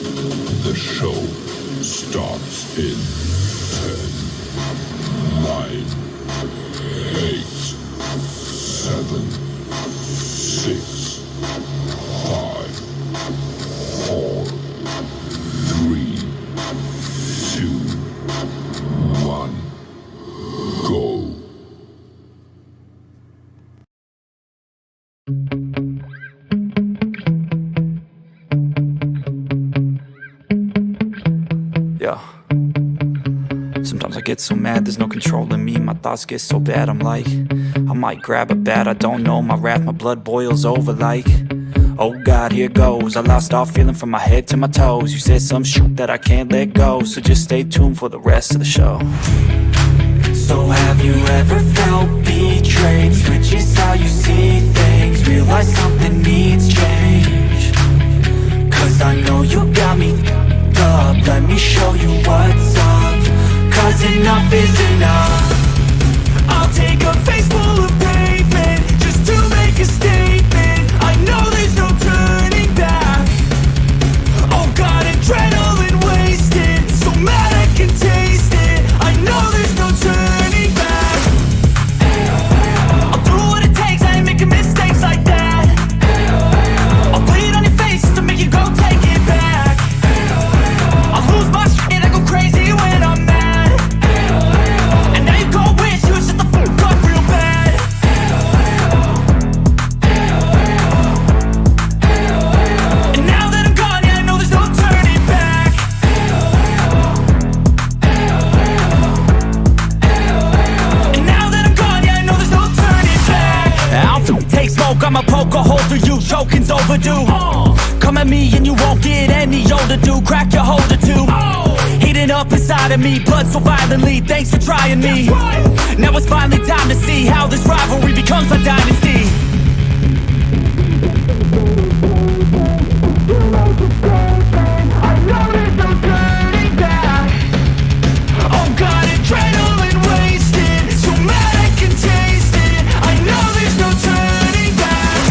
The show starts in 10, 9, 8, 7, 6, 5, 4, 3, 2, 1, go. Yeah. Sometimes I get so mad, there's no controlling me. My thoughts get so bad, I'm like, I might grab a bat, I don't know. My wrath, my blood boils over like, oh God, here goes. I lost all feeling from my head to my toes. You said some shit that I can't let go, so just stay tuned for the rest of the show. So have you ever felt betrayed? Switches how you see things, realize something needs change. Cause I know you got me up, let me show you what's up. Cause enough is enough. I'll take a face full of pavement just to make a statement. I know there's no turning back. Oh God, adrenaline wasted, so mad I can taste it. I know there's no turning back. I'll do what it takes, I ain't making mistakes like that. I'll bleed on your face to make you go take it back. I'll lose my shit, I go crazy when I'm mad. And now you go wish you would shut the fuck up real bad. And now that I'm gone, yeah, I know there's no turning back. And now that I'm gone, yeah, I know there's no turning back. I'll take smoke, I'ma poke a hole through you, choking's overdue. Come at me and you won't get any older, dude. Crack your holder too. Heating up inside of me, blood so violently. Thanks for trying me. Now it's finally time to see how this rivalry becomes a dynasty. I know there's no turning back. Oh God, adrenaline wasted, so mad I can taste it. I know there's no turning back.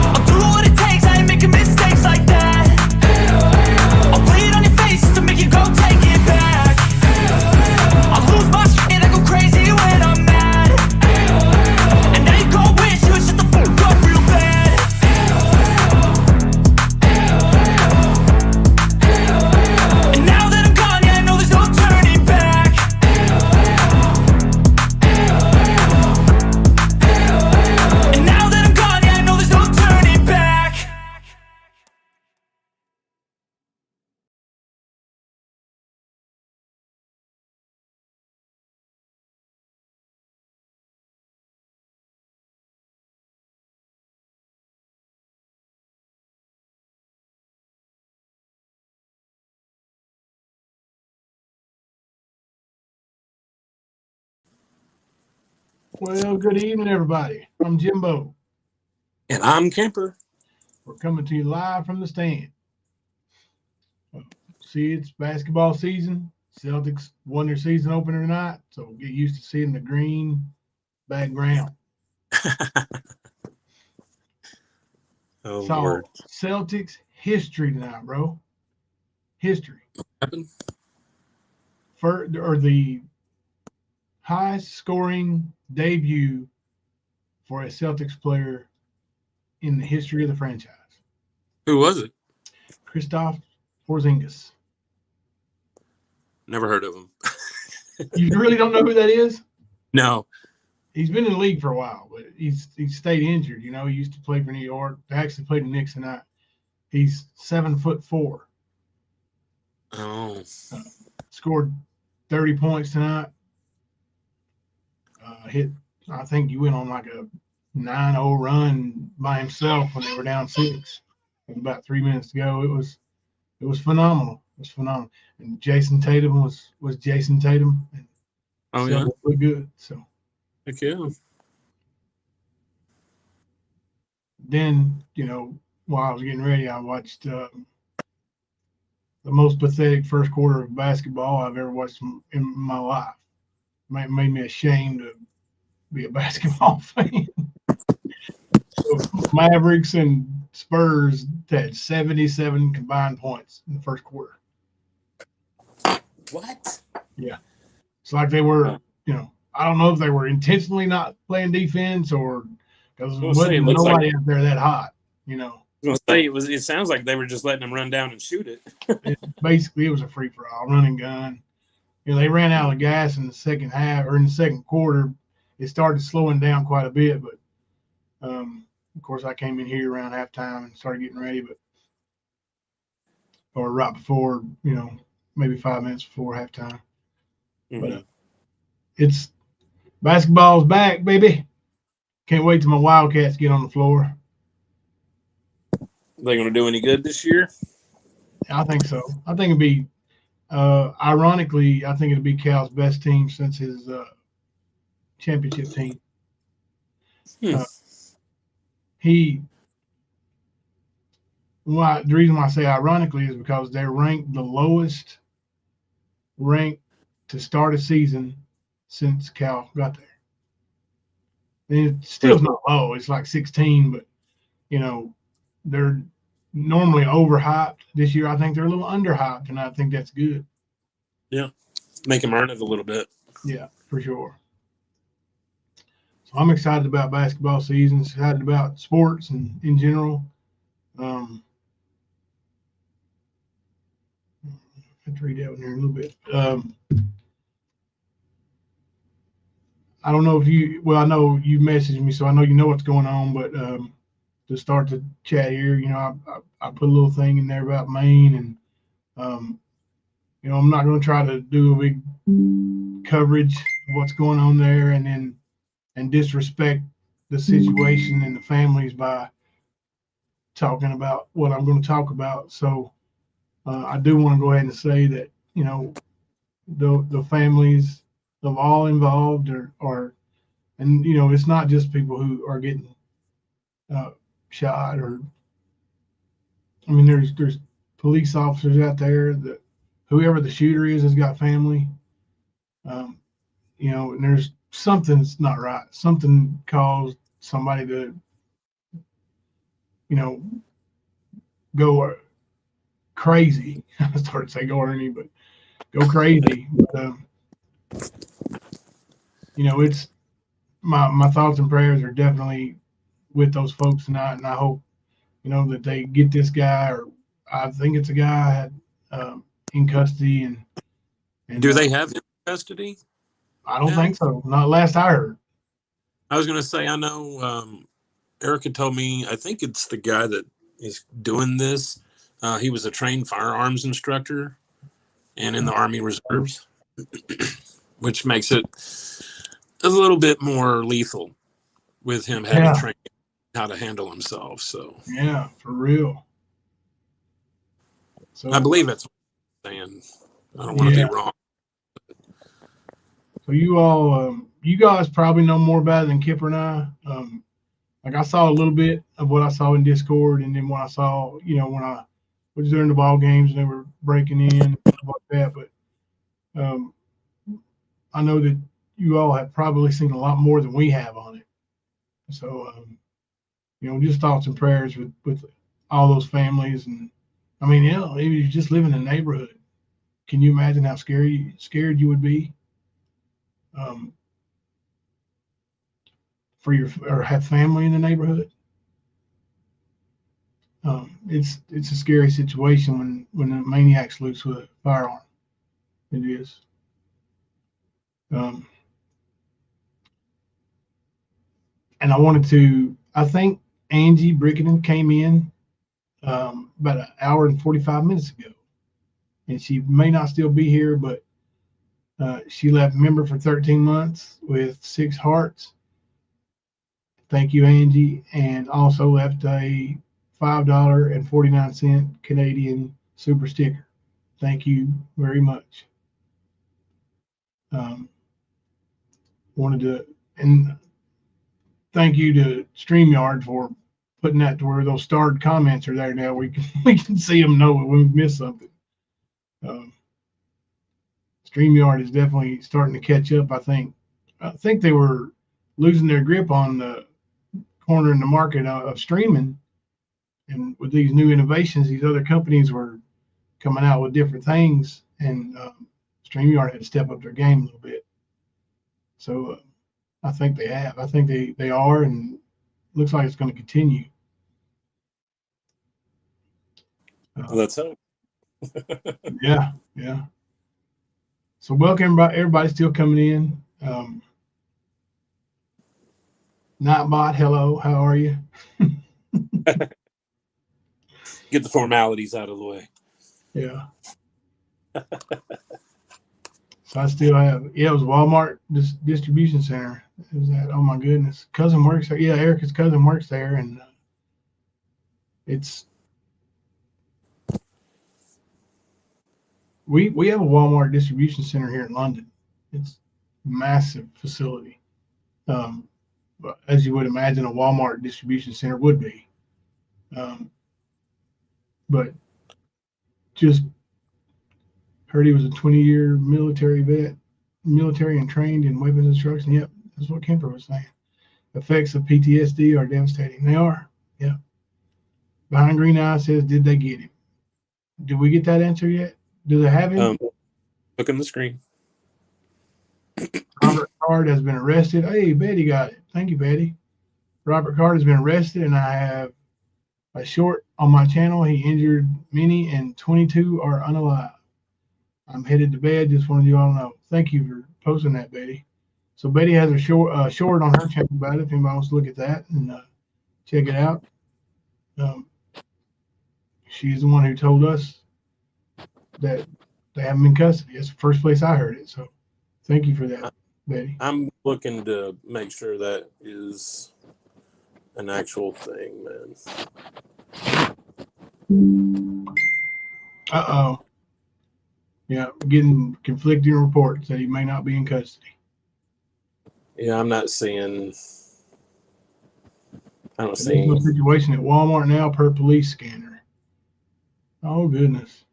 I'll do what it takes, I ain't making mistakes like that. I'll bleed on your face to make you go take it back. I'll lose my shit, I go crazy when I'm mad. And now you go wish you would shut the fuck up real bad. And now that I'm gone, yeah, I know there's no turning back. And now that I'm gone, yeah, I know there's no turning back. Well, good evening, everybody. I'm Jimbo. And I'm Kemper. We're coming to you live from the stand. See, it's basketball season. Celtics won their season opener tonight, so get used to seeing the green background. Oh, So, Lord. Celtics history tonight, bro. History. What happened? The highest scoring debut for a Celtics player in the history of the franchise. Who was it? Kristaps Porzingis. Never heard of him. You really don't know who that is? No. He's been in the league for a while, but he's stayed injured. You know, he used to play for New York. He actually played in Knicks tonight. He's 7'4". Oh. Scored 30 points tonight. I think he went on like a 9-0 run by himself when they were down 6. With about 3 minutes to go. It was phenomenal. It was phenomenal. And Jason Tatum was Jason Tatum. And Oh, yeah. Looked good. So Heck yeah. then, you know, while I was getting ready, I watched the most pathetic first quarter of basketball I've ever watched in my life. Made me ashamed to be a basketball fan. So Mavericks and Spurs had 77 combined points in the first quarter. What? Yeah. It's like they were, I don't know if they were intentionally not playing defense or because nobody out there that hot, I was gonna say it sounds like they were just letting them run down and shoot it. Basically, it was a free for all, run and gun. They ran out of gas in the second half or in the second quarter. It started slowing down quite a bit, but of course, I came in here around halftime and started getting ready, or right before, maybe 5 minutes before halftime. Mm-hmm. But it's basketball's back, baby. Can't wait till my Wildcats get on the floor. They going to do any good this year? I think so. I think it'd be, ironically, I think it'd be Cal's best team since his championship team. The reason why I say ironically is because they're ranked the lowest ranked to start a season since Cal got there. And it still's not low. It's like 16, but they're normally overhyped. This year I think they're a little underhyped, and I think that's good. Yeah. Make them earn it a little bit. Yeah, for sure. So I'm excited about basketball season, excited about sports and in general. I have to read that one here a little bit. I don't know if I know you messaged me, so I know you know what's going on, but to start the chat here, I put a little thing in there about Maine, and I'm not going to try to do a big coverage of what's going on there and disrespect the situation and the families by talking about what I'm going to talk about. So I do want to go ahead and say that, the families of all involved are and it's not just people who are getting shot or, there's police officers out there that whoever the shooter is has got family, and there's something's not right. Something caused somebody to, go crazy. I started to say go Ernie, but go crazy. But, it's my thoughts and prayers are definitely with those folks tonight, and I hope that they get this guy, or I think it's a guy in custody. And do they have him in custody? I don't think so. Not last I heard. I was going to say, I know Erica told me, I think it's the guy that is doing this. He was a trained firearms instructor and in the Army Reserves, which makes it a little bit more lethal with him having trained how to handle himself. So yeah, for real. So I believe that's what I'm saying. I don't want to be wrong. So you guys probably know more about it than Kipper and I. Like I saw a little bit of what I saw in Discord, and then what I saw, when I was during the ball games and they were breaking in and stuff like that. But I know that you all have probably seen a lot more than we have on it. So just thoughts and prayers with all those families. And if you just live in a neighborhood, can you imagine how scared you would be? Or have family in the neighborhood. It's a scary situation when a maniac's loose with a firearm. It is. And I think Angie Brickenden came in about an hour and 45 minutes ago, and she may not still be here, but she left member for 13 months with 6 hearts. Thank you, Angie, and also left a $5.49 Canadian super sticker. Thank you very much. And thank you to StreamYard for putting that to where those starred comments are there now. We can see them, know when we miss something. StreamYard is definitely starting to catch up. I think they were losing their grip on the corner in the market of streaming, And with these new innovations, these other companies were coming out with different things, and StreamYard had to step up their game a little bit. So I think they have. I think they are, and looks like it's going to continue. Let's hope. Yeah. So welcome, everybody still coming in. Nightbot, hello, how are you? Get the formalities out of the way. Yeah. So I still have, it was Walmart distribution center. Is that? Oh my goodness, cousin works there. Yeah, Erica's cousin works there, and it's we have a Walmart distribution center here in London. It's a massive facility, but as you would imagine, a Walmart distribution center would be. But just heard he was a 20-year military vet, military and trained in weapons instruction. Yep, that's what Kemper was saying. Effects of PTSD are devastating. They are. Yeah. Behind Green Eye says, did they get him? Did we get that answer yet? Do they have him? Look on the screen. Robert Card has been arrested. Hey, Betty got it. Thank you, Betty. Robert Card has been arrested, and I have a short on my channel. He injured many, and 22 are unalive. I'm headed to bed. Just wanted you all to know. Thank you for posting that, Betty. So Betty has a short on her channel about it. If anybody wants to look at that and check it out. She's the one who told us that they have him in custody. That's the first place I heard it. So thank you for that, Betty. I'm looking to make sure that is an actual thing, man. Uh-oh. Yeah, getting conflicting reports that he may not be in custody. Yeah, I'm not seeing. I don't There's see no situation at Walmart now per police scanner. Oh goodness.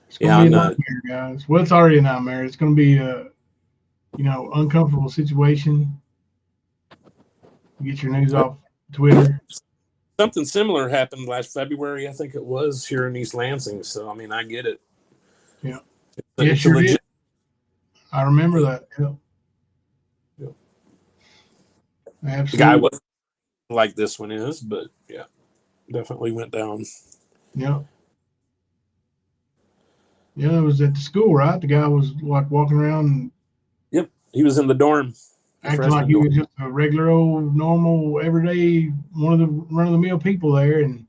It's gonna be a nightmare, guys. Well, it's already a nightmare. It's gonna be a uncomfortable situation. Get your news off Twitter. Something similar happened last February, I think it was, here in East Lansing. So I mean, I get it. Yeah. It's sure did. I remember that. Yeah. Absolutely. The guy wasn't like this one is, but yeah, definitely went down. Yeah. Yeah, it was at the school, right? The guy was like walking around and yep, he was in the dorm. Acting like he was just a regular old normal everyday one of the run-of-the-mill people there, and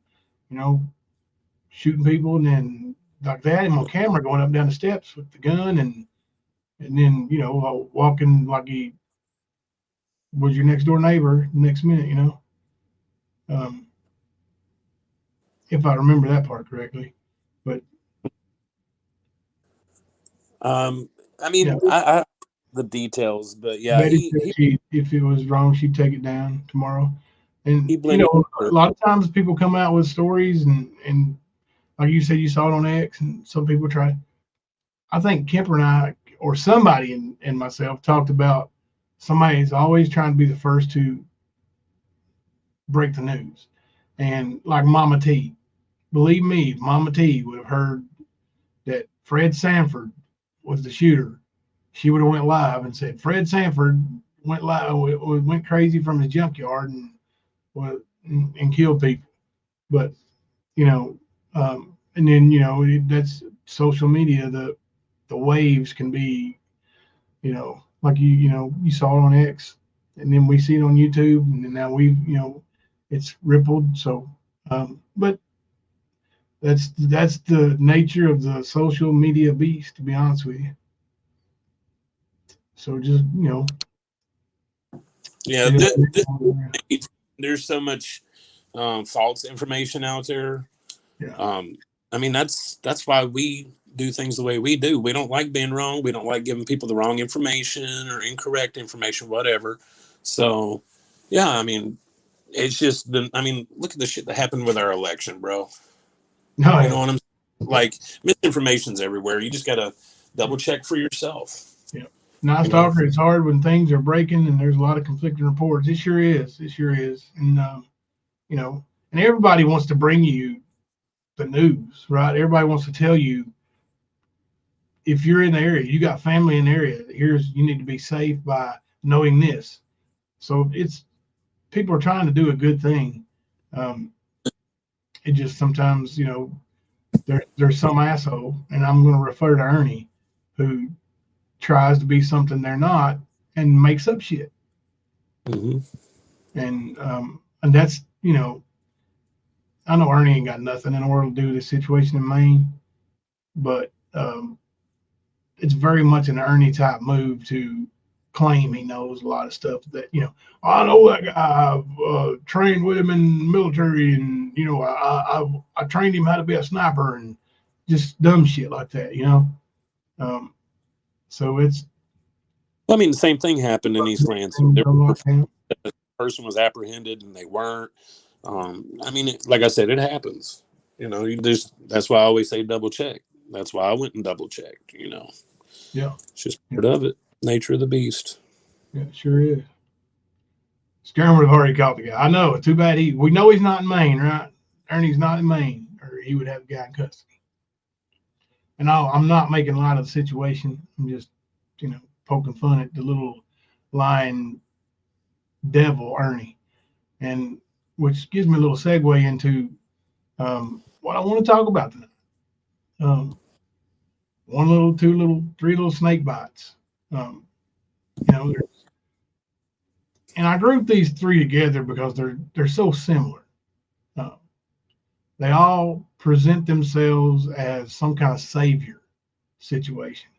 shooting people, and then like they had him on camera going up and down the steps with the gun, and then walking like he was your next door neighbor the next minute, if I remember that part correctly. But I mean, yeah. I the details, but yeah, Betty said if it was wrong, she'd take it down tomorrow. And a lot of times people come out with stories, and like you said, you saw it on X, and some people try. I think Kemper and I, or somebody and myself, talked about somebody's always trying to be the first to break the news. And like Mama T, believe me, Mama T would have heard that Fred Sanford was the shooter. She would have went live and said Fred Sanford went live, went crazy from his junkyard and killed people. But and then that's social media. The waves can be, like you saw it on X, and then we see it on YouTube, and then now it's rippled. So, but that's the nature of the social media beast, to be honest with you. So just yeah, there's so much false information out there. Yeah. I mean, that's why we do things the way we do. We don't like being wrong. We don't like giving people the wrong information or incorrect information, whatever. So, yeah, I mean, it's just been. I mean, look at the shit that happened with our election, bro. No, you know what I'm saying? Like, misinformation's everywhere. You just gotta double check for yourself. Yeah. Nice talker. It's hard when things are breaking and there's a lot of conflicting reports. It sure is. And And everybody wants to bring you the news, right? Everybody wants to tell you, if you're in the area, you got family in the area, you need to be safe by knowing this. So people are trying to do a good thing. It just sometimes, there's some asshole, and I'm going to refer to Ernie, who tries to be something they're not and makes up shit. Mm-hmm. And that's, I know Ernie ain't got nothing in the world to do with this situation in Maine, but it's very much an Ernie type move to claim he knows a lot of stuff that, I know that guy. I've trained with him in the military, and I trained him how to be a sniper, and just dumb shit like that, so it's. I mean, the same thing happened in East Lansing. The person was apprehended and they weren't. I mean, like I said, it happens. That's why I always say double check. That's why I went and double checked. Yeah, it's just part of it. Nature of the beast. Yeah, it sure is. Scarum would have already caught the guy. I know. Too bad we know he's not in Maine, right? Ernie's not in Maine, or he would have the guy in custody. And I'm not making light of the situation. I'm just, poking fun at the little lying devil, Ernie. And which gives me a little segue into what I want to talk about tonight. One little, two little, three little snake bites. And I grouped these three together because they're so similar. They all present themselves as some kind of savior situation,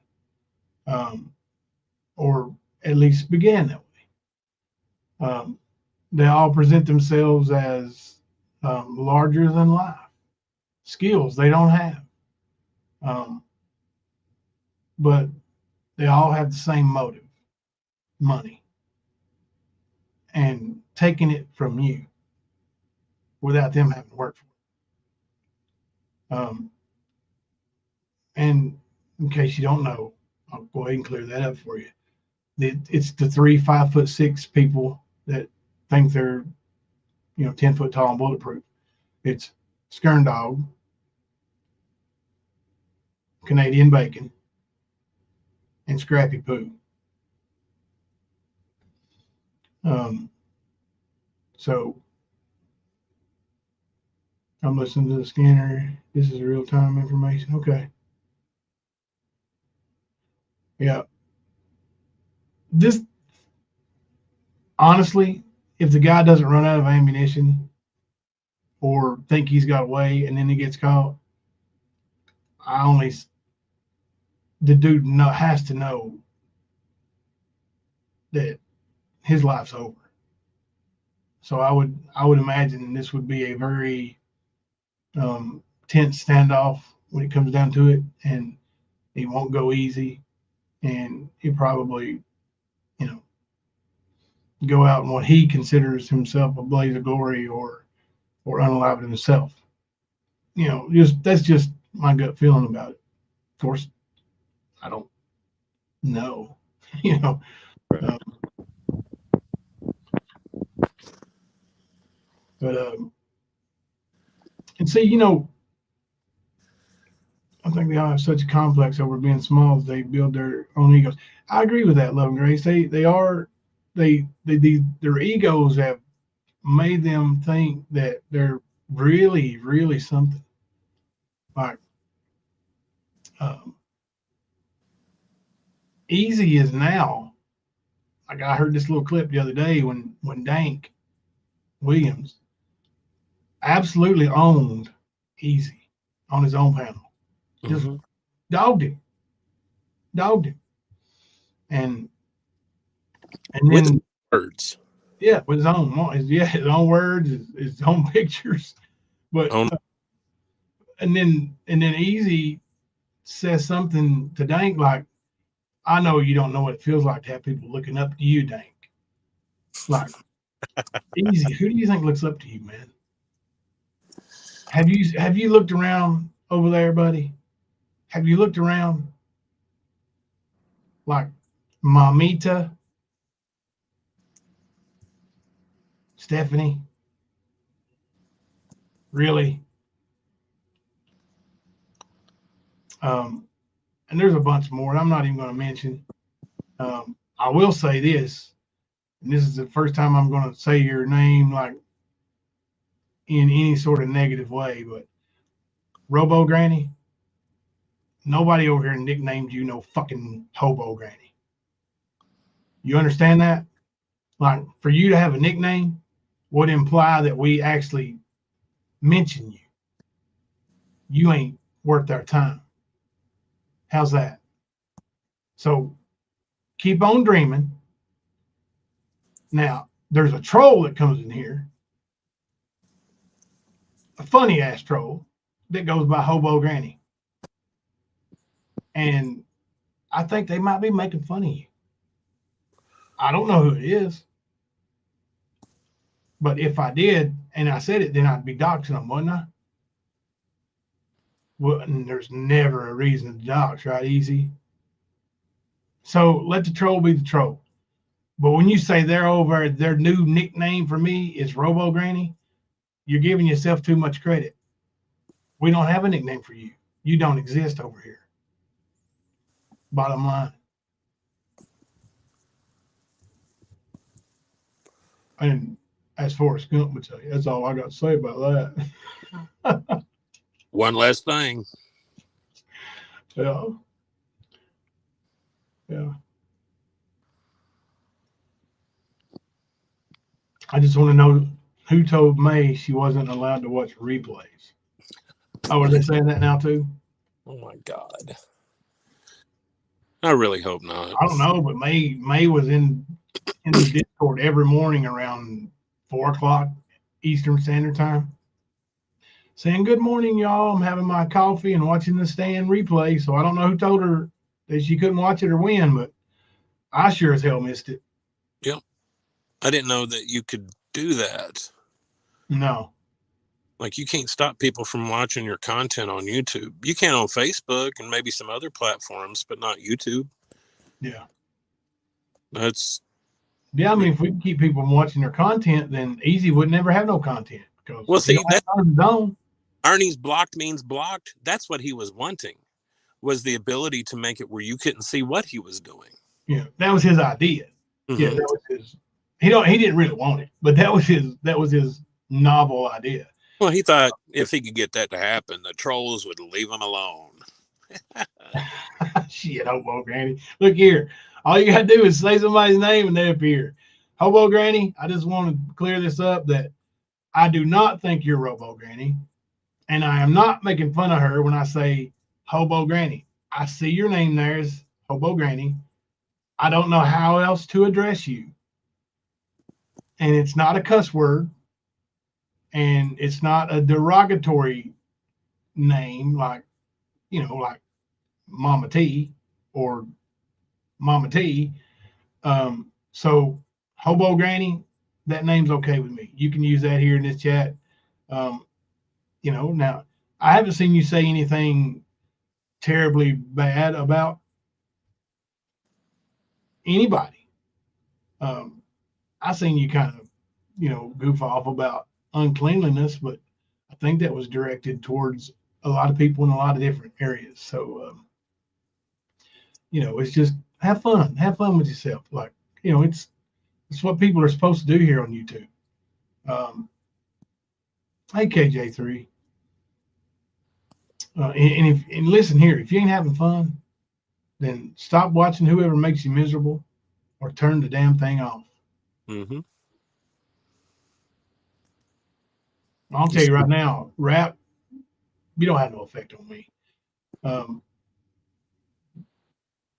or at least began that way. They all present themselves as larger than life skills they don't have, but they all have the same motive: money, and taking it from you without them having to work for it. And in case you don't know, I'll go ahead and clear that up for you. It's the 3 5'6" people that think they're 10 foot tall and bulletproof. It's Skern Dog, Canadian Bacon, and Scrappy Poo. So I'm listening to the scanner. This is real time information. Okay. Yeah. This, honestly, if the guy doesn't run out of ammunition or think he's got away and then he gets caught, the dude has to know that his life's over. So I would imagine this would be a very tense standoff when it comes down to it, and he won't go easy, and he probably, go out in what he considers himself a blaze of glory, or unalive himself. That's just my gut feeling about it. Of course, I don't know, Right. But and see, I think they all have such a complex over being small that they build their own egos. I agree with that, Love and Grace. Their egos have made them think that they're really, really something. Like, Easy is now. Like, I heard this little clip the other day when Dank Williams absolutely owned Easy on his own panel. Just dogged him. And then with words. Yeah, with his own words, his own pictures. But and then Easy says something to Dank like, "I know you don't know what it feels like to have people looking up to you, Dank." Like, Easy, who do you think looks up to you, man? Have you looked around over there, buddy? Have you looked around? Like, Mamita, Stephanie, Really? And there's a bunch more, and I'm not even going to mention. I will say this, and this is the first time I'm going to say your name like in any sort of negative way, but Robo Granny, nobody over here nicknamed you no fucking Hobo Granny. You understand that? Like, for you to have a nickname would imply that we actually mention you. You ain't worth our time. How's that? So keep on dreaming. Now, there's a troll that comes in here, a funny ass troll that goes by Hobo Granny. And I think they might be making fun of you. I don't know who it is. But if I did and I said it, then I'd be doxing them, wouldn't I? Well, and there's never a reason to dox, right? Easy. So let the troll be the troll. But when you say their new nickname for me is Robo Granny, you're giving yourself too much credit. We don't have a nickname for you. You don't exist over here. Bottom line. And as Forrest Gump would say, that's all I got to say about that. One last thing. Yeah. Yeah. I just want to know who told May she wasn't allowed to watch replays. Oh, are they saying that now too? Oh my God. I really hope not. I don't know, but May was in the Discord every morning around 4:00 Eastern Standard Time, saying, "Good morning, y'all. I'm having my coffee and watching the stand replay." So I don't know who told her that she couldn't watch it or when, but I sure as hell missed it. Yep. I didn't know that you could do that. No. Like, you can't stop people from watching your content on YouTube. You can on Facebook and maybe some other platforms, but not YouTube. Yeah. Yeah, I mean, if we can keep people from watching their content, then Easy would never have no content. Because well, see, that zone. Arnie's blocked means blocked. That's what he was wanting, was the ability to make it where you couldn't see what he was doing. Yeah, that was his idea. Mm-hmm. Yeah, that was his. He didn't really want it, but that was his novel idea. Well, he thought if he could get that to happen, the trolls would leave him alone. Shit, Hobo Granny. Look here. All you got to do is say somebody's name and they appear. Hobo Granny, I just want to clear this up that I do not think you're Robo Granny. And I am not making fun of her when I say Hobo Granny. I see your name there as Hobo Granny. I don't know how else to address you. And it's not a cuss word. And it's not a derogatory name like Mama T or Mama T. So Hobo Granny, that name's okay with me. You can use that here in this chat. Now I haven't seen you say anything terribly bad about anybody. I seen you kind of, goof off about uncleanliness, but I think that was directed towards a lot of people in a lot of different areas. So, it's just have fun with yourself. Like, it's what people are supposed to do here on YouTube. Hey, KJ3. And listen here, if you ain't having fun, then stop watching whoever makes you miserable or turn the damn thing off. Mm-hmm. I'll tell you right now, rap, you don't have no effect on me.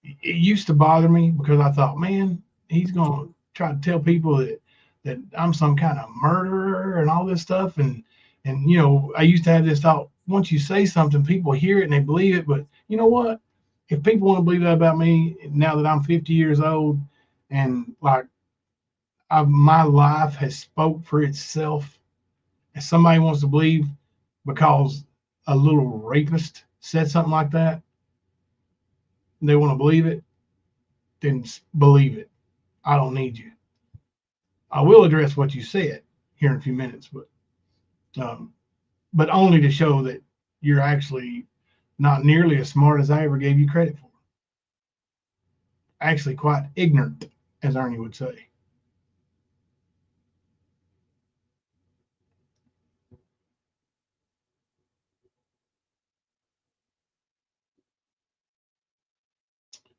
It used to bother me because I thought, man, he's going to try to tell people that I'm some kind of murderer and all this stuff. And I used to have this thought, once you say something, people hear it and they believe it. But you know what? If people want to believe that about me, now that I'm 50 years old and my life has spoke for itself, and somebody wants to believe because a little rapist said something like that, and they want to believe it, then believe it. I don't need you. I will address what you said here in a few minutes, but but only to show that you're actually not nearly as smart as I ever gave you credit for. Actually, quite ignorant, as Ernie would say.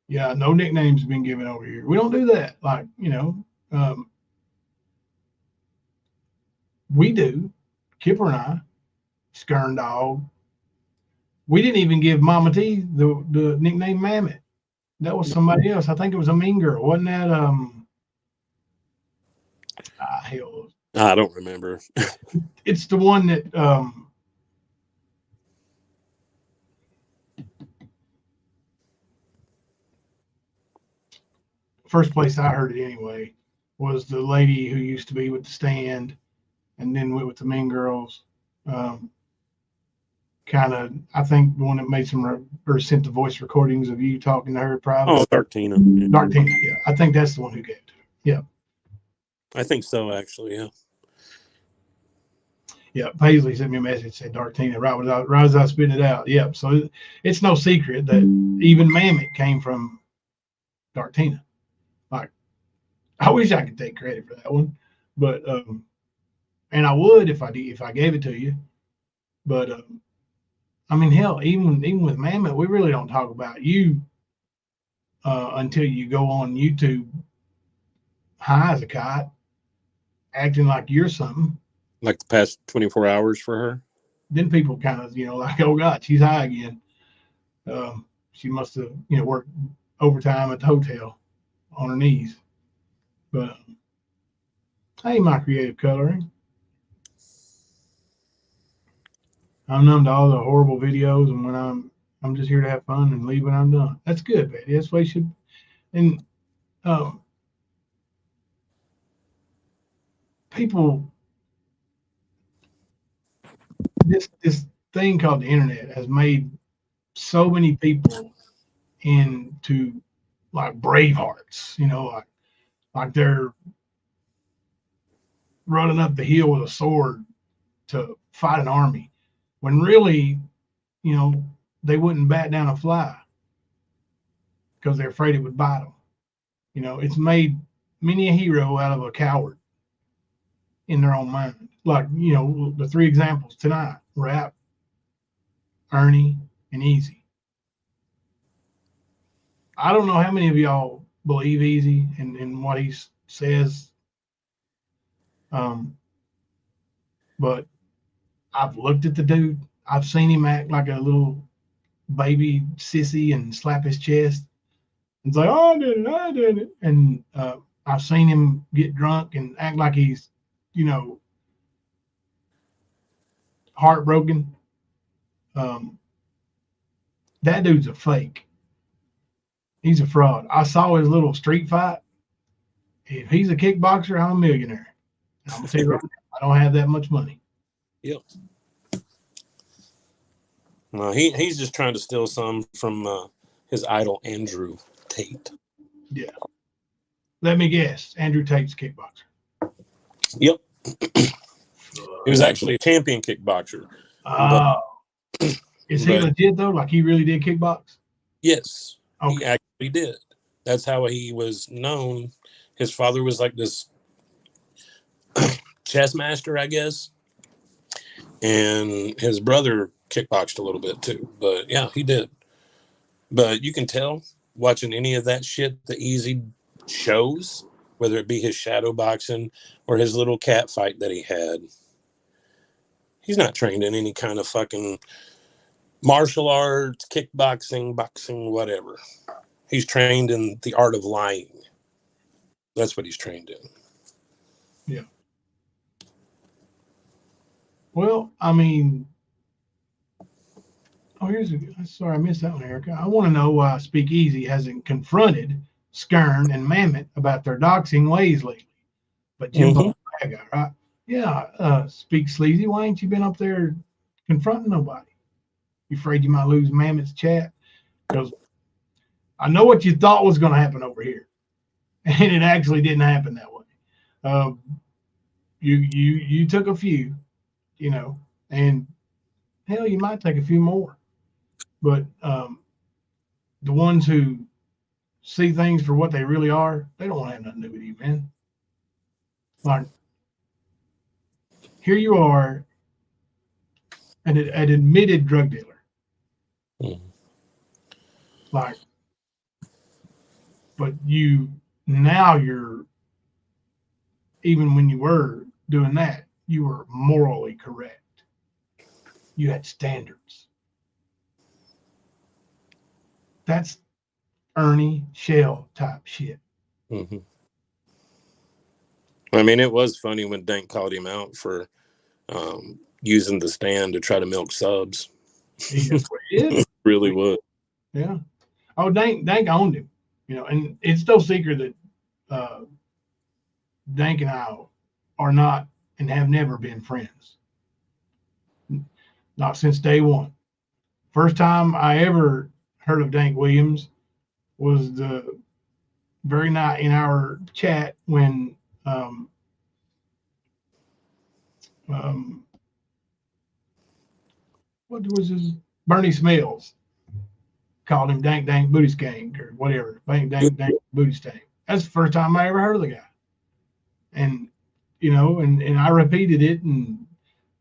Yeah, no nicknames have been given over here. We don't do that. Like, we do. Kipper and I, Skern Dog. We didn't even give Mama T the nickname Mammoth. That was somebody else. I think it was a mean girl. Wasn't that hell. I don't remember. It's the one that first place I heard it anyway was the lady who used to be with the stand and then went with the mean girls. Kind of, I think the one that made or sent the voice recordings of you talking to her privately. Oh, Dartina. Dartina, yeah. I think that's the one who gave it to her. Yeah. I think so, actually, yeah. Yeah, Paisley sent me a message, said Dartina, right as I spit it out. Yep. So it's no secret that even Mammoth came from Dartina. Like, I wish I could take credit for that one, but and I would if I gave it to you. But I mean, hell, even with Mammoth, we really don't talk about you until you go on YouTube high as a kite, acting like you're something. Like the past 24 hours for her? Then people kind of, like, oh God, she's high again. She must have, worked overtime at the hotel on her knees. But hey, my creative coloring. I'm numb to all the horrible videos, and when I'm just here to have fun and leave when I'm done. That's good, Betty. That's what you should. And people, this thing called the internet has made so many people into like bravehearts. Like they're running up the hill with a sword to fight an army, when really, they wouldn't bat down a fly because they're afraid it would bite them. It's made many a hero out of a coward in their own mind. Like, the three examples tonight: Rap, Ernie, and Easy. I don't know how many of y'all believe Easy and what he says, but I've looked at the dude. I've seen him act like a little baby sissy and slap his chest. It's like, oh, I did it. And I've seen him get drunk and act like he's, heartbroken. That dude's a fake. He's a fraud. I saw his little street fight. If he's a kickboxer, I'm a millionaire. I'm gonna tell you right now, I don't have that much money. Yep. No, he's just trying to steal some from his idol Andrew Tate. Yeah. Let me guess. Andrew Tate's a kickboxer. Yep. He was actually a champion kickboxer. Is he legit though? Like he really did kickbox? Yes. Okay. He actually did. That's how he was known. His father was like this chess master, I guess. And his brother kickboxed a little bit too. But yeah, he did. But you can tell watching any of that shit, the Easy shows, whether it be his shadow boxing or his little cat fight that he had, he's not trained in any kind of fucking martial arts, kickboxing, boxing, whatever. He's trained in the art of lying. That's what he's trained in. Yeah. Well, I mean, sorry, I missed that one, Erica. I want to know why Speakeasy hasn't confronted Skern and Mammoth about their doxing ways lately. But Jimbo's a bad guy, right? Yeah, Speak Sleazy, why ain't you been up there confronting nobody? You afraid you might lose Mammoth's chat? Because I know what you thought was going to happen over here, and it actually didn't happen that way. You took a few, and hell, you might take a few more. But the ones who see things for what they really are, they don't want to have nothing to do with you, man. Like, here you are, an admitted drug dealer. Mhm. Like, but you're, even when you were doing that, you were morally correct. You had standards. That's Ernie Shell type shit. Mm-hmm. I mean, it was funny when Dank called him out for using the stand to try to milk subs. That's what he did. Really was. Yeah. Oh, Dank owned him, and it's no secret that Dank and I are not and have never been friends. Not since day one. First time I ever heard of Dank Williams was the very night in our chat when what was his, Bernie Smells called him Dank Booty Skank or whatever. Dank Booty Stank. That's the first time I ever heard of the guy. And and I repeated it, and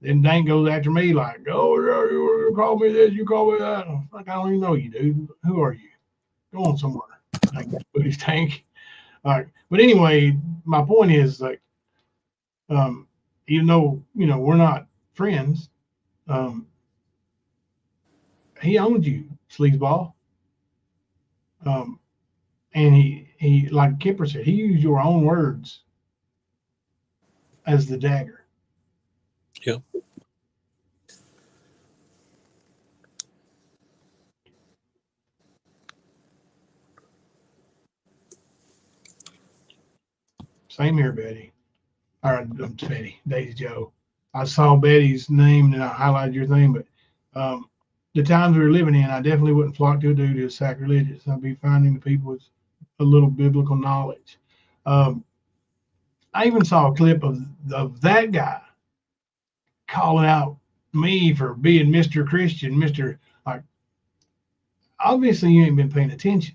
then Dank goes after me like, "Oh, you call me this, you call me that." I'm like, I don't even know you, dude. Who are you? Go on somewhere. Dank Booty Stank. All right. But anyway, my point is, like, even though we're not friends, he owned you, sleazeball. And he like Kipper said, he used your own words as the dagger. Yeah. Same here, Betty. All right, Betty, Daisy Joe. I saw Betty's name and I highlighted your thing, but the times we were living in, I definitely wouldn't flock to a dude who's sacrilegious. I'd be finding the people with a little biblical knowledge. I even saw a clip of that guy calling out me for being Mr. Christian, Mr. Like, obviously you ain't been paying attention.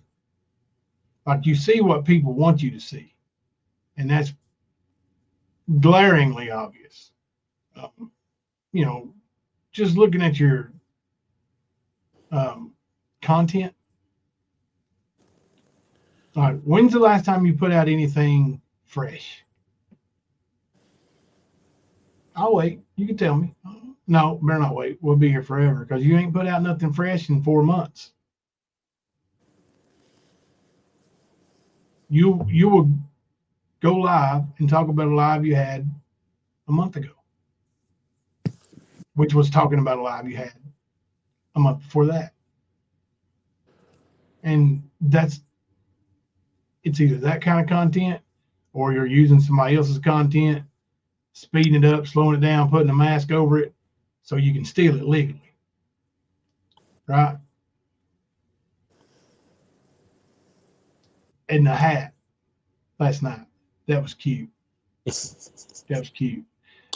Like, you see what people want you to see, and that's glaringly obvious. Just looking at your content. Like, when's the last time you put out anything fresh? I'll wait. You can tell me. No, better not wait. We'll be here forever because you ain't put out nothing fresh in 4 months. You will go live and talk about a live you had a month ago, which was talking about a live you had a month before that. And it's either that kind of content or you're using somebody else's content, speeding it up, slowing it down, putting a mask over it so you can steal it legally. Right? And the hat last night, that was cute. That was cute.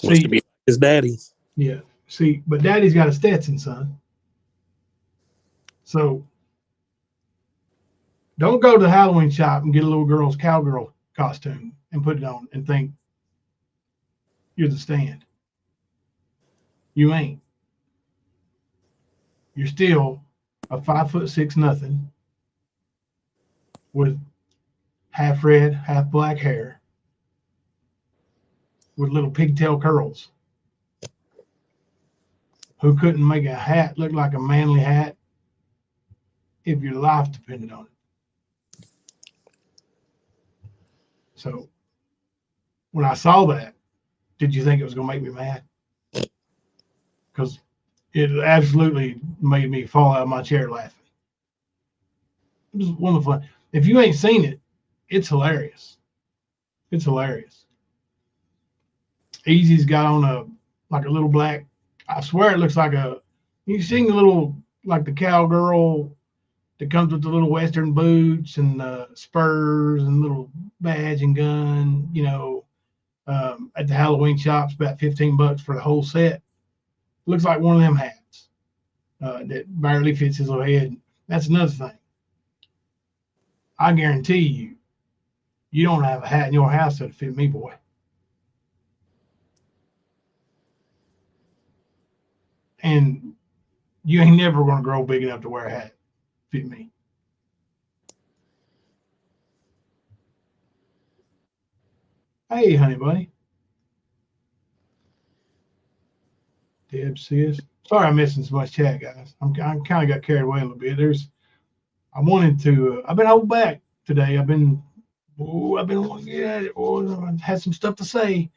Wants to be like his daddy. Yeah. See, but daddy's got a Stetson, son. So don't go to the Halloween shop and get a little girl's cowgirl costume and put it on and think you're the Stand. You ain't. You're still a 5'6" nothing with half red, half black hair with little pigtail curls who couldn't make a hat look like a manly hat if your life depended on it. So when I saw that, did you think it was going to make me mad? Because it absolutely made me fall out of my chair laughing. It was one of the fun. If you ain't seen it, it's hilarious. It's hilarious. Easy's got on a little black. I swear it looks like you've seen the little, like the cowgirl that comes with the little Western boots and spurs and little badge and gun, at the Halloween shops, about $15 for the whole set. Looks like one of them hats. that barely fits his little head. That's another thing. I guarantee you, you don't have a hat in your house that'll fit me, boy. And you ain't never going to grow big enough to wear a hat fit me. Hey, honey bunny. Deb sis. Sorry I'm missing so much chat, guys. I kind of got carried away a little bit. I wanted to. I've been holding back today. I've been wanting to get at it. I had some stuff to say.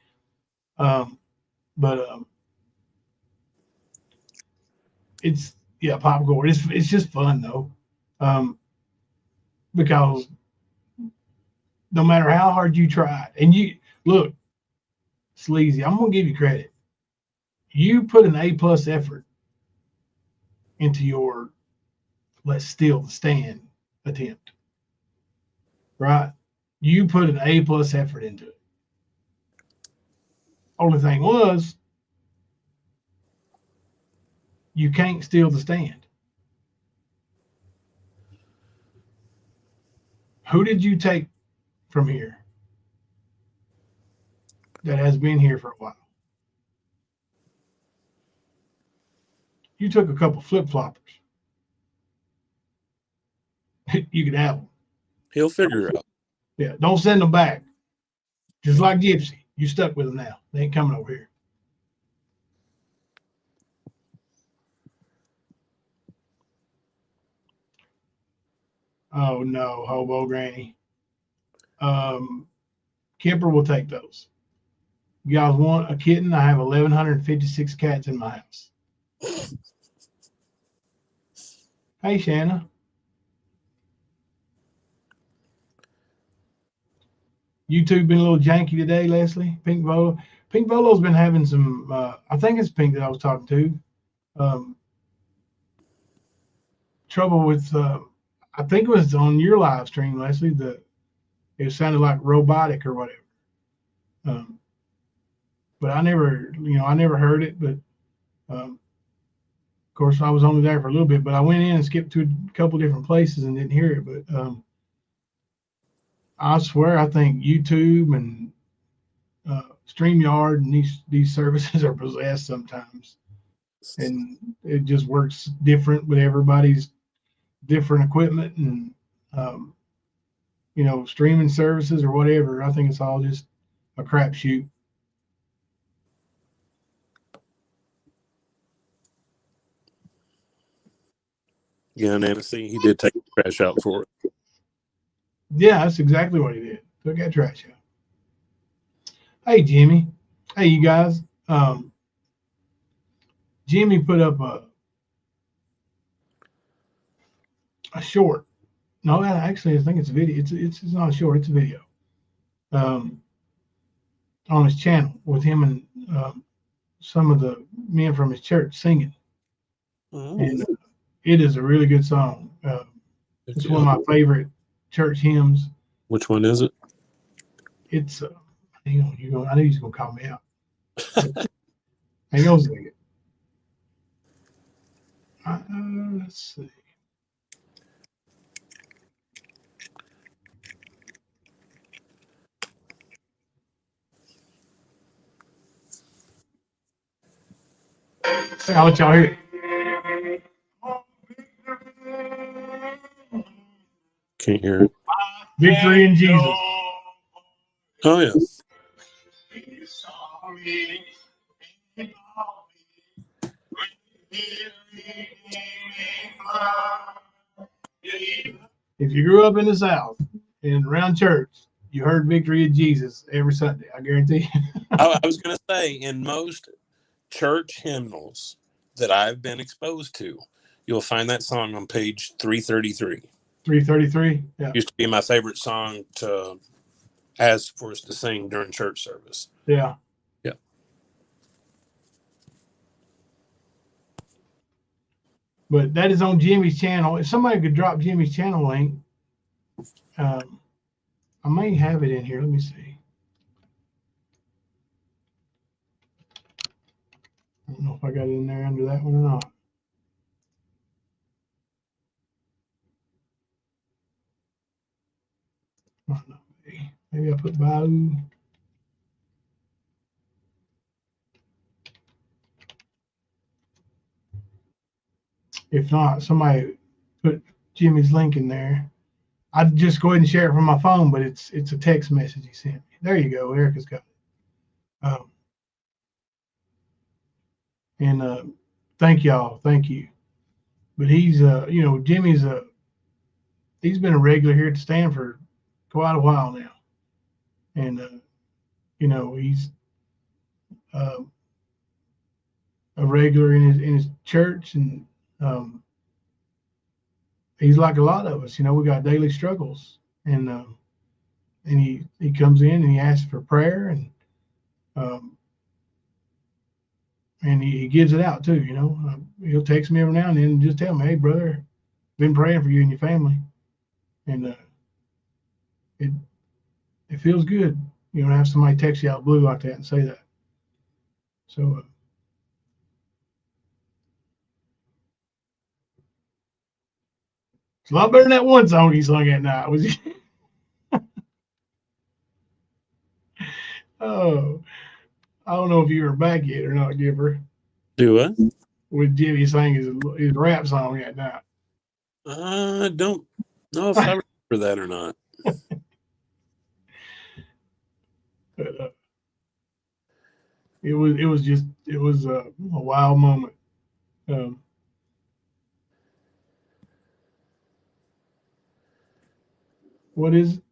But it's popcorn. It's just fun though, because no matter how hard you try, and you look, Sleazy, I'm gonna give you credit. You put an A+ effort into your let's steal the stand attempt, right? You put an A+ effort into it. Only thing was, you can't steal the stand. Who did you take from here that has been here for a while? You took a couple flip-floppers. You could have them. He'll figure it out. Yeah, don't send them back. Just like Gypsy, you stuck with them now. They ain't coming over here. Oh no, hobo granny. Kemper will take those. You guys want a kitten? I have 1,156 cats in my house. Hey, Shanna. YouTube been a little janky today, Leslie. Pink Volo. Pink Volo's been having some, I think it's Pink that I was talking to. Trouble with, I think it was on your live stream, Leslie, it sounded like robotic or whatever. But I never heard it. But of course, I was only there for a little bit. But I went in and skipped to a couple different places and didn't hear it. But I swear, I think YouTube and StreamYard and these services are possessed sometimes, and it just works different with everybody's different equipment and streaming services or whatever. I think it's all just a crapshoot. Yeah, Nancy, he did take the trash out for it. Yeah, that's exactly what he did. Took that trash out. Hey, Jimmy. Hey, you guys. Jimmy put up a short. No, actually, I think it's a video. It's not a short. It's a video. On his channel with him and some of the men from his church singing. And it is a really good song. It's one of my favorite church hymns. Which one is it? It's hang on, I knew he's gonna call me out. Hang on a second. Let's see. I'll let y'all hear it. Can't hear it. Victory in Jesus. Oh, yeah. If you grew up in the South and around church, you heard Victory in Jesus every Sunday. I guarantee you. I was going to say, in most church hymnals that I've been exposed to, you'll find that song on page 333. 333? Yeah. Used to be my favorite song to ask for us to sing during church service. Yeah. Yeah. But that is on Jimmy's channel. If somebody could drop Jimmy's channel link, I may have it in here. Let me see. I don't know if I got it in there under that one or not. I don't know. Maybe I put Bayou. If not, somebody put Jimmy's link in there. I'd just go ahead and share it from my phone, but it's a text message he sent me. There you go. Erica's got it. Thank y'all. Thank you. But he's Jimmy's he's been a regular here at Stanford quite a while now, and he's a regular in his church, and he's like a lot of us. We got daily struggles, and he comes in and he asks for prayer, and he gives it out too. He'll text me every now and then and just tell me, "Hey, brother, been praying for you and your family," and it feels good, to have somebody text you out of the blue like that and say that. So it's a lot better than that one song he sung at night. Was he? Oh, I don't know if you were back yet or not, Gipper. Do what? With Jimmy sang his rap song at night. I don't know if I remember that or not. But it was a wild moment. What is it?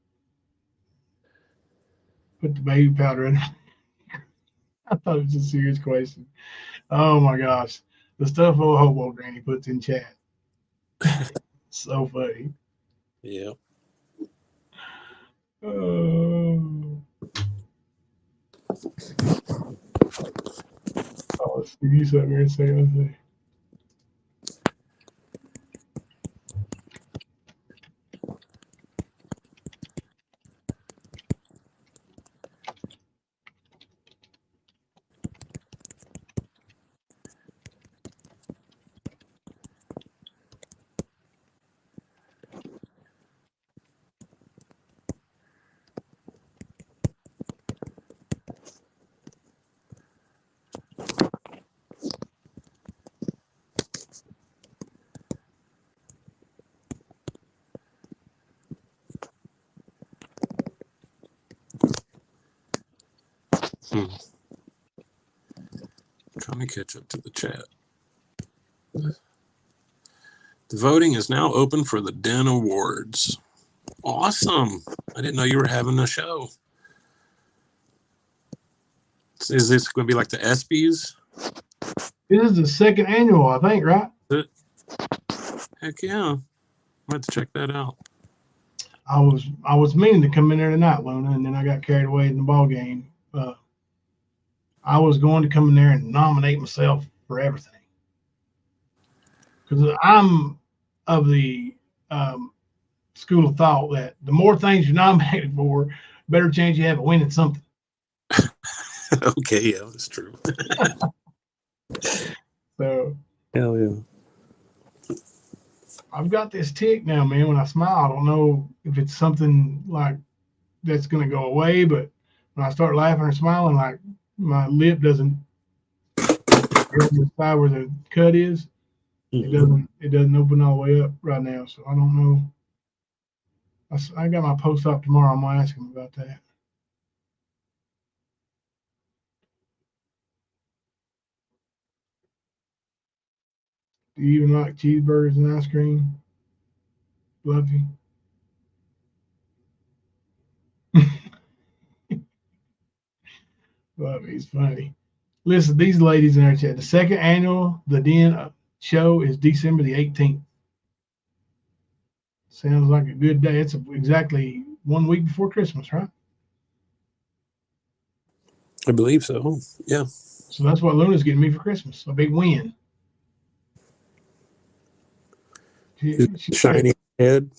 Put the baby powder in. I thought it was a serious question. Oh my gosh, the stuff old hobo granny puts in chat. So funny. Yeah. Oh, let's see. You sat here and say, let's see. Trying to catch up to the chat. The voting is now open for the Den Awards. Awesome. I didn't know you were having a show. Is this going to be like the ESPYs? This is the second annual, I think, right? Heck yeah. I'm going to check that out. I was meaning to come in there tonight, Luna, and then I got carried away in the ball game. I was going to come in there and nominate myself for everything, because I'm of the school of thought that the more things you're nominated for, better chance you have of winning something. Okay, yeah, that's true. So hell yeah. I've got this tick now, man. When I smile, I don't know if it's something like that's going to go away, but when I start laughing or smiling, like my lip doesn't go on the side where the cut is. Mm-hmm. It doesn't open all the way up right now, so I don't know. I got my post-op tomorrow. I'm gonna ask him about that. Do you even like cheeseburgers and ice cream, Fluffy? Fluffy's funny. Listen, these ladies in our chat. The second annual The Den show is December the 18th. Sounds like a good day. It's exactly 1 week before Christmas, right? I believe so. Yeah. So that's what Luna's getting me for Christmas. A big win. She shiny head.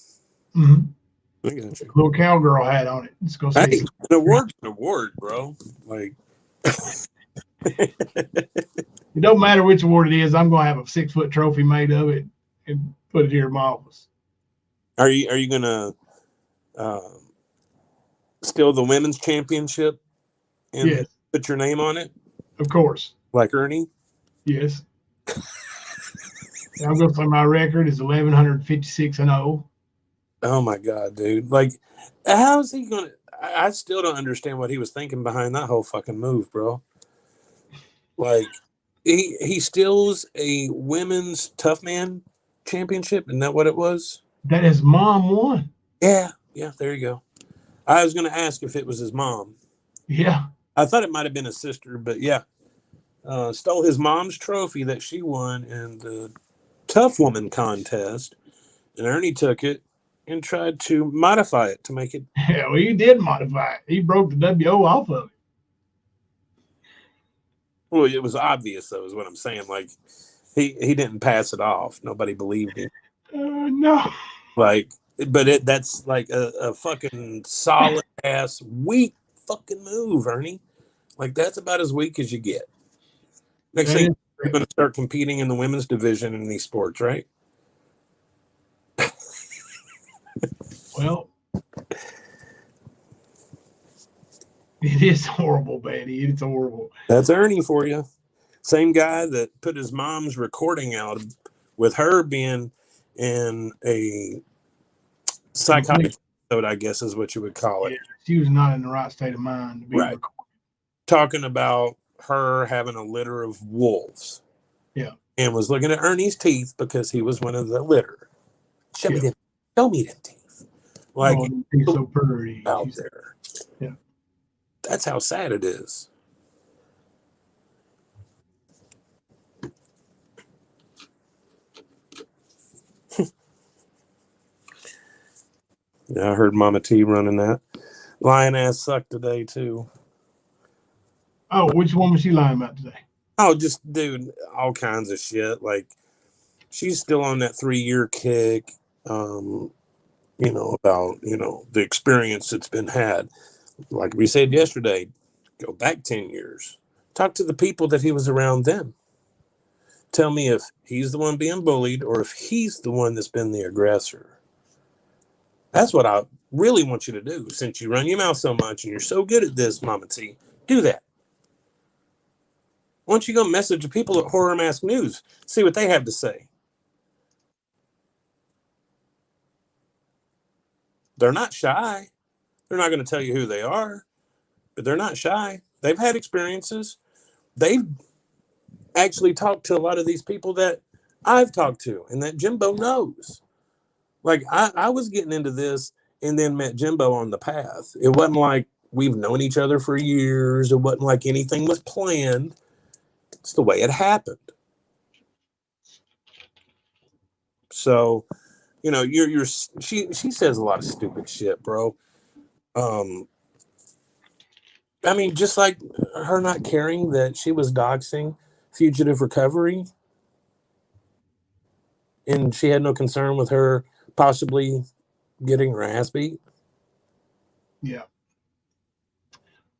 Mm-hmm. I got you. Little cowgirl hat on it. Let's go see. Hey, an award's an award, bro. Like, it don't matter which award it is. I'm gonna have a 6-foot trophy made of it and put it here in my office. Are you gonna still the women's championship and Yes, put your name on it, of course. like Ernie? Yes. I'm going to say my record is 1156-0. Oh my God, dude. Like, how is he going to? I still don't understand what he was thinking behind that whole fucking move, bro. Like, he steals a women's tough man championship. Isn't that what it was? That his mom won. Yeah. Yeah, there you go. I was going to ask if it was his mom. Yeah. I thought it might have been his sister, but yeah. Stole his mom's trophy that she won in the tough woman contest. And Ernie took it and tried to modify it to make it. Yeah, well, he did modify it. He broke the WO off of it. Well, it was obvious, though, is what I'm saying. Like, he didn't pass it off. Nobody believed him. No. Like, but that's like a fucking solid ass weak fucking move, Ernie. Like, that's about as weak as you get. Next thing, you're going to start competing in the women's division in these sports, right? Well, it is horrible, Betty. It's horrible. That's Ernie for you. Same guy that put his mom's recording out with her being in a psychotic episode, I guess is what you would call it. Yeah, she was not in the right state of mind to be Right. recorded. Talking about her having a litter of wolves. Yeah. And was looking at Ernie's teeth because he was one of the litter. Show me them teeth. Like, he's so pretty out there. Yeah. That's how sad it is. Yeah, I heard Mama T running that. Lion ass sucked today, too. Oh, which one was she lying about today? Oh, just, dude, all kinds of shit. Like, she's still on that 3-year kick, about, the experience that's been had. Like we said yesterday, go back 10 years. Talk to the people that he was around then. Tell me if he's the one being bullied or if he's the one that's been the aggressor. That's what I really want you to do. Since you run your mouth so much and you're so good at this, Mama T, do that. Why don't you go message the people at Horror Mask News, see what they have to say. They're not shy. They're not going to tell you who they are, but they're not shy. They've had experiences. They've actually talked to a lot of these people that I've talked to and that Jimbo knows. Like, I was getting into this and then met Jimbo on the path. It wasn't like we've known each other for years. It wasn't like anything was planned. It's the way it happened. So, she says a lot of stupid shit, bro. I mean, just like her not caring that she was doxing fugitive recovery, and she had no concern with her possibly getting her ass beat. Yeah.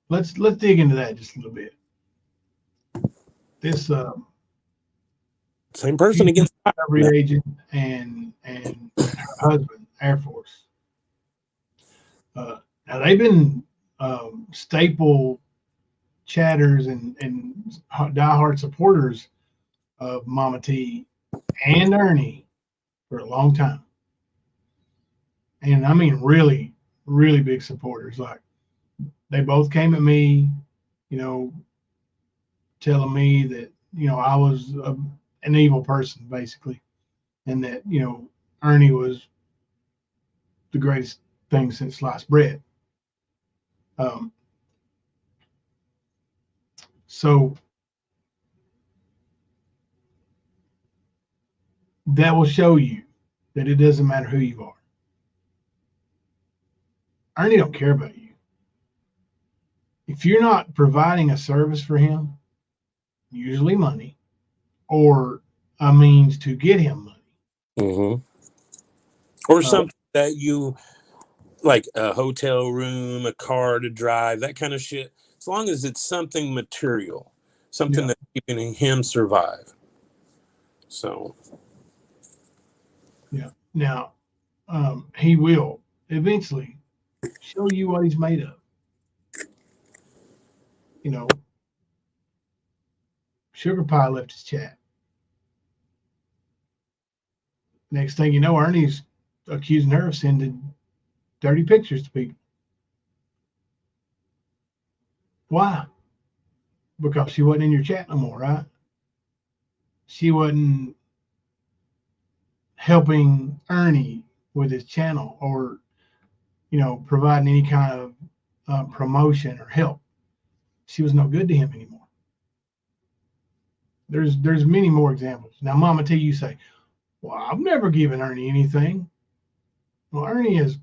Let's dig into that just a little bit. This same person against recovery agent and her husband, Air Force. Now they've been staple chatters and diehard supporters of Mama T and Ernie for a long time. And I mean, really, really big supporters. Like, they both came at me, telling me that, I was an evil person, basically. And that, Ernie was the greatest thing since sliced bread. So that will show you that it doesn't matter who you are. Ernie don't care about you. If you're not providing a service for him, usually money, or a means to get him money. Mm-hmm. Or something that you, like a hotel room, a car to drive, that kind of shit. As long as it's something material, something that's keeping him survive. So. Yeah. Now, he will eventually show you what he's made of. You know, Sugar Pie left his chat. Next thing you know, Ernie's accusing her of sending dirty pictures to people. Why? Because she wasn't in your chat no more, right? She wasn't helping Ernie with his channel or, providing any kind of promotion or help. She was no good to him anymore. There's many more examples. Now, Mama T, you say, well, I've never given Ernie anything. Well, Ernie has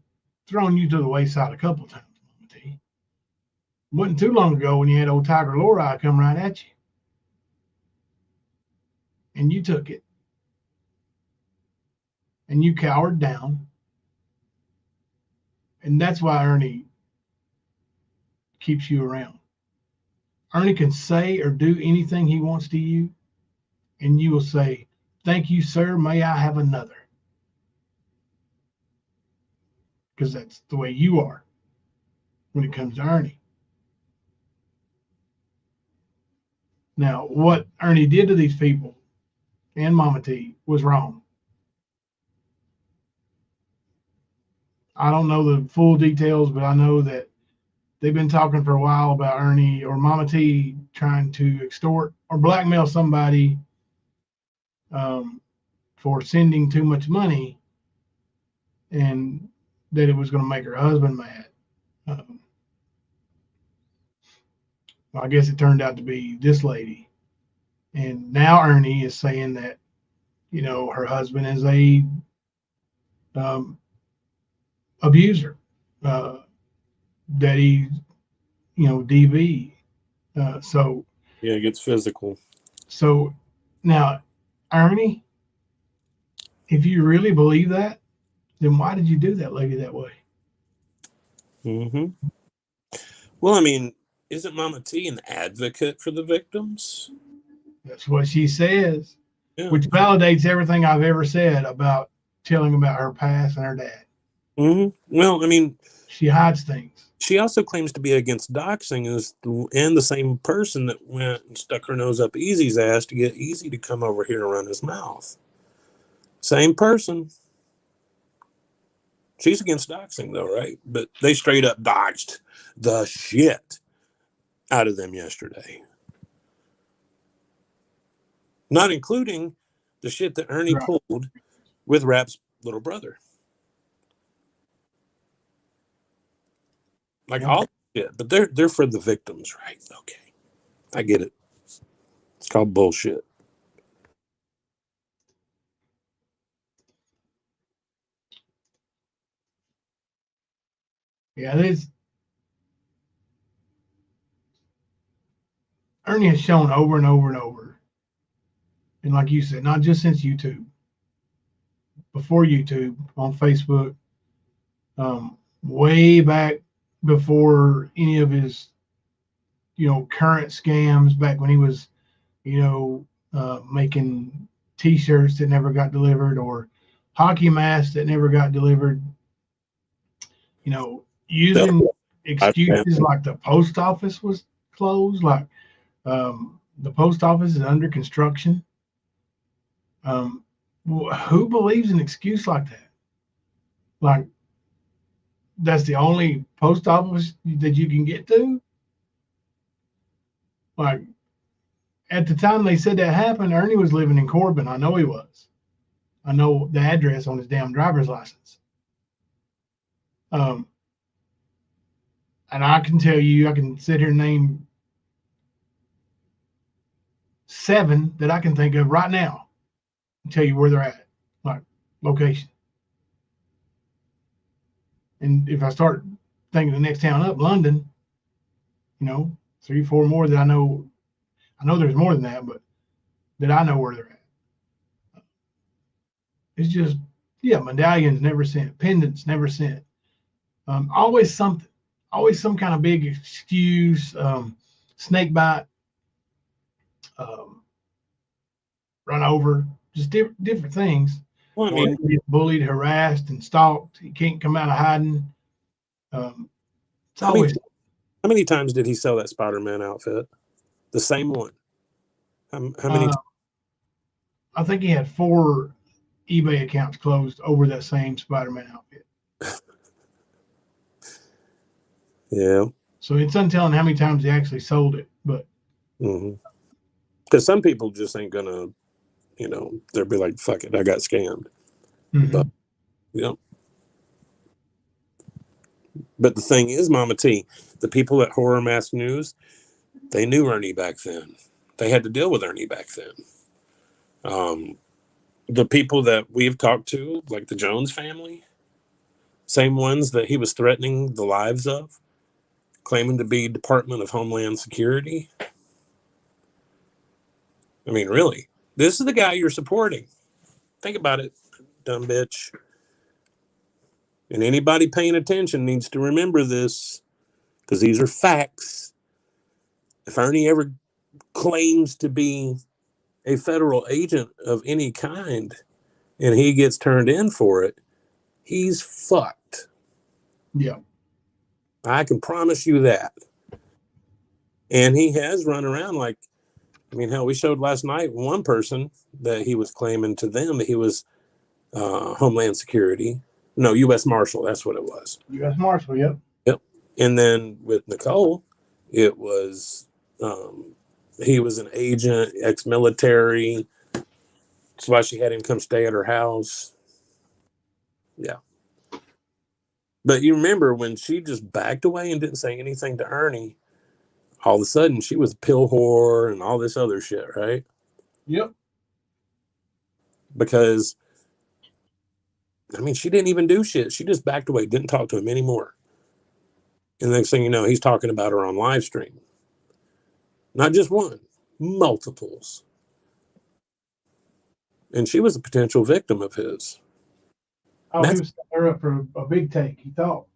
thrown you to the wayside a couple times, Mama T. Wasn't too long ago when you had old Tiger Lori come right at you. And you took it. And you cowered down. And that's why Ernie keeps you around. Ernie can say or do anything he wants to you, and you will say, thank you, sir. May I have another? Because that's the way you are when it comes to Ernie. Now, what Ernie did to these people and Mama T was wrong. I don't know the full details, but I know that they've been talking for a while about Ernie or Mama T trying to extort or blackmail somebody for sending too much money, and that it was going to make her husband mad. Well, I guess it turned out to be this lady. And now Ernie is saying that, her husband is a abuser, that he, DV. So Yeah, it gets physical. So now, Ernie, if you really believe that, then why did you do that lady that way? Mm-hmm. Well, I mean, isn't Mama T an advocate for the victims? That's what she says, Yeah. which validates everything I've ever said about telling about her past and her dad. Mm-hmm. Well, I mean, she hides things. She also claims to be against doxing and the same person that went and stuck her nose up Easy's ass to get Easy to come over here and run his mouth. Same person. She's against doxing, though, right? But they straight up doxed the shit out of them yesterday. Not including the shit that Ernie pulled with Rap's little brother. Like all shit, but they're for the victims, right? Okay. I get it. It's called bullshit. Yeah, Ernie has shown over and over and over. And like you said, not just since YouTube, before YouTube, on Facebook, way back before any of his, current scams, back when he was, making T-shirts that never got delivered or hockey masks that never got delivered, using excuses like the post office was closed, like the post office is under construction. Who believes an excuse like that? Like, that's the only post office that you can get to? Like, at the time they said that happened, Ernie was living in Corbin. I know he was. I know the address on his damn driver's license. And I can tell you, I can sit here and name 7 that I can think of right now and tell you where they're at, like location. And if I start thinking the next town up, London, 3, 4 more that I know there's more than that, but that I know where they're at. It's just, medallions never sent, pendants never sent. Always something, always some kind of big excuse, snake bite, run over, just different things. Well, I mean, he's bullied, harassed, and stalked. He can't come out of hiding. It's always. How many times did he sell that Spider-Man outfit? The same one. How many? I think he had 4 eBay accounts closed over that same Spider-Man outfit. Yeah. So it's untelling how many times he actually sold it, but because some people just ain't gonna, they'll be like, "Fuck it, I got scammed." But But the thing is, Mama T, the people at Horror Mask News, they knew Ernie back then. They had to deal with Ernie back then. The people that we've talked to, like the Jones family, same ones that he was threatening the lives of, claiming to be Department of Homeland Security. I mean, really, this is the guy you're supporting. Think about it, dumb bitch. And anybody paying attention needs to remember this, because these are facts. If Ernie ever claims to be a federal agent of any kind and he gets turned in for it, he's fucked. Yeah. I can promise you that. And he has run around like, hell, we showed last night one person that he was claiming to them that he was Homeland Security. No, U.S. Marshal. That's what it was. U.S. Marshal, yep. Yep. And then with Nicole, it was he was an agent, ex-military. That's why she had him come stay at her house. Yeah. But you remember when she just backed away and didn't say anything to Ernie, all of a sudden she was a pill whore and all this other shit, right? Yep. Because, she didn't even do shit. She just backed away, didn't talk to him anymore. And the next thing you know, he's talking about her on live stream. Not just one, multiples. And she was a potential victim of his. Oh, he was setting her up for a big take, he thought.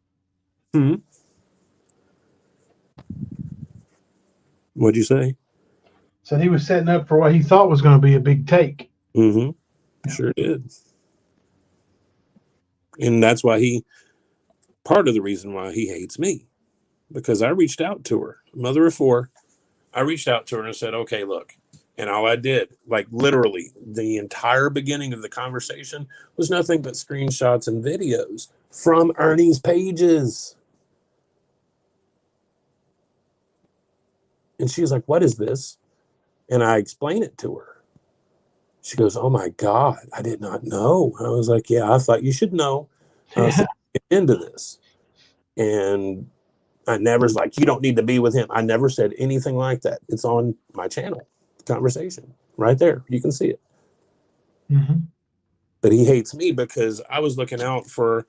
What'd you say? Said he was setting up for what he thought was going to be a big take. Yeah. Sure did. And that's why part of the reason why he hates me, because I reached out to her, mother of 4. I reached out to her and said, okay, look. And all I did, like literally the entire beginning of the conversation was nothing but screenshots and videos from Ernie's pages. And she's like, what is this? And I explain it to her. She goes, oh my God, I did not know. I was like, yeah, I thought you should know. Get into this. And I never was like, you don't need to be with him. I never said anything like that. It's on my channel, conversation, right there. You can see it. But he hates me because I was looking out for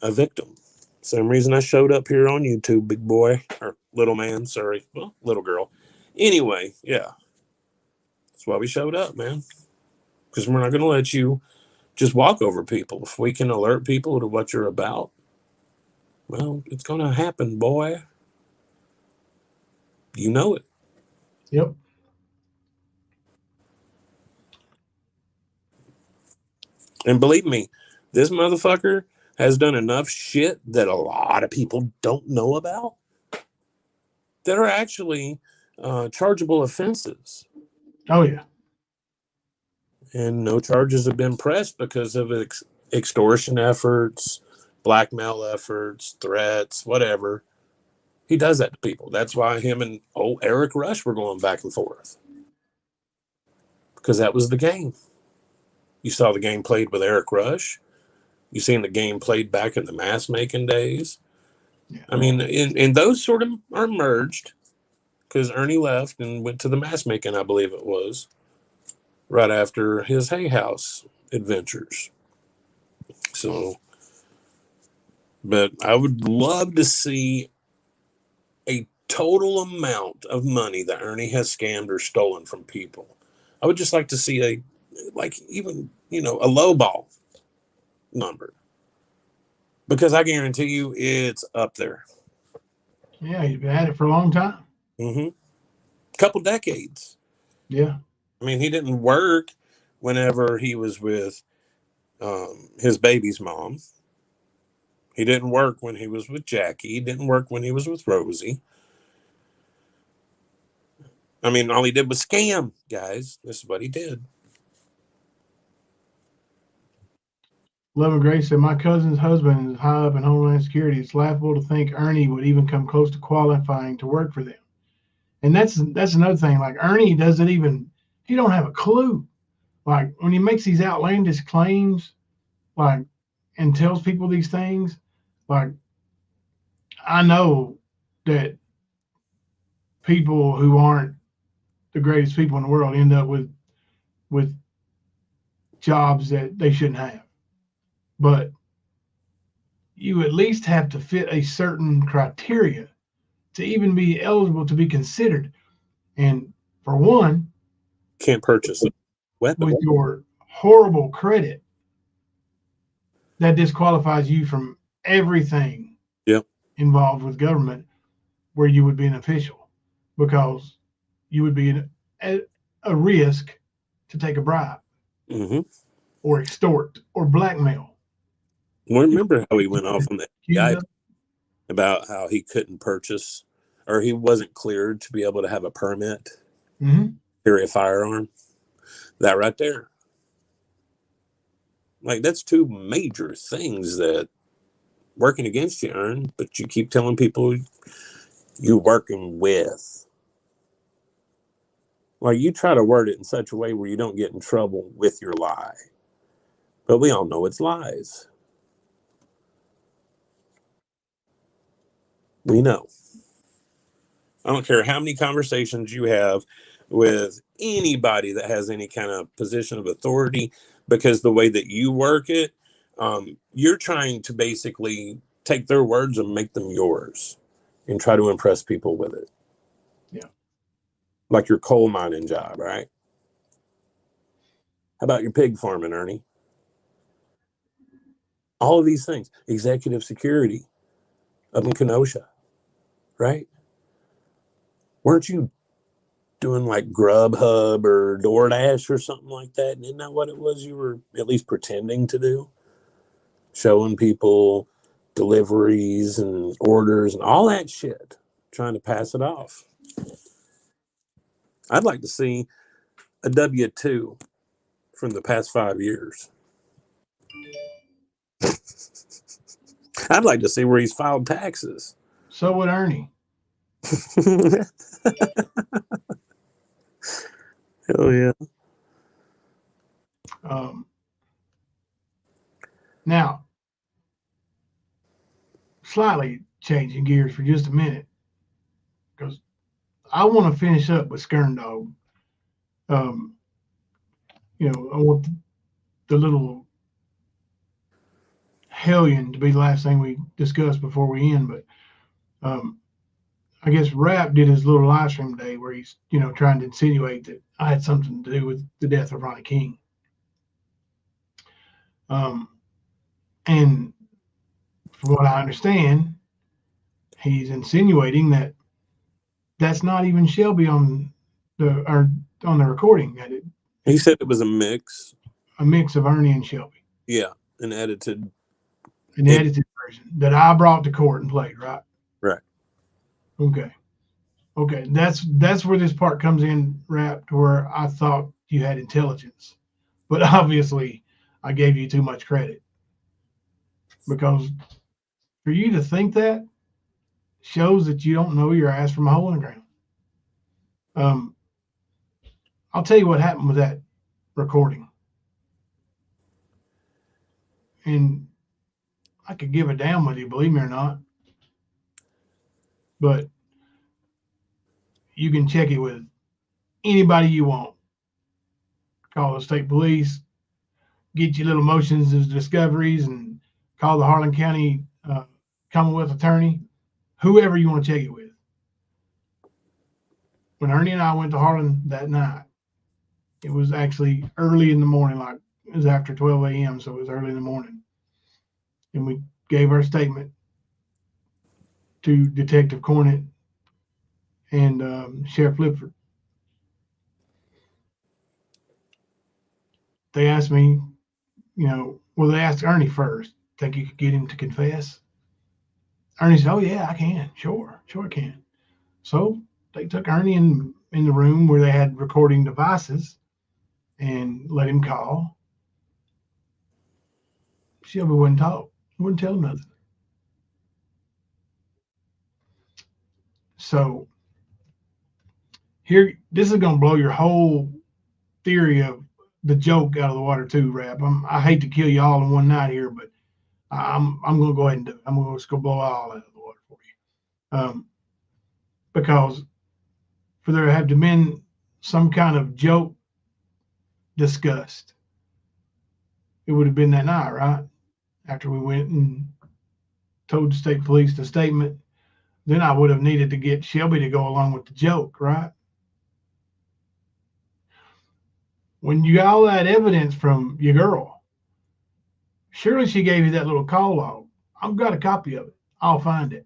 a victim. Same reason I showed up here on YouTube, big boy, or little man, sorry. Well, little girl. Anyway, yeah. That's why we showed up, man. Because we're not going to let you just walk over people. If we can alert people to what you're about, well, it's going to happen, boy. You know it. Yep. And believe me, this motherfucker has done enough shit that a lot of people don't know about that are actually chargeable offenses. Oh, yeah. And no charges have been pressed because of extortion efforts, blackmail efforts, threats, whatever. He does that to people. That's why him and old Eric Rush were going back and forth. Because that was the game. You saw the game played with Eric Rush. You seen the game played back in the mask making days. Yeah. And those sort of are merged because Ernie left and went to the mask making, I believe it was, right after his Hay House adventures. So, but I would love to see a total amount of money that Ernie has scammed or stolen from people. I would just like to see a low ball number, because I guarantee you it's up there. Yeah, he's been at it for a long time. Couple decades. Yeah. He didn't work whenever he was with his baby's mom. He didn't work when he was with Jackie. He didn't work when he was with Rosie. I mean, all he did was scam, guys. This is what he did. Love and Grace said, my cousin's husband is high up in Homeland Security. It's laughable to think Ernie would even come close to qualifying to work for them. And that's another thing. Like Ernie doesn't even, he don't have a clue. Like when he makes these outlandish claims, like, and tells people these things, like, I know that people who aren't the greatest people in the world end up with jobs that they shouldn't have. But you at least have to fit a certain criteria to even be eligible to be considered. And for one, Can't purchase a weapon. with your horrible credit, that disqualifies you from everything Yep. involved with government where you would be an official, because you would be a risk to take a bribe Mm-hmm. or extort or blackmail. Well, remember how he went off on the Accused FBI of- about how he couldn't purchase, or he wasn't cleared to be able to have a permit, carry a firearm? That right there. Like, that's two major things that working against you, Ern, but you keep telling people you're working with. Like, you try to word it in such a way where you don't get in trouble with your lie. But we all know it's lies. We know. I don't care how many conversations you have with anybody that has any kind of position of authority, because the way that you work it, you're trying to basically take their words and make them yours and try to impress people with it. Yeah. Like your coal mining job, right? How about your pig farming, Ernie? All of these things. Executive security up in Kenosha, right? Weren't you doing like Grubhub or DoorDash or something like that? Isn't that what it was you were at least pretending to do? Showing people deliveries and orders and all that shit, trying to pass it off. I'd like to see a W-2 from the past 5 years. I'd like to see where he's filed taxes. So would Ernie. Hell yeah. Now, slightly changing gears for just a minute, because I want to finish up with Skern Dog. I want the little hellion to be the last thing we discuss before we end. But I guess Rap did his little live stream today where he's, trying to insinuate that I had something to do with the death of Ronnie King. And from what I understand, he's insinuating that that's not even Shelby on the recording. That He said it was a mix of Ernie and Shelby. Yeah, an edited Version that I brought to court and played, right? Right. Okay. That's where this part comes in, Rap, to where I thought you had intelligence, but obviously I gave you too much credit, because for you to think that shows that you don't know your ass from a hole in the ground. I'll tell you what happened with that recording. And I could give a damn whether you believe me or not. But you can check it with anybody you want. Call the state police, get your little motions as discoveries, and call the Harlan County Commonwealth attorney, whoever you want to check it with. When Ernie and I went to Harlan that night, it was actually early in the morning, like it was after 12 a.m., so it was early in the morning. And we gave our statement to Detective Cornett and Sheriff Lipford. They asked me, they asked Ernie first, think you could get him to confess? Ernie said, "Oh yeah, I can. Sure I can." So they took Ernie in the room where they had recording devices and let him call. Shelby wouldn't talk, wouldn't tell him nothing. So here, this is gonna blow your whole theory of the joke out of the water too, Rap. I hate to kill you all in one night here, but I'm gonna go ahead and do it. I'm gonna just go blow all out of the water for you, because for there had to been some kind of joke discussed, it would have been that night, right? After we went and told the state police the statement, then I would have needed to get Shelby to go along with the joke, right? When you got all that evidence from your girl, surely she gave you that little call log. I've got a copy of it. I'll find it.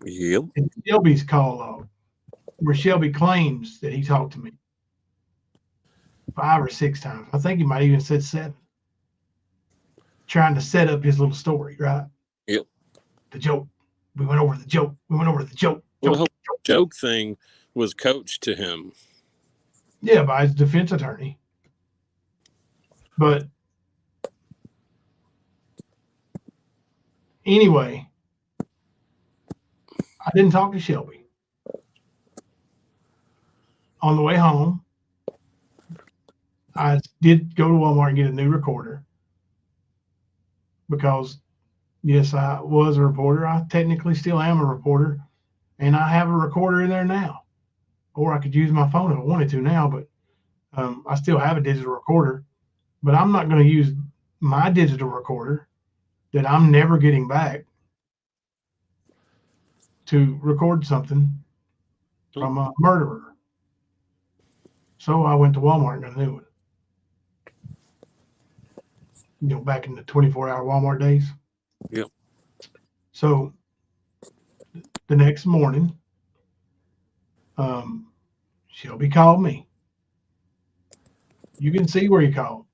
Yep. It's Shelby's call log, where Shelby claims that he talked to me 5 or 6 times. I think he might even said 7. Trying to set up his little story, right? Yep. The joke. We went over the joke. Well, the whole joke thing was coached to him. Yeah, by his defense attorney. But anyway, I didn't talk to Shelby. On the way home, I did go to Walmart and get a new recorder because, yes, I was a reporter. I technically still am a reporter, and I have a recorder in there now. Or I could use my phone if I wanted to now, but I still have a digital recorder. But I'm not going to use my digital recorder that I'm never getting back to record something from a murderer. So I went to Walmart and got a new one. You know, back in the 24-hour Walmart days. Yep. So the next morning, Shelby called me. You can see where he called.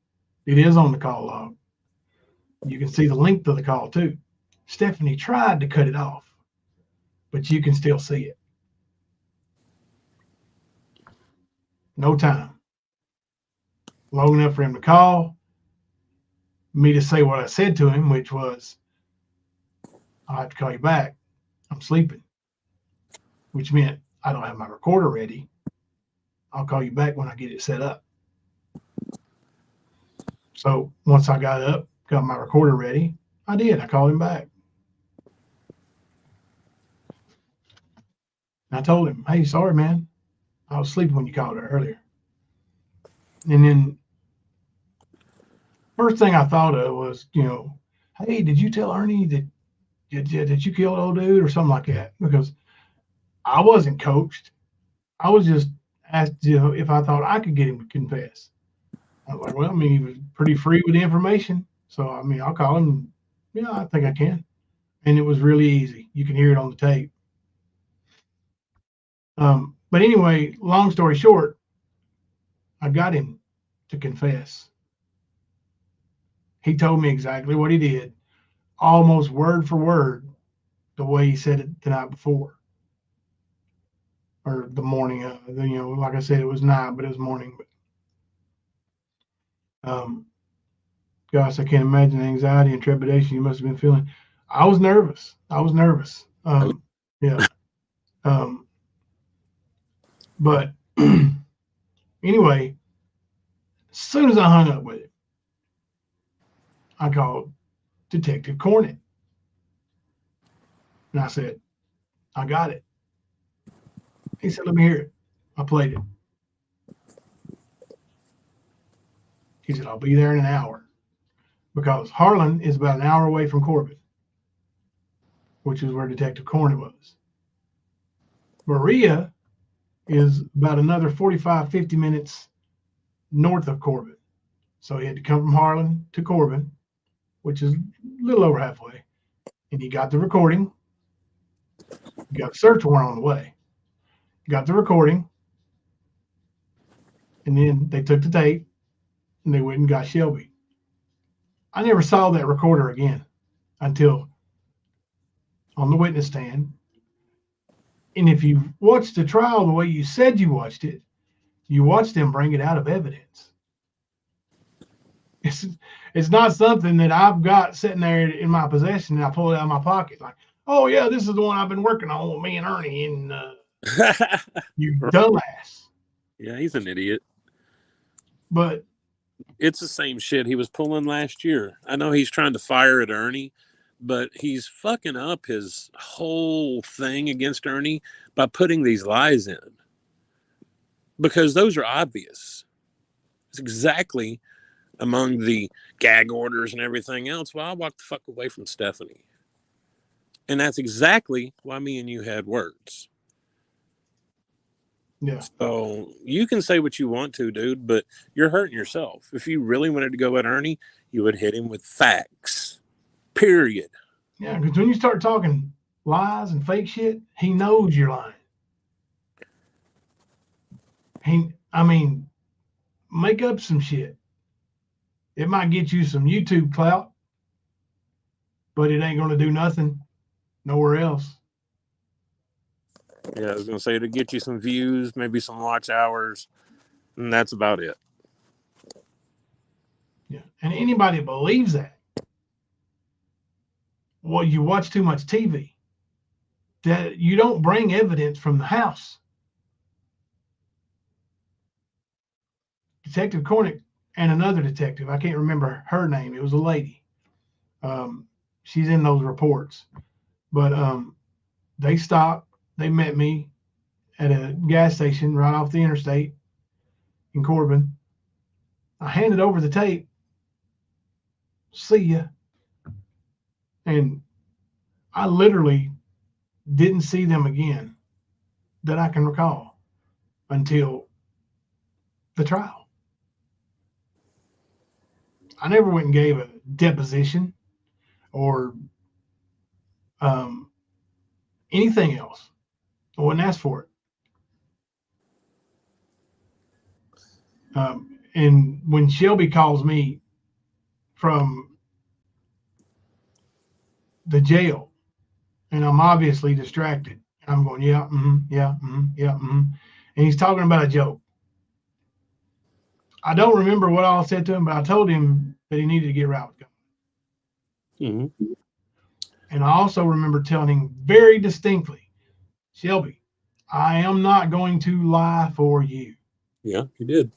It is on the call log. You can see the length of the call too. Stephanie tried to cut it off, but you can still see it. No time. Long enough for him to call, me to say what I said to him, which was, "I'll have to call you back. I'm sleeping," which meant I don't have my recorder ready. I'll call you back when I get it set up. So once I got up, got my recorder ready, I did. I called him back. I told him, "Hey, sorry, man. I was sleeping when you called earlier." And then first thing I thought of was, "Hey, did you tell Ernie that you killed old dude," or something like that? Because I wasn't coached. I was just asked, if I thought I could get him to confess. I was like, well, I mean, he was pretty free with the information. So, I mean, I'll call him. Yeah, I think I can. And it was really easy. You can hear it on the tape. But anyway, long story short, I got him to confess. He told me exactly what he did, almost word for word, the way he said it the night before. Or the morning, like I said, it was night, but it was morning. But, gosh, I can't imagine the anxiety and trepidation you must have been feeling. I was nervous. Yeah. But anyway, as soon as I hung up with him, I called Detective Cornett. And I said, "I got it." He said, "Let me hear it." I played it. He said, "I'll be there in an hour." Because Harlan is about an hour away from Corbin, which is where Detective Cornett was. Maria is about another 45, 50 minutes north of Corbin. So he had to come from Harlan to Corbin, which is a little over halfway. And he got the recording. He got a search warrant on the way. He got the recording. And then they took the tape and they went and got Shelby. I never saw that recorder again. until on the witness stand. And if you watched the trial the way you said you watched them bring it out of evidence. It's not something that I've got sitting there in my possession and I pull it out of my pocket like, oh yeah, this is the one I've been working on with me and Ernie and you dumbass. Yeah, he's an idiot. But it's the same shit he was pulling last year. I know he's trying to fire at Ernie, but he's fucking up his whole thing against Ernie by putting these lies in. Because those are obvious. It's exactly among the gag orders and everything else. Well, I walked the fuck away from Stephanie. And that's exactly why me and you had words. Yeah. So you can say what you want to, dude, but you're hurting yourself. If you really wanted to go at Ernie, you would hit him with facts. Period. Yeah, because when you start talking lies and fake shit, he knows you're lying. Make up some shit. It might get you some YouTube clout, but it ain't going to do nothing nowhere else. Yeah, I was going to say to get you some views, maybe some watch hours, and that's about it. Yeah, and anybody believes that, well, you watch too much TV. That you don't bring evidence from the house. Detective Cornick and another detective, I can't remember her name. It was a lady. She's in those reports. But they stopped. They met me at a gas station right off the interstate in Corbin. I handed over the tape. See ya. And I literally didn't see them again that I can recall until the trial. I never went and gave a deposition or anything else. I wouldn't ask for it. And when Shelby calls me from the jail, and I'm obviously distracted, and I'm going, yeah, yeah, yeah, and he's talking about a joke. I don't remember what all I said to him, but I told him that he needed to get right with God. Mm-hmm. And I also remember telling him very distinctly, Shelby, I am not going to lie for you. Yeah, you did.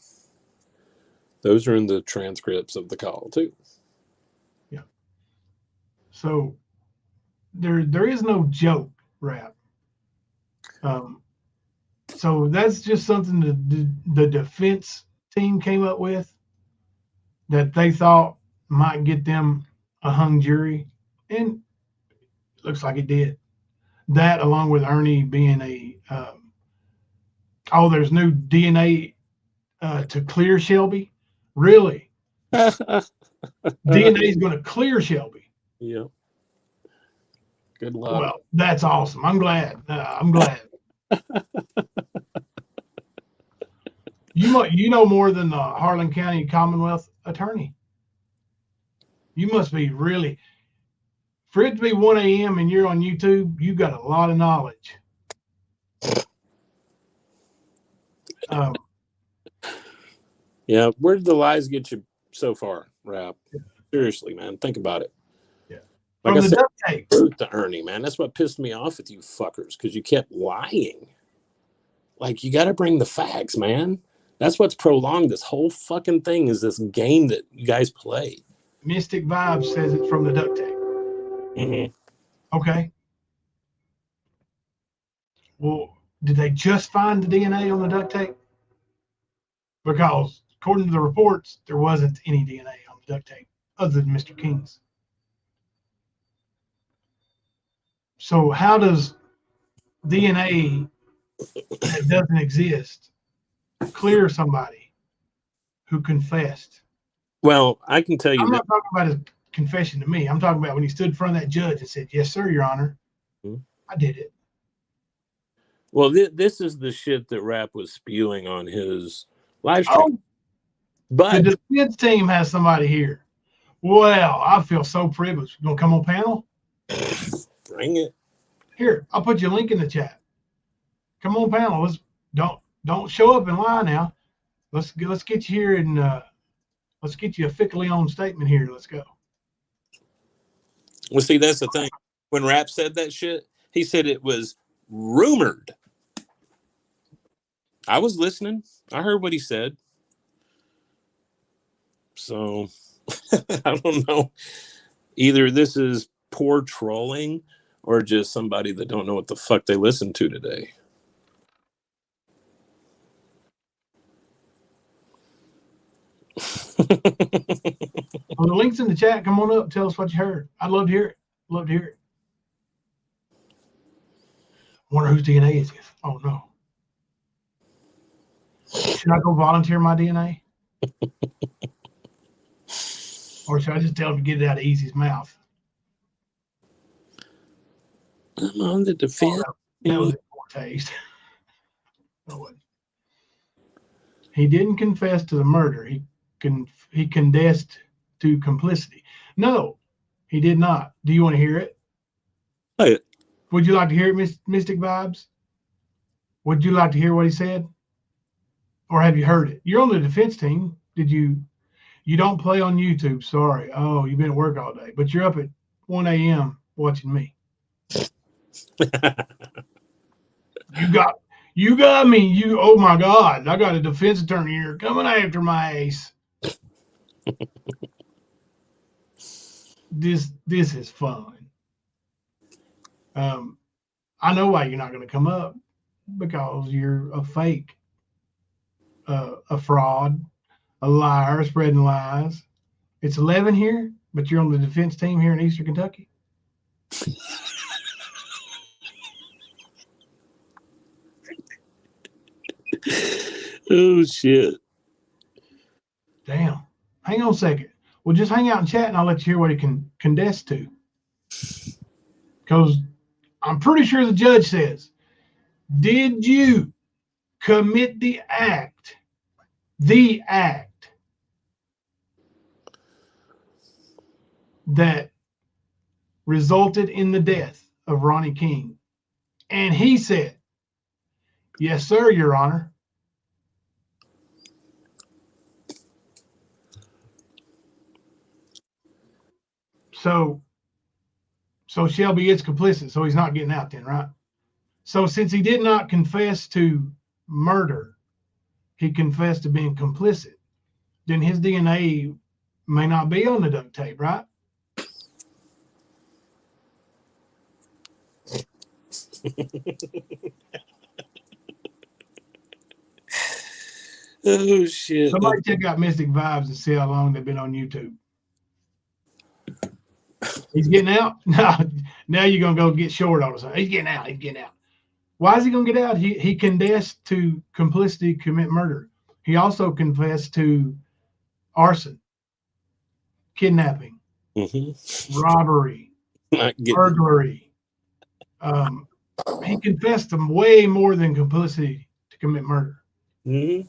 Those are in the transcripts of the call too. Yeah. So there is no joke, Rap. So that's just something the defense team came up with that they thought might get them a hung jury, and it looks like it did. That, along with Ernie being there's new DNA to clear Shelby. Really? DNA is going to clear Shelby. Yeah. Good luck. Well, that's awesome. I'm glad. You know more than the Harlan County Commonwealth attorney. You must be really, for it to be 1 a.m. and you're on YouTube, you got a lot of knowledge. Yeah, where did the lies get you so far, Rap? Seriously, man, think about it. Yeah. Like From I the said, duct tape. to Ernie, man, that's what pissed me off with you fuckers, because you kept lying. Like, you got to bring the facts, man. That's what's prolonged this whole fucking thing, is this game that you guys play. Mystic Vibes says it's from the duct tape. Mm-hmm. Okay. Well, did they just find the DNA on the duct tape? Because according to the reports, there wasn't any DNA on the duct tape other than Mr. King's. So how does DNA that doesn't exist clear somebody who confessed? Well, I can tell you I'm that. not talking about his confession to me. I'm talking about when he stood in front of that judge and said, yes, sir, Your Honor, I did it. Well, this is the shit that Rap was spewing on his live stream. But the defense team has somebody here. Well, I feel so privileged. You gonna come on panel? Bring it. Here, I'll put you a link in the chat. Come on panel. Don't show up and lie now. Let's get you here and let's get you a fickly on statement here. Let's go. Well, see, that's the thing. When Rap said that shit, he said it was rumored. I was listening. I heard what he said. So I don't know. Either this is poor trolling or just somebody that don't know what the fuck they listen to today. Well, the link's in the chat. Come on up. Tell us what you heard. I'd love to hear it. Love to hear it. Wonder whose DNA is this? Oh no. Should I go volunteer my DNA? Or should I just tell him to get it out of Easy's mouth? I'm on the defense. That was a poor taste. He didn't confess to the murder. He confessed to complicity. No, he did not. Do you want to hear it? Hey. Would you like to hear it, Mystic Vibes? Would you like to hear what he said? Or have you heard it? You're on the defense team. Did you? You don't play on YouTube. Sorry. Oh, you've been at work all day, but you're up at 1 a.m. watching me. You got me. Oh my God. I got a defense attorney here coming after my ace. This is fun. I know why you're not going to come up, because you're a fake, a fraud, a liar, spreading lies. It's 11 here, but you're on the defense team here in Eastern Kentucky. Oh shit. Damn. Hang on a second. Well, just hang out and chat and I'll let you hear what he can condense to. Because I'm pretty sure the judge says, did you commit the act that resulted in the death of Ronnie King? And he said, yes, sir, Your Honor. So Shelby is complicit, so he's not getting out then, right? So since he did not confess to murder, he confessed to being complicit, then his DNA may not be on the duct tape, right? Oh shit. Somebody check out Mystic Vibes and see how long they've been on YouTube. He's getting out? Now you're going to go get short on us. He's getting out. Why is he going to get out? He confessed to complicity, commit murder. He also confessed to arson, kidnapping, robbery, burglary. He confessed to way more than complicity to commit murder. Mm-hmm.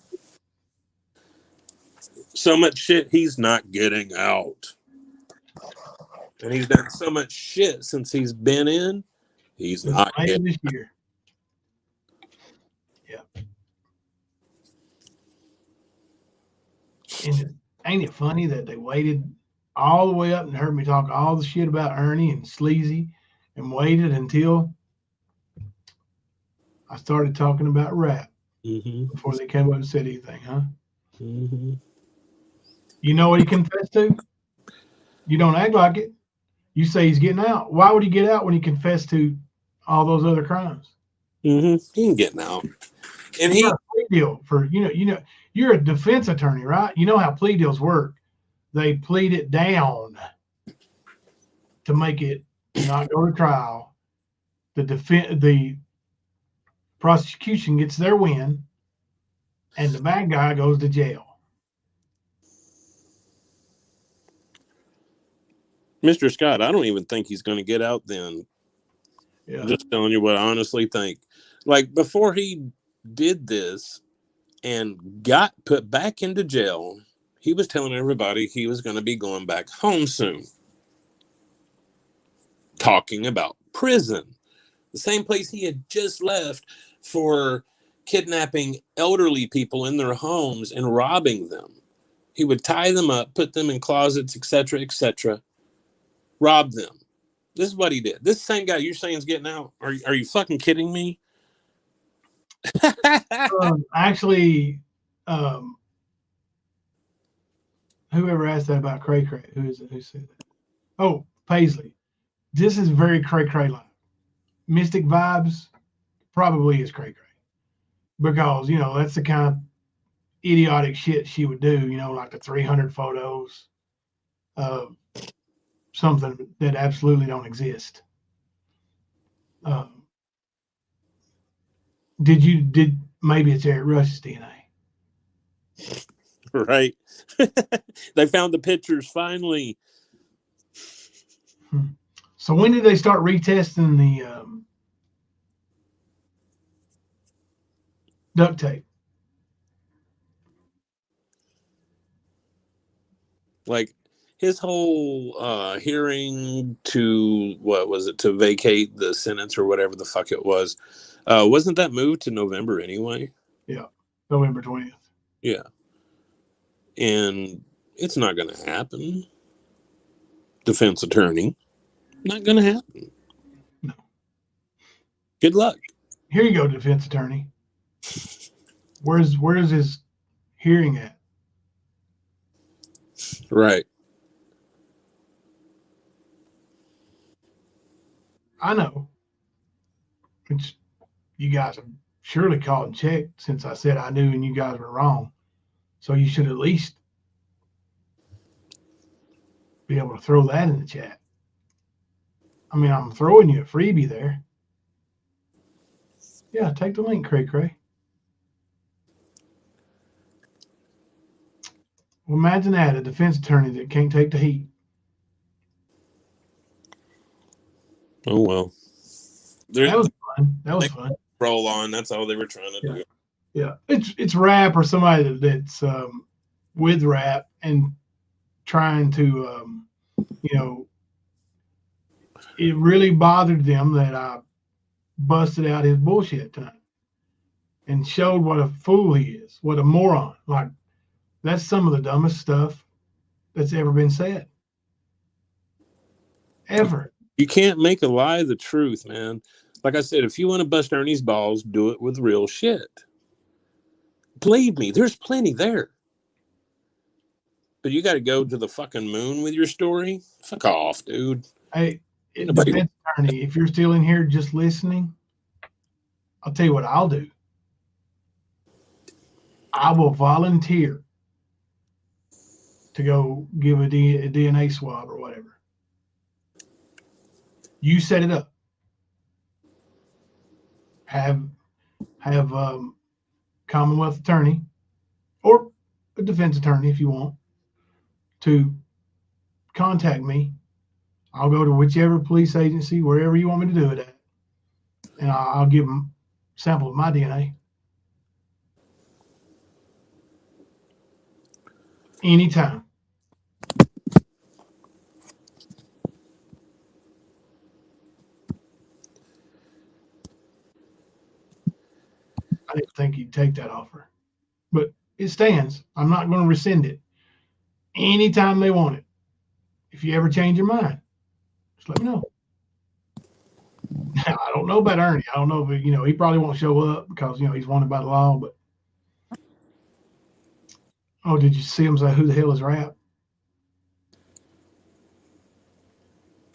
So much shit he's not getting out. And he's done so much shit since he's been in. He's not getting this year. Yeah. And ain't it funny that they waited all the way up and heard me talk all the shit about Ernie and Sleazy and waited until I started talking about rap before they came up and said anything, huh? Mm-hmm. You know what he confessed to? You don't act like it. You say he's getting out. Why would he get out when he confessed to all those other crimes? He ain't getting out. And he plea deal for you're a defense attorney, right? You know how plea deals work. They plead it down to make it not go to trial. The prosecution gets their win, and the bad guy goes to jail. Mr. Scott, I don't even think he's going to get out then. Yeah. Just telling you what I honestly think. Like, before he did this and got put back into jail, he was telling everybody he was going to be going back home soon. Talking about prison. The same place he had just left for kidnapping elderly people in their homes and robbing them. He would tie them up, put them in closets, etc., rob them. This is what he did. This same guy you're saying is getting out. Are you fucking kidding me? Actually, whoever asked that about Cray Cray, who said that? Oh, Paisley. This is very Cray Cray like. Mystic vibes probably is Cray Cray. Because, that's the kind of idiotic shit she would do, like the 300 photos of something that absolutely don't exist. Maybe it's Eric Rush's DNA. Right. They found the pictures finally. So when did they start retesting the duct tape? Like his whole hearing to vacate the sentence or whatever the fuck it was. Wasn't that moved to November anyway? Yeah. November 20th. Yeah. And it's not going to happen. Defense attorney. Not going to happen. No. Good luck. Here you go, defense attorney. Where's his hearing at? Right. I know. You guys have surely called and checked since I said I knew and you guys were wrong. So you should at least be able to throw that in the chat. I mean, I'm throwing you a freebie there. Yeah, take the link, Cray Cray. Well, imagine that, a defense attorney that can't take the heat. Oh, well. That was fun. Roll on. That's all they were trying to do. Yeah, it's rap or somebody that's with rap and trying to, it really bothered them that I busted out his bullshit tonight and showed what a fool he is, what a moron. Like, that's some of the dumbest stuff that's ever been said. Ever. You can't make a lie the truth, man. Like I said, if you want to bust Ernie's balls, do it with real shit. Believe me, there's plenty there. But you got to go to the fucking moon with your story? Fuck off, dude. Hey, defense attorney, if you're still in here just listening, I'll tell you what I'll do. I will volunteer to go give a DNA swab or whatever. You set it up. Have Commonwealth attorney or a defense attorney if you want to contact me. I'll go to whichever police agency, wherever you want me to do it at, and I'll give them a sample of my DNA. Anytime. I didn't think he'd take that offer, but it stands. I'm not going to rescind it. Anytime they want it. If you ever change your mind, just let me know. I don't know about Ernie. I don't know if he probably won't show up because he's wanted by the law. But did you see him say, "Who the hell is Rap"?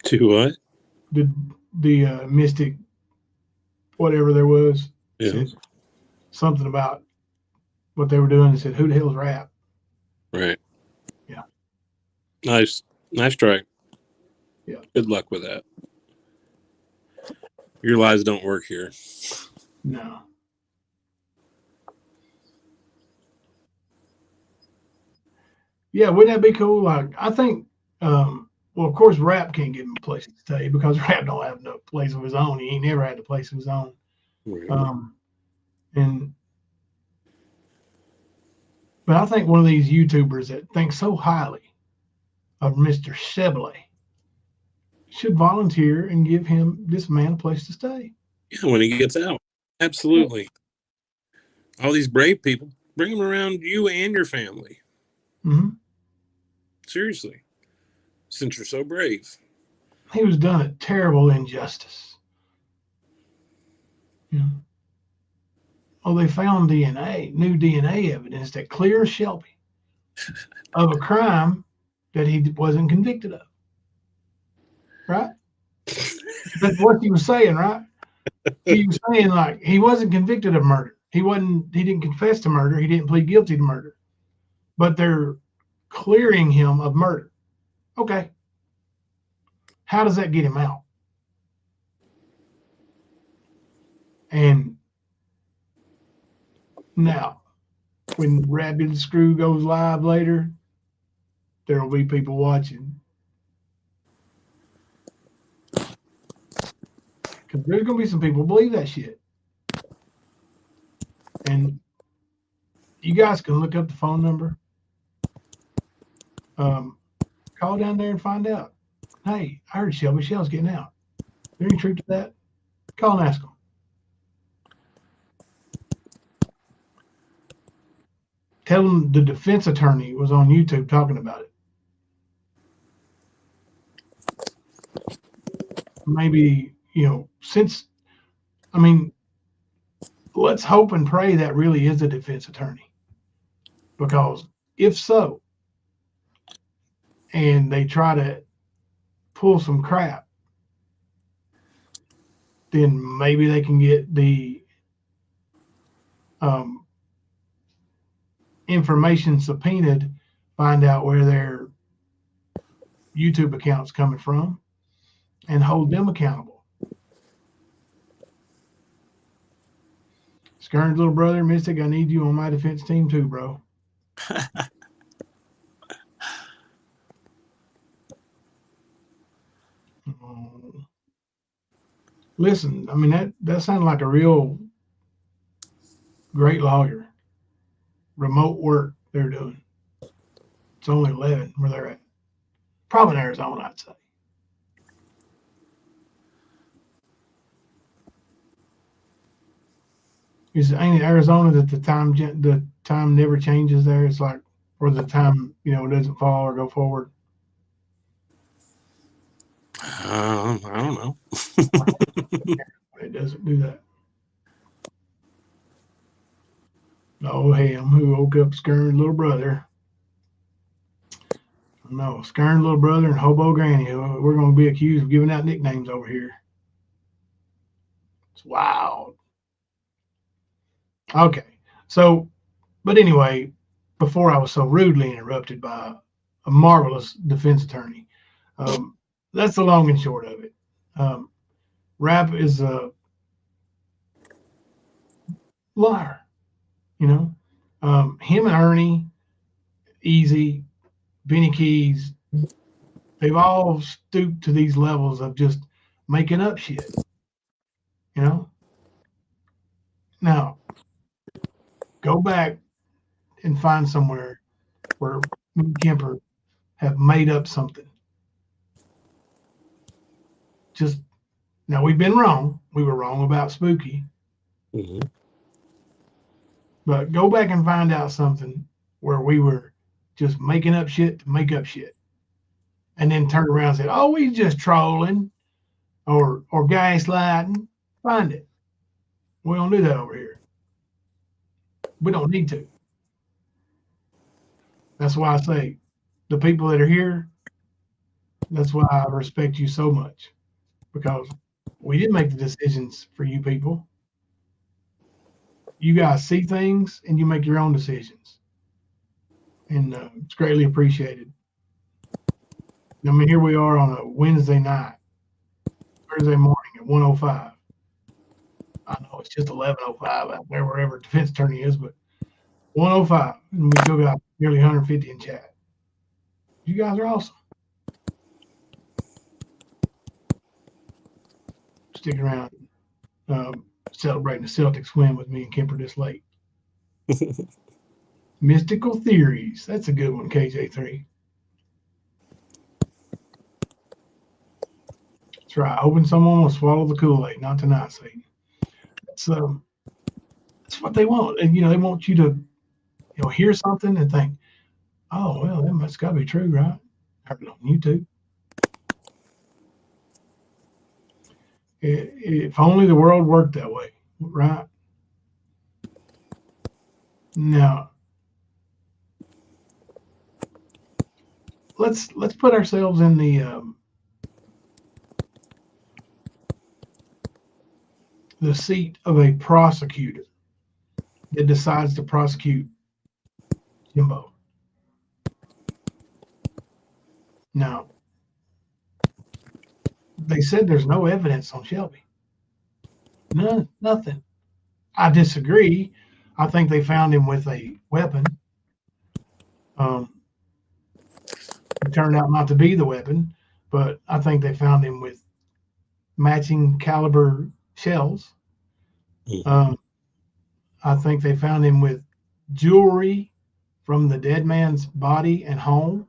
To what? The Mystic, whatever there was. Yeah. Something about what they were doing and said, "Who the hell is Rap?" Right. Yeah. Nice try. Yeah. Good luck with that. Your lies don't work here. No. Yeah, wouldn't that be cool? Like, I think, well, of course, Rap can't give him a place to stay because Rap don't have no place of his own. He ain't never had a place of his own. Right. And But I think one of these YouTubers that thinks so highly of Mr. Chevrolet should volunteer and give this man a place to stay. Yeah, when he gets out. Absolutely. All these brave people, bring them around you and your family. Mm-hmm. Seriously. Since you're so brave. He was done a terrible injustice. You know? Oh, they found new DNA evidence that clears Shelby of a crime that he wasn't convicted of. Right? That's what he was saying, right? He was saying like he wasn't convicted of murder. He didn't confess to murder. He didn't plead guilty to murder. But they're clearing him of murder. Okay. How does that get him out? And now, when Rapid Screw goes live later, there will be people watching. Because there's going to be some people who believe that shit. And you guys can look up the phone number. Call down there and find out. Hey, I heard Shelby Shell's getting out. Is there any truth to that? Call and ask them. Tell them the defense attorney was on YouTube talking about it. Maybe, let's hope and pray that really is a defense attorney. Because if so, and they try to pull some crap, then maybe they can get the information subpoenaed, find out where their YouTube account's coming from, and hold them accountable. Skern's little brother, Mystic, I need you on my defense team too, bro. Listen, I mean, that sounded like a real great lawyer. Remote work they're doing. It's only 11 where they're at. Probably in Arizona, I'd say. Ain't it Arizona that the time never changes there? It's like, or the time, doesn't fall or go forward. I don't know. It doesn't do that. Oh, him who woke up Skern's little brother. No, Skern's little brother and Hobo Granny. We're going to be accused of giving out nicknames over here. It's wild. Okay, so, but anyway, before I was so rudely interrupted by a marvelous defense attorney, that's the long and short of it. Rap is a liar, him and Ernie, Easy, Benny Keys, they've all stooped to these levels of just making up shit, Now, go back and find somewhere where me and Kemper have made up something. Just, now we've been wrong. We were wrong about Spooky. Mm-hmm. But go back and find out something where we were just making up shit to make up shit. And then turn around and say, oh, we just trolling or gaslighting. Find it. We don't do that over here. We don't need to. That's why I say the people that are here, that's why I respect you so much. Because we didn't make the decisions for you people. You guys see things and you make your own decisions. And it's greatly appreciated. I mean, here we are on a Wednesday night, Thursday morning at 1:05. I know it's just 11:05 out there, wherever defense attorney is, but 1:05, and we still got nearly 150 in chat. You guys are awesome. Sticking around, celebrating the Celtics win with me and Kemper this late. Mystical theories. That's a good one, KJ3. That's right. Hoping someone will swallow the Kool-Aid. Not tonight, Satan. That's what they want. And, they want you to, hear something and think, oh, well, that must got to be true, right? I heard it on YouTube. If only the world worked that way, right? Now, let's put ourselves in the seat of a prosecutor that decides to prosecute Jimbo. Now, they said there's no evidence on Shelby. None, nothing. I disagree. I think they found him with a weapon. It turned out not to be the weapon, but I think they found him with matching caliber shells. I think they found him with jewelry from the dead man's body and home.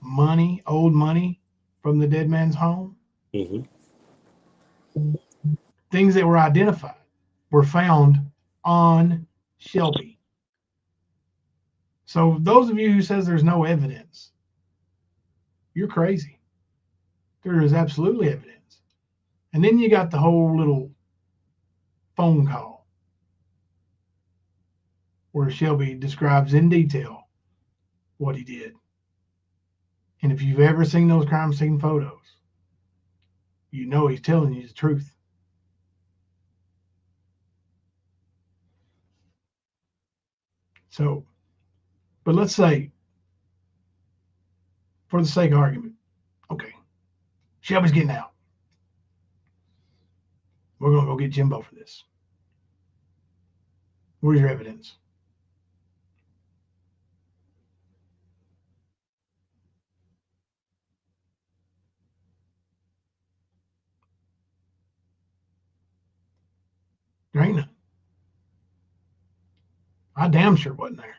Money, old money from the dead man's home. Things that were identified were found on Shelby. So those of you who says there's no evidence, you're crazy. There is absolutely evidence. And then you got the whole little phone call where Shelby describes in detail what he did. And if you've ever seen those crime scene photos, you know he's telling you the truth. So, but let's say, for the sake of argument, okay, Shelby's getting out. We're going to go get Jimbo for this. Where's your evidence? There ain't none. I damn sure wasn't there.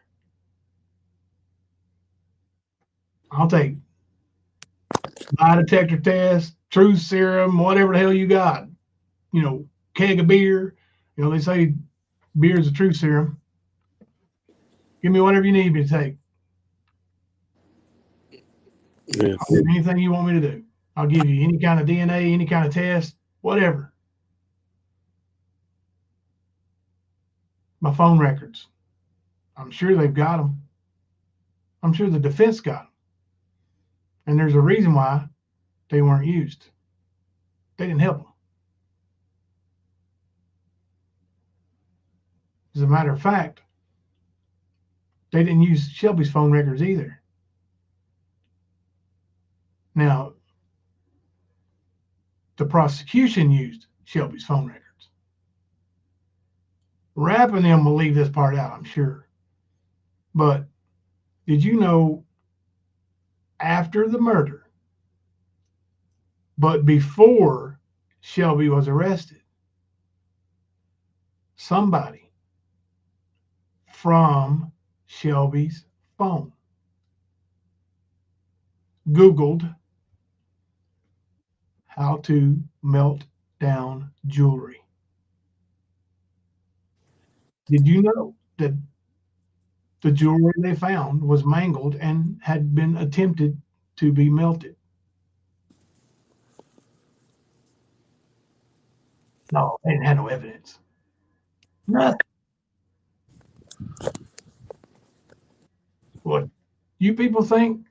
I'll take lie detector test, truth serum, whatever the hell you got. Keg of beer. They say beer is a truth serum. Give me whatever you need me to take. Yeah. I'll do anything you want me to do. I'll give you any kind of DNA, any kind of test, whatever. My phone records. I'm sure they've got them. I'm sure the defense got them. And there's a reason why they weren't used. They didn't help them. As a matter of fact, they didn't use Shelby's phone records either. Now, the prosecution used Shelby's phone records. Rapp and them will leave this part out, I'm sure. But did you know after the murder, but before Shelby was arrested, somebody from Shelby's phone Googled how to melt down jewelry? Did you know that the jewelry they found was mangled and had been attempted to be melted? No, they didn't have no evidence. Nothing. What you people think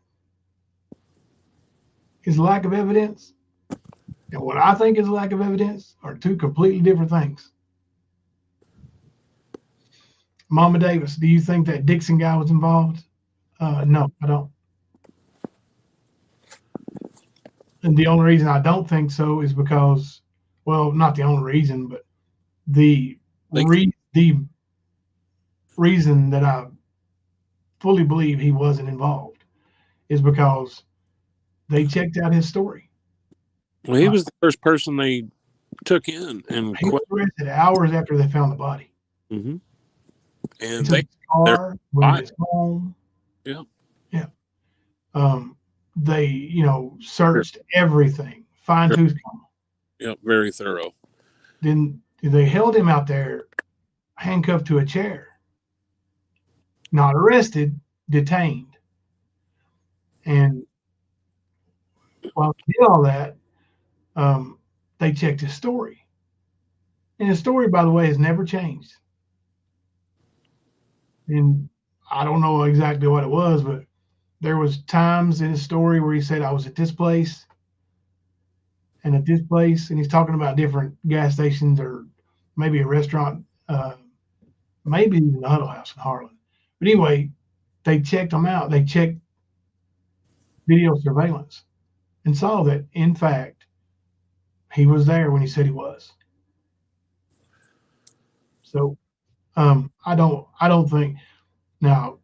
is lack of evidence and what I think is lack of evidence are two completely different things. Mama Davis, do you think that Dixon guy was involved? No, I don't. And the only reason I don't think so is because, well, not the only reason, but the reason that I fully believe he wasn't involved is because they checked out his story. Well, he was the first person they took in, and he was arrested hours after they found the body. Mm-hmm. And took his they're car, went in his home. yeah, Yeah. They, searched everything, fine tooth comb. yeah, very thorough. Then they held him out there, handcuffed to a chair, not arrested, detained. And while he did all that, they checked his story. And his story, by the way, has never changed. And I don't know exactly what it was, but there was times in his story where he said, I was at this place and at this place, and he's talking about different gas stations or maybe a restaurant, maybe even the Huddle House in Harlan. But anyway, they checked him out. They checked video surveillance and saw that, in fact, he was there when he said he was. So I don't think now.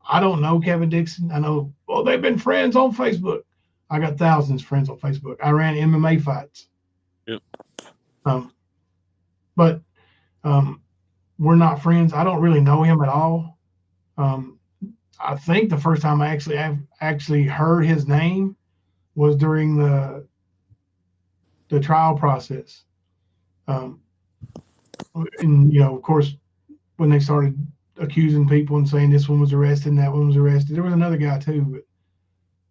I don't know Kevin Dixon. I know, well, they've been friends on Facebook. I got thousands of friends on Facebook. I ran MMA fights. Yep. But we're not friends. I don't really know him at all. I think the first time I actually heard his name was during the trial process. And of course, when they started accusing people and saying this one was arrested and that one was arrested, there was another guy too.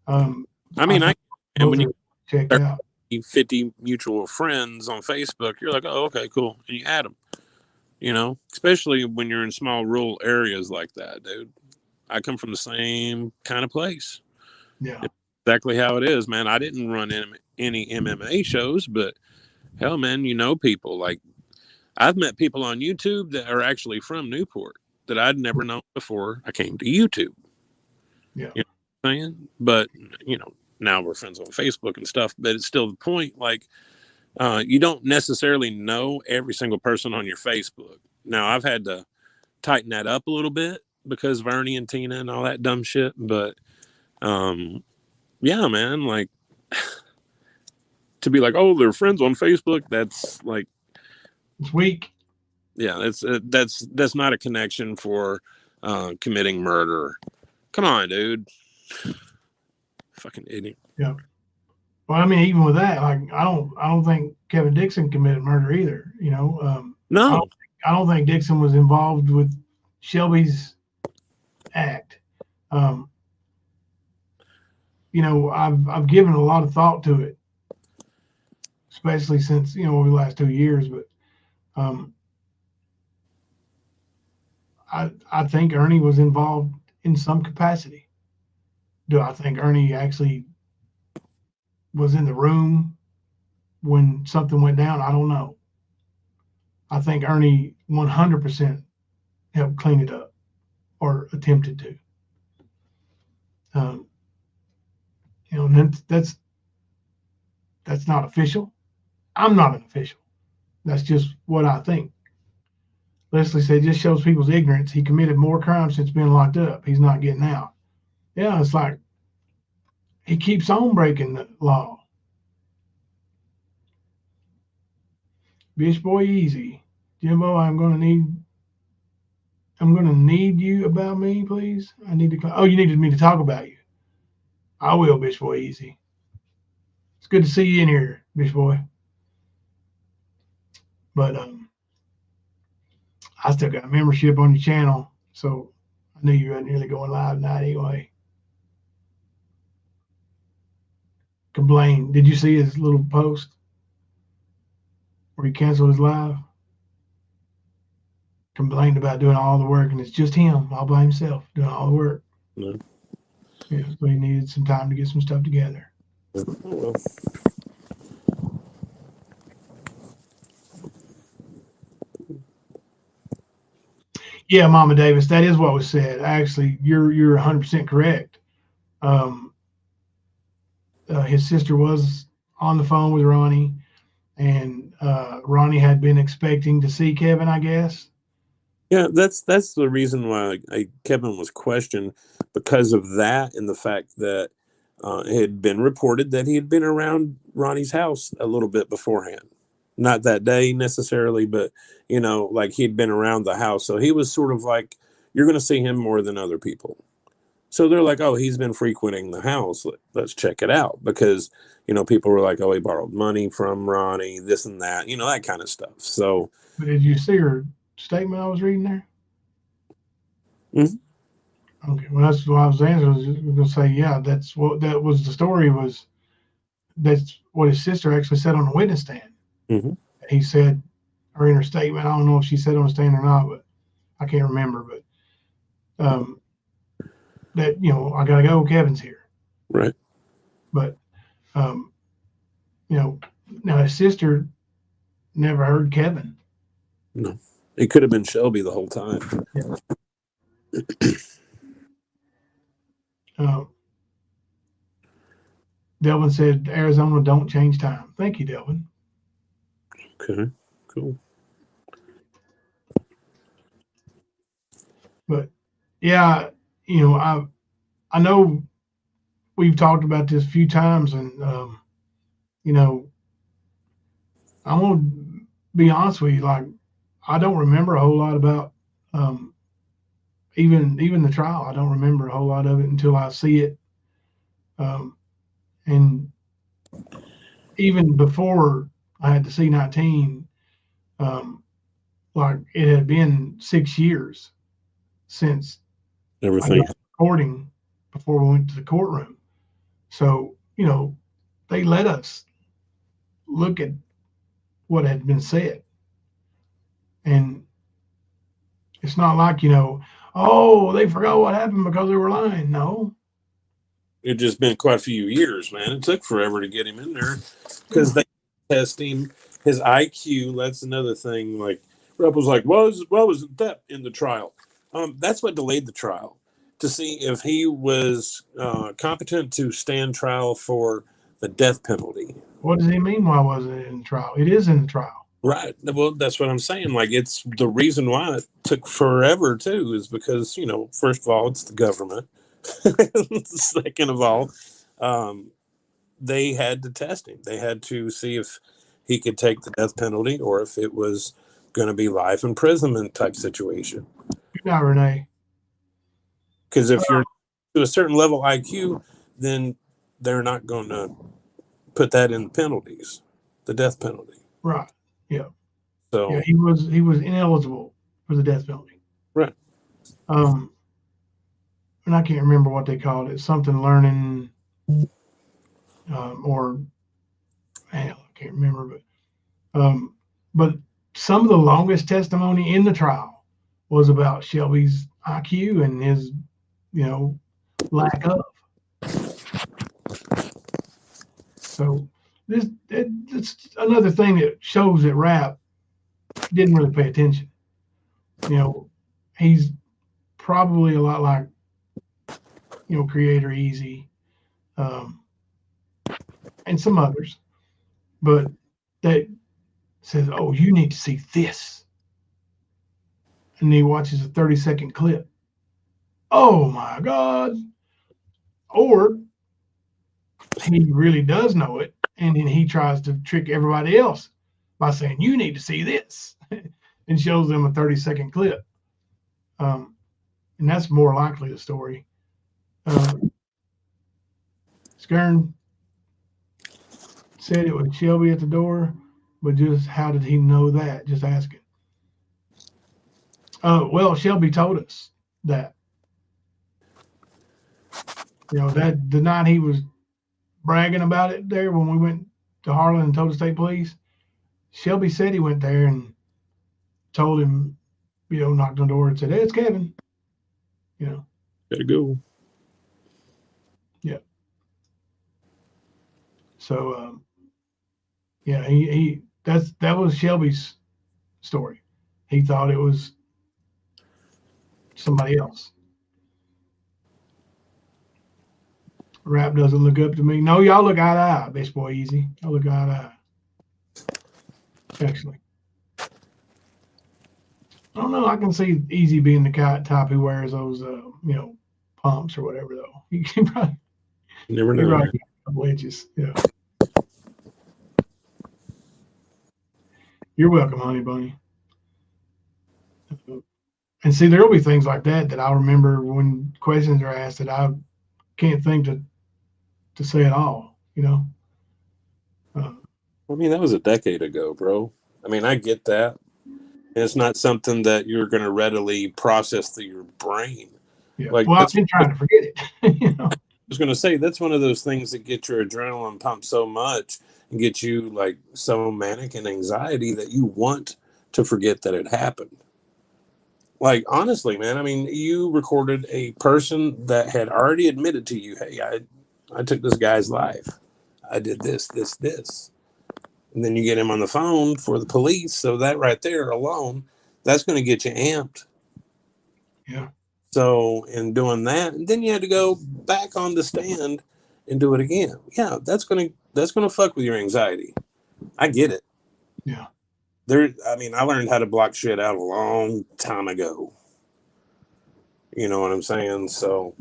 But and when you checked out 50 mutual friends on Facebook, you're like, oh, okay, cool, and you add them. Especially when you're in small rural areas like that, dude. I come from the same kind of place. Yeah, it's exactly how it is, man. I didn't run any MMA shows, but hell, man, people like I've met people on YouTube that are actually from Newport that I'd never known before I came to YouTube. Yeah. You know what I'm saying? But, now we're friends on Facebook and stuff, but it's still the point. Like, you don't necessarily know every single person on your Facebook. Now, I've had to tighten that up a little bit because of Ernie and Tina and all that dumb shit. But, yeah, man, like, to be like, oh, they're friends on Facebook, that's like, it's weak. Yeah, that's not a connection for committing murder. Come on, dude. Fucking idiot. Yeah. Well, I mean, even with that, like, I don't think Kevin Dixon committed murder either. No. I don't think Dixon was involved with Shelby's act. I've given a lot of thought to it, especially since over the last 2 years. But I think Ernie was involved in some capacity. Do I think Ernie actually was in the room when something went down? I don't know. I think Ernie 100% helped clean it up or attempted to. And that's not official. I'm not an official. That's just what I think. Leslie said, just shows people's ignorance. He committed more crimes since being locked up. He's not getting out. Yeah, it's like he keeps on breaking the law. Bitch boy easy. Jimbo, I'm gonna need you about me, please. I need to. Oh, you needed me to talk about you. I will, bitch boy easy. It's good to see you in here, bitch boy. But I still got a membership on your channel, so I knew you weren't really going live tonight anyway. Complain. Did you see his little post where he canceled his live? Complained about doing all the work, and it's just him all by himself doing all the work. No. Yeah, so he needed some time to get some stuff together. Well. Yeah, Mama Davis, that is what was said. Actually, you're 100% correct. His sister was on the phone with Ronnie, and Ronnie had been expecting to see Kevin, I guess. Yeah, that's the reason why Kevin was questioned, because of that and the fact that it had been reported that he had been around Ronnie's house a little bit beforehand. not that day necessarily, but like he'd been around the house, so he was sort of like, you're going to see him more than other people. So they're like, oh, he's been frequenting the house. Let's check it out, because people were like, oh, he borrowed money from Ronnie, this and that, that kind of stuff. So, But did you see her statement I was reading there? Mhm. Okay, well, that's what I was answering. I was going to say, yeah, that's what that was. The story was that's what his sister actually said on the witness stand. Mhm. He said, or in her statement, I don't know if she said on the stand or not, but I can't remember. But that I gotta go. Kevin's here, Right. but now his sister never heard Kevin. No, it could have been Shelby the whole time. Yeah. Delvin said, Arizona don't change time. Thank you, Delvin. Okay, cool. But yeah, I know we've talked about this a few times, and I'm gonna be honest with you. Like, I don't remember a whole lot about even the trial. I don't remember a whole lot of it until I see it. And even before I had the C-19, like it had been 6 years since I Everything. got recording before we went to the courtroom. So, they let us look at what had been said. And it's not like, oh, they forgot what happened because they were lying. No. It just been quite a few years, man. It took forever to get him in there, because they test him, his IQ. That's another thing. Like, Rep was like, what was that in the trial? That's what delayed the trial, to see if he was competent to stand trial for the death penalty. What does he mean? Why wasn't it in the trial? It is in the trial. Right. Well, that's what I'm saying. Like, it's the reason why it took forever too, is because, first of all, it's the government. Second of all, they had to test him. They had to see if he could take the death penalty, or if it was going to be life imprisonment type situation. Good night, Renee. Because if you're to a certain level IQ, then they're not going to put that in the penalties, the death penalty. Right. Yeah. So Yeah, he was ineligible for the death penalty. Right. And I can't remember what they called it. Something learning, or I can't remember, but some of the longest testimony in the trial was about Shelby's IQ and his, lack of. So it's another thing that shows that Rap didn't really pay attention. He's probably a lot like, Creator Easy, and some others, but that says, oh, you need to see this. And he watches a 30-second clip. Oh my God. Or he really does know it, and then he tries to trick everybody else by saying, you need to see this, and shows them a 30-second clip. And that's more likely the story. Skern said it was Shelby at the door, but just how did he know that? Just asking. Well, Shelby told us that. That the night he was bragging about it there when we went to Harlan and told the state police, Shelby said he went there and told him, knocked on the door and said, hey, it's Kevin. Gotta go. Yeah. So, yeah, that was Shelby's story. He thought it was somebody else. Rap doesn't look up to me. No, y'all look eye to eye, Best Boy Easy. Y'all look eye to eye. Actually. I don't know. I can see Easy being the type who wears those, pumps or whatever, though. You can probably, Never know. right, a couple inches. Yeah. You're welcome, honey bunny. And see, there'll be things like that I'll remember when questions are asked that I can't think to say at all. Uh, I mean, that was a decade ago, bro. I mean, I get that. And it's not something that you're going to readily process through your brain. yeah. Like, Well, I've that's, been I trying to forget it. was going to say, that's one of those things that get your adrenaline pumped so much and get you like so manic and anxiety that you want to forget that it happened. Like, honestly, man, I mean, you recorded a person that had already admitted to you, hey, I took this guy's life. I did this. And then you get him on the phone for the police. So that right there alone, that's going to get you amped. Yeah. So in doing that, and then you had to go back on the stand and do it again. Yeah, that's gonna fuck with your anxiety. I get it. Yeah. I mean, I learned how to block shit out a long time ago. You know what I'm saying? So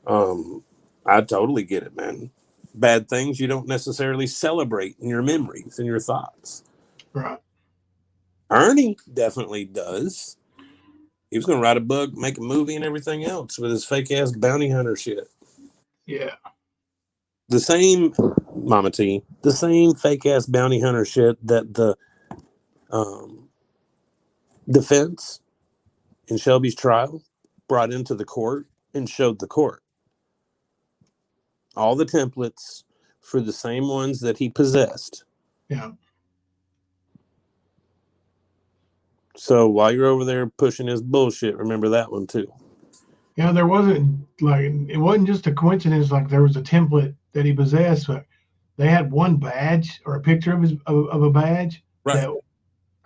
I totally get it, man. Bad things you don't necessarily celebrate in your memories and your thoughts. Right. Ernie definitely does. He was going to write a book, make a movie, and everything else with his fake ass bounty hunter shit. Yeah. The same, Mama T, the same fake ass bounty hunter shit that the um, defense in Shelby's trial brought into the court and showed the court. All the templates for the same ones that he possessed. Yeah. So while you're over there pushing his bullshit, remember that one too. Yeah. There wasn't like it wasn't just a coincidence. Like there was a template that he possessed, but they had one badge or a picture of a badge Right. that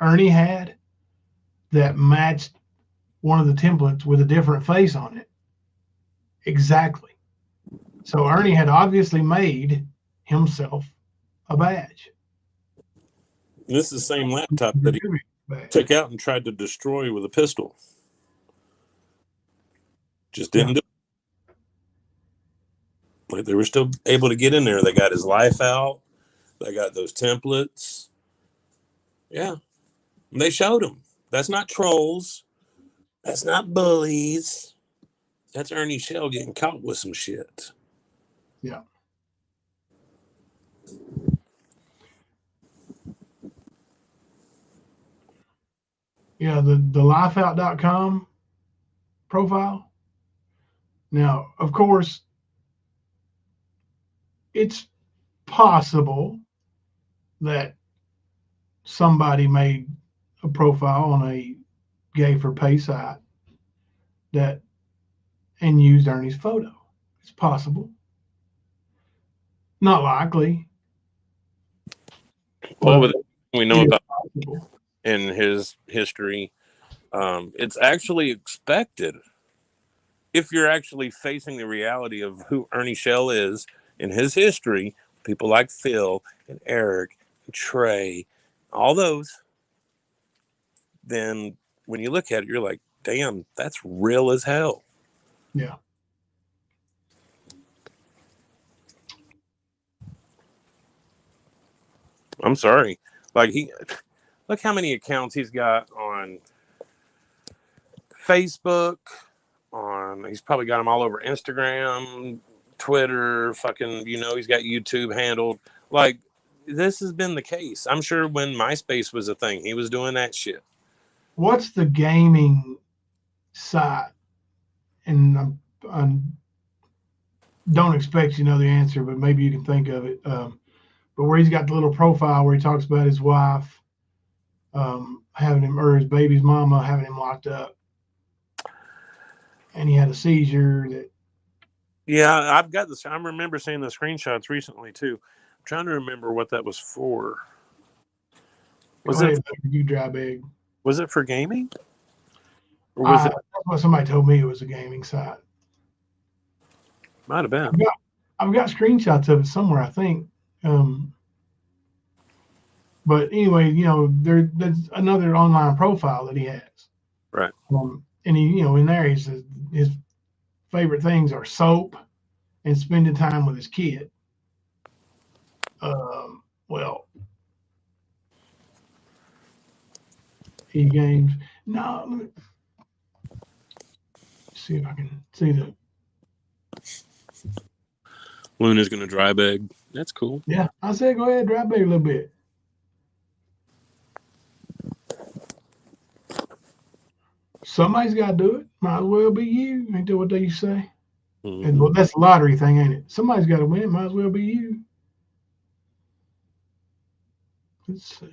Ernie had that matched one of the templates with a different face on it. Exactly. So Ernie had obviously made himself a badge. And this is the same laptop that he took out and tried to destroy with a pistol. Just didn't do it. Like they were still able to get in there. They got his life out. They got those templates. Yeah. And they showed him. That's not trolls. That's not bullies. That's Ernie Shell getting caught with some shit. Yeah. Yeah, the lifeout.com profile. Now, of course, it's possible that somebody made a profile on a gay for pay site that and used Ernie's photo. It's possible. Not likely. Well, But with we know about possible. in his history, it's actually expected if you're actually facing the reality of who Ernie Shell is in his history. People like Phil and Eric and Trey, all those. Then when you look at it, you're like, damn, that's real as hell. Yeah. I'm sorry. Like look how many accounts he's got on Facebook. He's probably got them all over Instagram, Twitter, fucking, he's got YouTube handled. Like this has been the case. I'm sure when MySpace was a thing, he was doing that shit. What's the gaming site? And I don't expect you know the answer, but maybe you can think of it. But where he's got the little profile where he talks about his wife having him, or his baby's mama having him locked up, and he had a seizure. Yeah, I've got this. I remember seeing the screenshots recently too. I'm trying to remember what that was for. Was it? You dry bag? Was it for gaming? Or was it? That's what somebody told me it was a gaming site. Might have been. I've got screenshots of it somewhere, I think. But anyway, there's another online profile that he has. Right. And he, in there, he says his favorite things are soap and spending time with his kid. Well, E-games. No, let me see if I can see the. Luna's going to dry bag. That's cool. Yeah, I said go ahead, dry bag a little bit. Somebody's got to do it. Might as well be you. Ain't that what they say? Mm-hmm. And well, that's a lottery thing, ain't it? Somebody's got to win. Might as well be you. Let's see.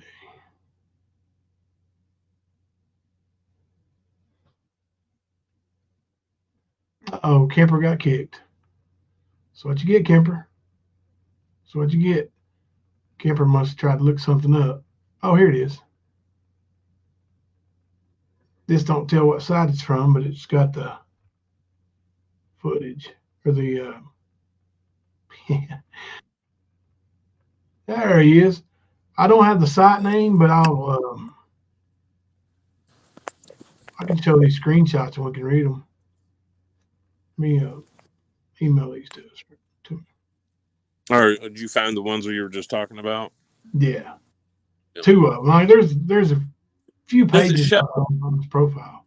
Oh, Kemper got kicked. So what you get, Kemper? So what you get? Kemper must have tried to look something up. Oh, here it is. This don't tell what side it's from, but it's got the footage or the. There he is. I don't have the site name, but I can show these screenshots and we can read them. Let me email these to me. Or did you find the ones we were just talking about? Yeah, Yep. 2 of them. Like, there's a few pages on his profile.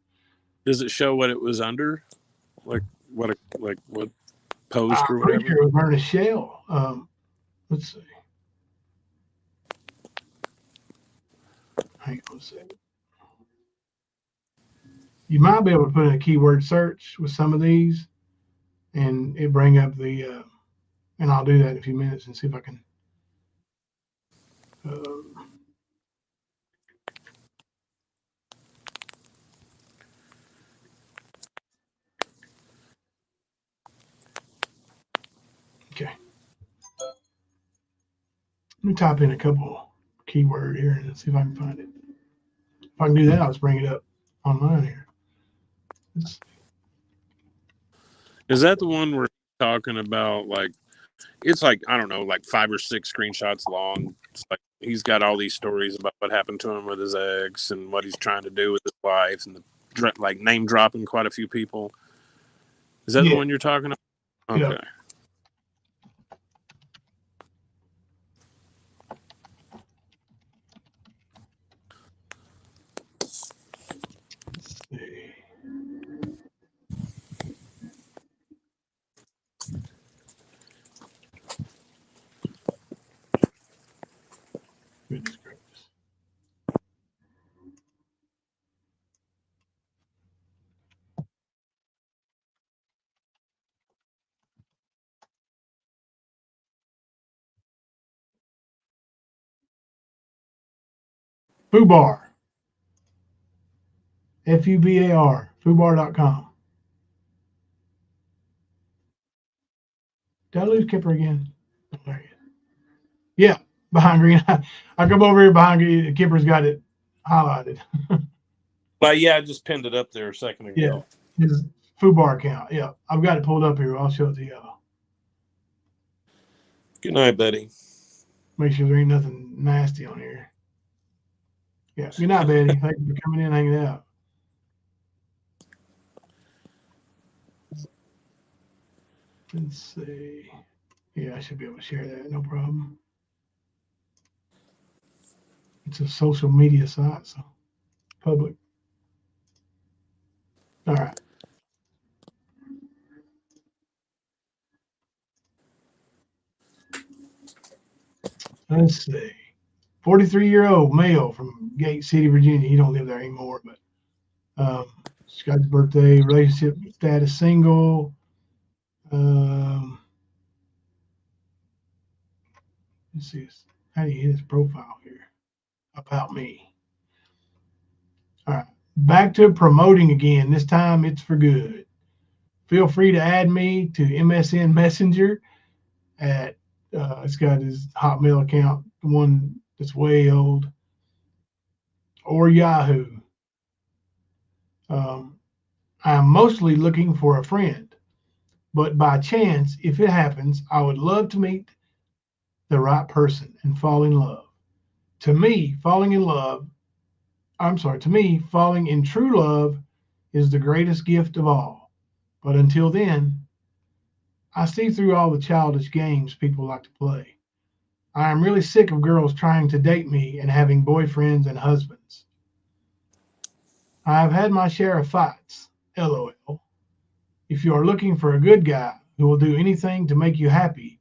Does it show what it was under? Like what post or whatever? Pretty sure it was Ernest Shell. Let's see. Hang on a second. You might be able to put in a keyword search with some of these, and it bring up the. And I'll do that in a few minutes and see if I can. Okay. Let me type in a couple keyword here and see if I can find it. If I can do that, I'll just bring it up online here. Is that the one we're talking about? Like, it's like, I don't know, like 5 or 6 screenshots long. It's like he's got all these stories about what happened to him with his ex and what he's trying to do with his life, and like name dropping quite a few people. Is that the one you're talking about? Okay. Yeah. Let's see. Goodness gracious. Fubar. Fubar. Fubar.com. Did I lose Kipper again? Oh, there he is. Yeah, behind green. I come over here behind green. Kipper's got it highlighted. But yeah, I just pinned it up there a second ago. Yeah, his Fubar account. Yeah, I've got it pulled up here. I'll show it to y'all. Good night, Betty. Make sure there ain't nothing nasty on here. Yeah, good night, Betty. Thank you for coming in and hanging out. Let's see. Yeah, I should be able to share that. No problem. It's a social media site, so public. All right. Let's see. 43-year-old male from Gate City, Virginia. He don't live there anymore, but it's got his birthday, relationship status, single. Let's see. How do you hit his profile here? About me. All right. Back to promoting again. This time it's for good. Feel free to add me to MSN Messenger at it's got his Hotmail account, the one that's way old, or Yahoo. I'm mostly looking for a friend, but by chance, if it happens, I would love to meet the right person and fall in love. To me, falling in true love is the greatest gift of all. But until then, I see through all the childish games people like to play. I am really sick of girls trying to date me and having boyfriends and husbands. I have had my share of fights. LOL. If you are looking for a good guy who will do anything to make you happy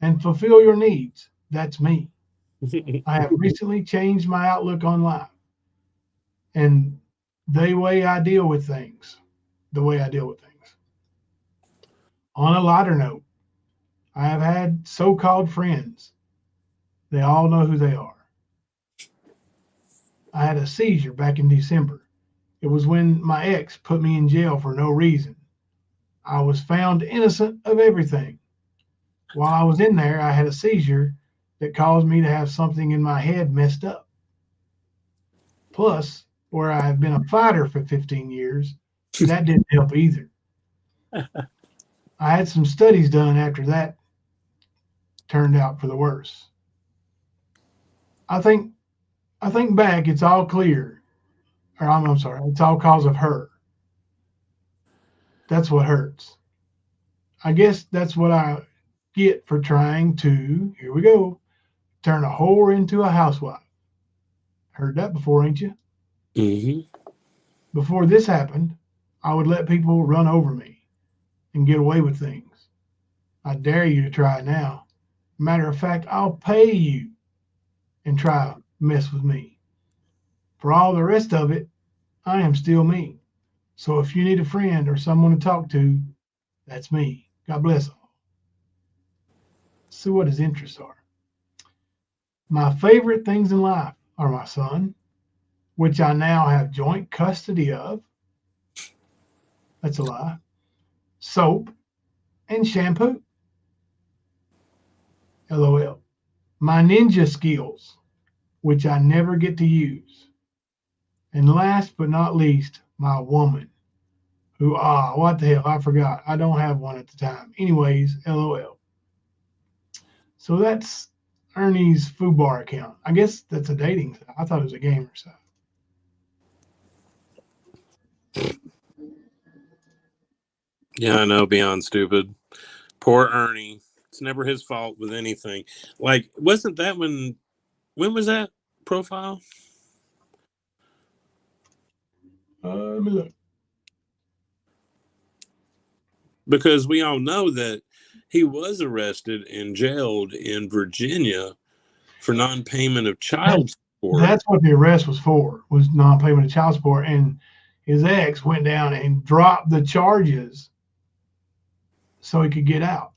and fulfill your needs, that's me. I have recently changed my outlook on life and the way I deal with things. The way I deal with things. On a lighter note, I have had so called friends. They all know who they are. I had a seizure back in December. It was when my ex put me in jail for no reason. I was found innocent of everything. While I was in there, I had a seizure that caused me to have something in my head messed up. Plus, where I have been a fighter for 15 years, that didn't help either. I had some studies done after that turned out for the worse. I think I think back, it's all clear. Or I'm sorry, it's all cause of her. That's what hurts. I guess that's what I get for trying to, here we go, turn a whore into a housewife. Heard that before, ain't you? Hmm. Before this happened, I would let people run over me and get away with things. I dare you to try it now. Matter of fact, I'll pay you and try to mess with me. For all the rest of it, I am still me. So if you need a friend or someone to talk to, that's me. God bless all. See what his interests are. My favorite things in life are my son, which I now have joint custody of. That's a lie. Soap and shampoo. LOL. My ninja skills, which I never get to use. And last but not least, my woman, who, what the hell, I forgot. I don't have one at the time. Anyways, LOL. So that's Ernie's FooBar account. I guess that's a dating site. I thought it was a gamer site. Yeah, I know, beyond stupid. Poor Ernie. It's never his fault with anything. Like, wasn't that when was that profile? Let me look. Because we all know that he was arrested and jailed in Virginia for non-payment of child support. That's what the arrest was for, was non-payment of child support. And his ex went down and dropped the charges so he could get out.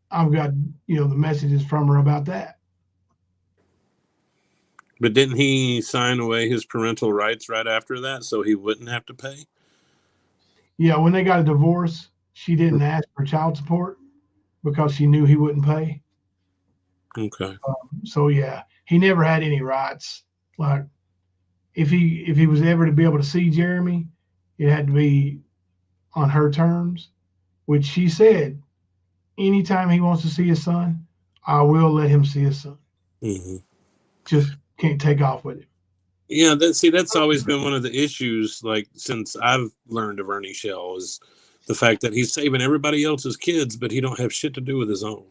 I've got, the messages from her about that. But didn't he sign away his parental rights right after that so he wouldn't have to pay? Yeah, when they got a divorce, she didn't ask for child support because she knew he wouldn't pay. Okay. So yeah, he never had any rights. Like if he was ever to be able to see Jeremy, it had to be on her terms, which she said, anytime he wants to see his son, I will let him see his son. Mm-hmm. Just can't take off with him. Yeah, that's always been one of the issues, like, since I've learned of Ernie Shell, is the fact that he's saving everybody else's kids, but he don't have shit to do with his own.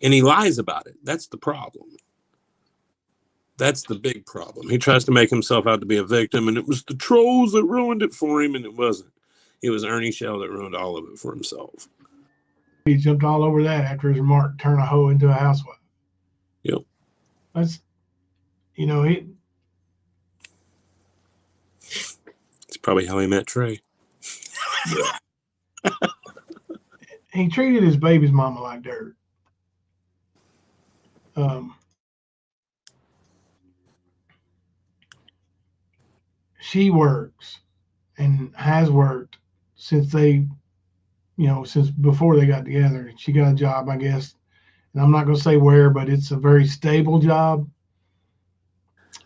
And he lies about it. That's the problem. That's the big problem. He tries to make himself out to be a victim, and it was the trolls that ruined it for him, and it wasn't. It was Ernie Shell that ruined all of it for himself. He jumped all over that after his remark, turn a hoe into a housewife. Yep. That's, It's probably how he met Trey. he treated his baby's mama like dirt. She works and has worked since since before they got together. She got a job, I guess, and I'm not going to say where, but it's a very stable job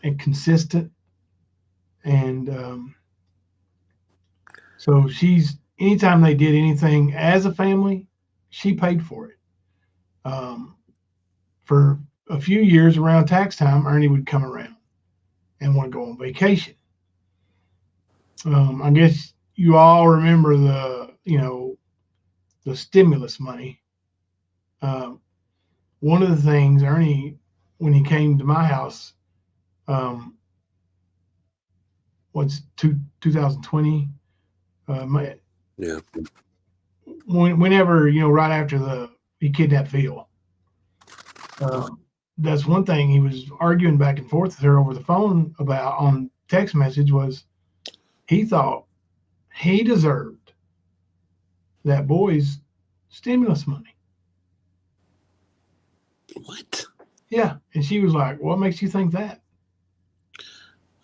and consistent. And so anytime they did anything as a family, she paid for it. For a few years around tax time, Ernie would come around and want to go on vacation. I guess you all remember the stimulus money. One of the things Ernie, when he came to my house, what's 2020. Yeah. Whenever, right after he kidnapped Phil. That's one thing he was arguing back and forth with her over the phone about on text message was he thought he deserved that boy's stimulus money. What? Yeah. And she was like, what makes you think that?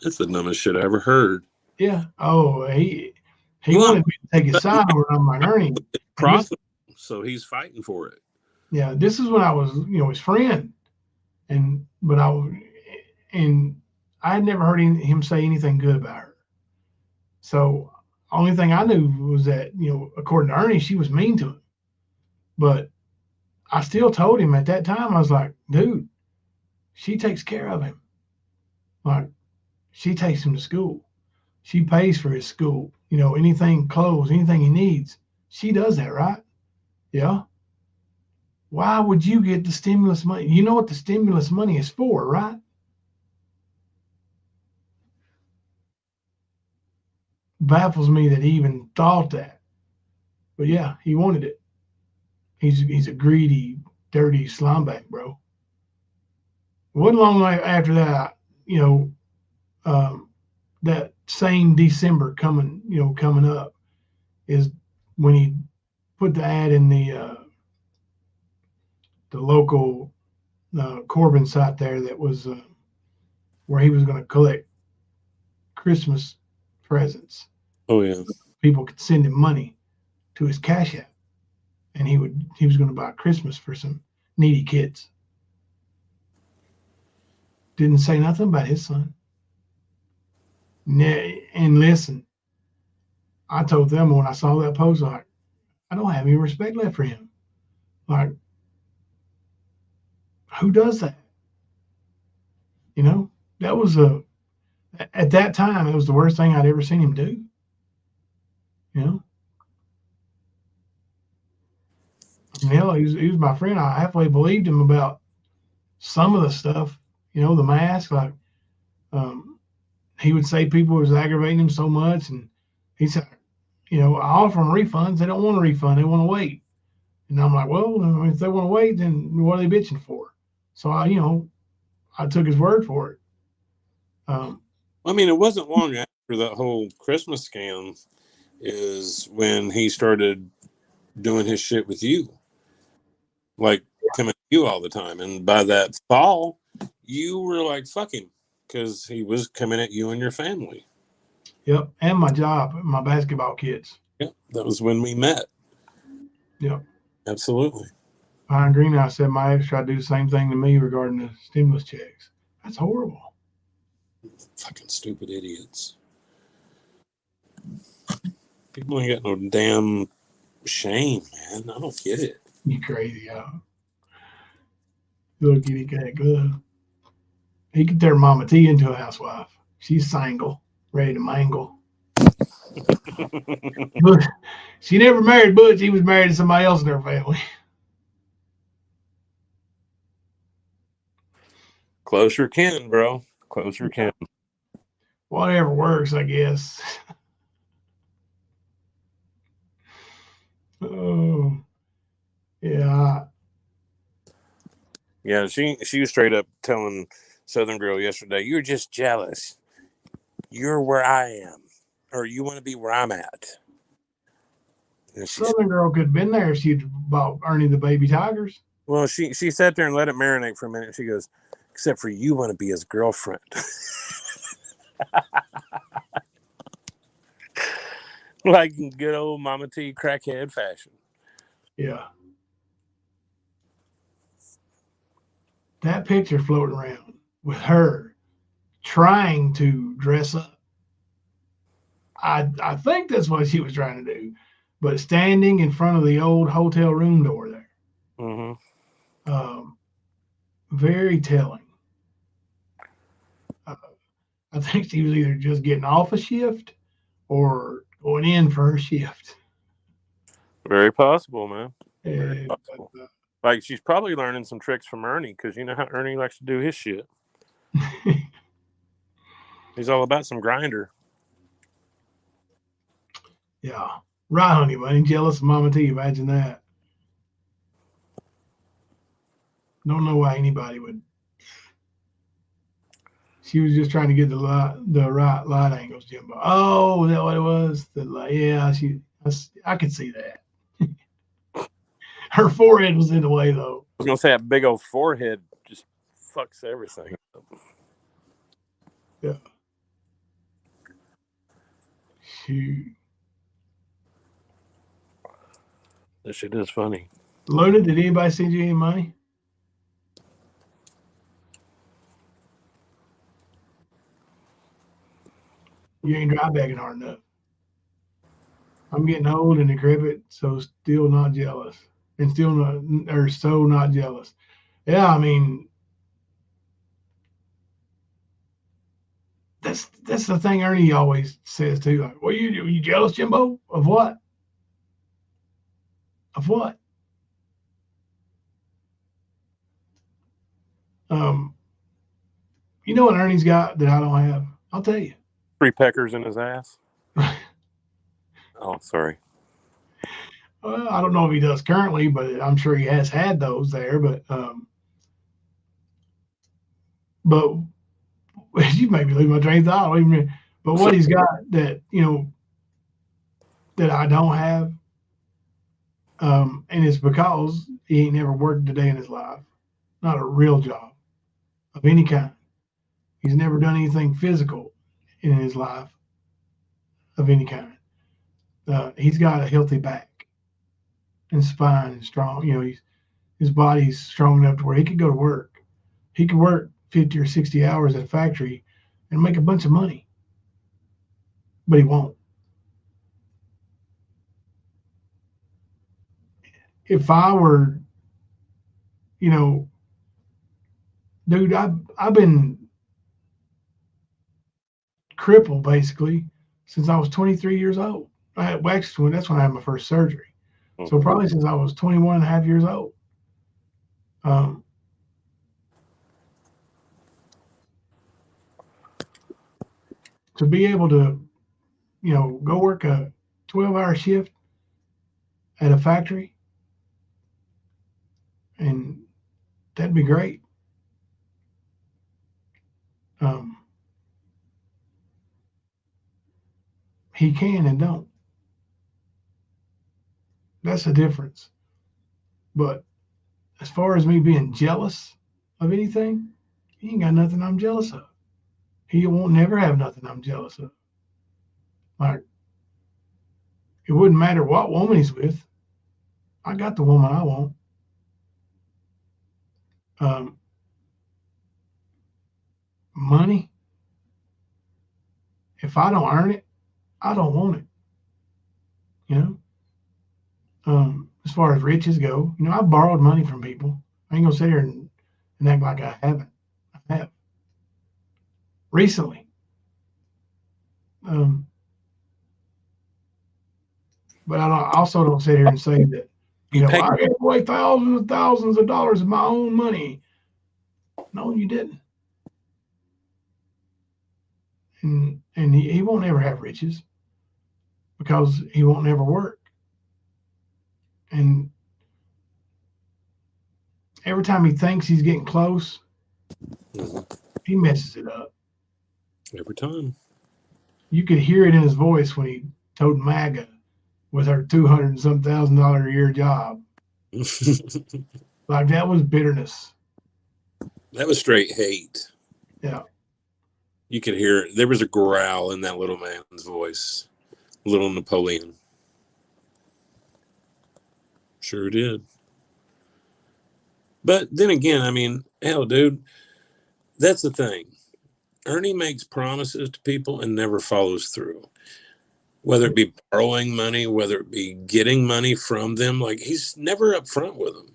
That's the dumbest shit I ever heard. Yeah. Oh, he wanted me to take his side over. I'm like, Ernie. Profit. So he's fighting for it. Yeah. This is when I was, his friend. But I had never heard him say anything good about her. So only thing I knew was that, according to Ernie, she was mean to him. But I still told him at that time, I was like, dude, she takes care of him. Like, she takes him to school. She pays for his school. Anything, clothes, anything he needs. She does that, right? Yeah. Why would you get the stimulus money? You know what the stimulus money is for, right? Baffles me that he even thought that. But yeah, he wanted it. He's a greedy, dirty slimebag, bro. It wasn't long after that, that same December coming up is when he put the ad in the local Corbin site there that was where he was going to collect Christmas presents. Oh yeah. People could send him money to his Cash App, and he was going to buy Christmas for some needy kids. Didn't say nothing about his son. And listen, I told them when I saw that post, like, I don't have any respect left for him. Like, who does that? That was at that time, it was the worst thing I'd ever seen him do. Hell, he was my friend. I halfway believed him about some of the stuff, the mask. Like, he would say people was aggravating him so much, and he said, I offer them refunds. They don't want a refund. They want to wait. And I'm like, well, if they want to wait, then what are they bitching for? So I took his word for it. I mean, it wasn't long after that whole Christmas scam is when he started doing his shit with you, like coming to you all the time. And by that fall, you were like, fuck him, because he was coming at you and your family. Yep, and my job, my basketball kids. Yep, that was when we met. Yep. Absolutely. Pine Green, I said my ex tried to do the same thing to me regarding the stimulus checks. That's horrible. Fucking stupid idiots. People ain't got no damn shame, man. I don't get it. You crazy, huh? Little kitty cat glove. He could turn Mama T into a housewife. She's single, ready to mangle. But she never married Butch. He was married to somebody else in her family. Closer kin, bro. Closer kin. Whatever works, I guess. Oh, yeah. Yeah, she was straight up telling Southern Girl yesterday, "You're just jealous. You're where I am, or you want to be where I'm at." Southern Girl could have been there if she'd bought Ernie the baby tigers. Well, she sat there and let it marinate for a minute. She goes, "Except for you want to be his girlfriend." Like in good old Mama T crackhead fashion. Yeah. That picture floating around with her trying to dress up. I think that's what she was trying to do, but standing in front of the old hotel room door there. Mm-hmm. Very telling. I think she was either just getting off a shift or going in for her shift. Very possible, man. Very possible. Like she's probably learning some tricks from Ernie, because you know how Ernie likes to do his shit. He's all about some grinder. Yeah. Right, honey bunny. Jealous of Mama T. Imagine that. Don't know why anybody would. She was just trying to get the right light angles, Jimbo. Oh, is that what it was? Yeah, I could see that. Her forehead was in the way, though. I was gonna say that big old forehead just fucks everything up. Yeah. Shoot. That shit is funny. Loaded, did anybody send you any money? You ain't dry bagging hard enough. I'm getting old and decrepit, so still not jealous. And still not, or so not jealous. Yeah, I mean, that's the thing Ernie always says too. Like, well, you jealous, Jimbo? Of what? Of what? You know what Ernie's got that I don't have? I'll tell you. 3 peckers in his ass. Oh, sorry. Well, I don't know if he does currently, but I'm sure he has had those there. But you made me lose my train of thought. But what he's got that that I don't have, and it's because he ain't never worked a day in his life, not a real job of any kind. He's never done anything physical in his life of any kind. He's got a healthy back and spine and strong. His body's strong enough to where he could go to work. He could work 50 or 60 hours at a factory and make a bunch of money, but he won't. If I were, dude, I've been crippled basically since I was 23 years old. Actually, that's when I had my first surgery. So probably since I was 21 and a half years old. To be able to, go work a 12-hour shift at a factory, and that'd be great. He can and don't. That's the difference. But as far as me being jealous of anything, he ain't got nothing I'm jealous of. He won't never have nothing I'm jealous of. Like, it wouldn't matter what woman he's with. I got the woman I want. Money, if I don't earn it, I don't want it. As far as riches go, I borrowed money from people. I ain't gonna sit here and act like I haven't. I have. Recently. But I also don't sit here and say that, I gave away thousands and thousands of dollars of my own money. No, you didn't. And he won't ever have riches because he won't ever work. And every time he thinks he's getting close, he messes it up. Every time. You could hear it in his voice when he told MAGA with her $200 and some $1,000 a year job. Like, that was bitterness. That was straight hate. Yeah. You could hear it. There was a growl in that little man's voice. Little Napoleon. Sure did. But then again, I mean, hell, dude, that's the thing. Ernie makes promises to people and never follows through. Whether it be borrowing money, whether it be getting money from them, like, he's never upfront with them.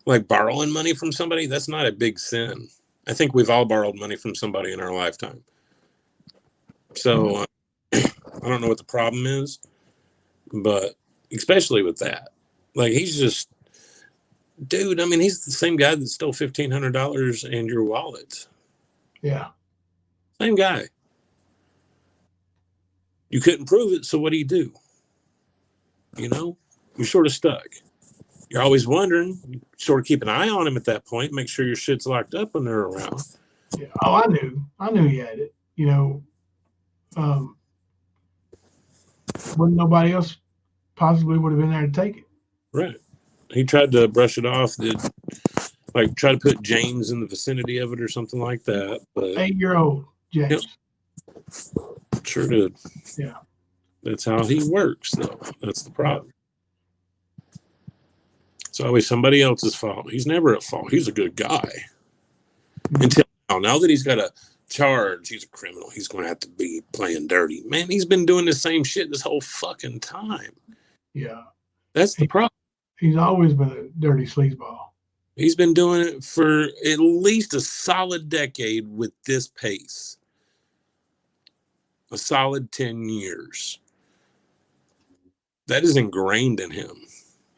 Like, borrowing money from somebody, that's not a big sin. I think we've all borrowed money from somebody in our lifetime. So I don't know what the problem is, but especially with that, like, he's just, dude, I mean, he's the same guy that stole $1,500 and your wallet. Yeah. Same guy. You couldn't prove it, so what do you do? You know, you're sort of stuck. You're always wondering, you sort of keep an eye on him at that point, make sure your shit's locked up when they're around. Yeah. Oh, I knew he had it. You know, wouldn't nobody else possibly would have been there to take it. Right. He tried to brush it off. Did like try to put James in the vicinity of it or something like that. But 8-year-old James. Yep, sure did. Yeah. That's how he works, though. That's the problem. It's always somebody else's fault. He's never at fault. He's a good guy. Until now that he's got a charge, he's a criminal. He's going to have to be playing dirty. Man, he's been doing the same shit this whole fucking time. Yeah. That's the problem. He's always been a dirty sleazeball. He's been doing it for at least a solid decade with this pace. A solid 10 years. That is ingrained in him.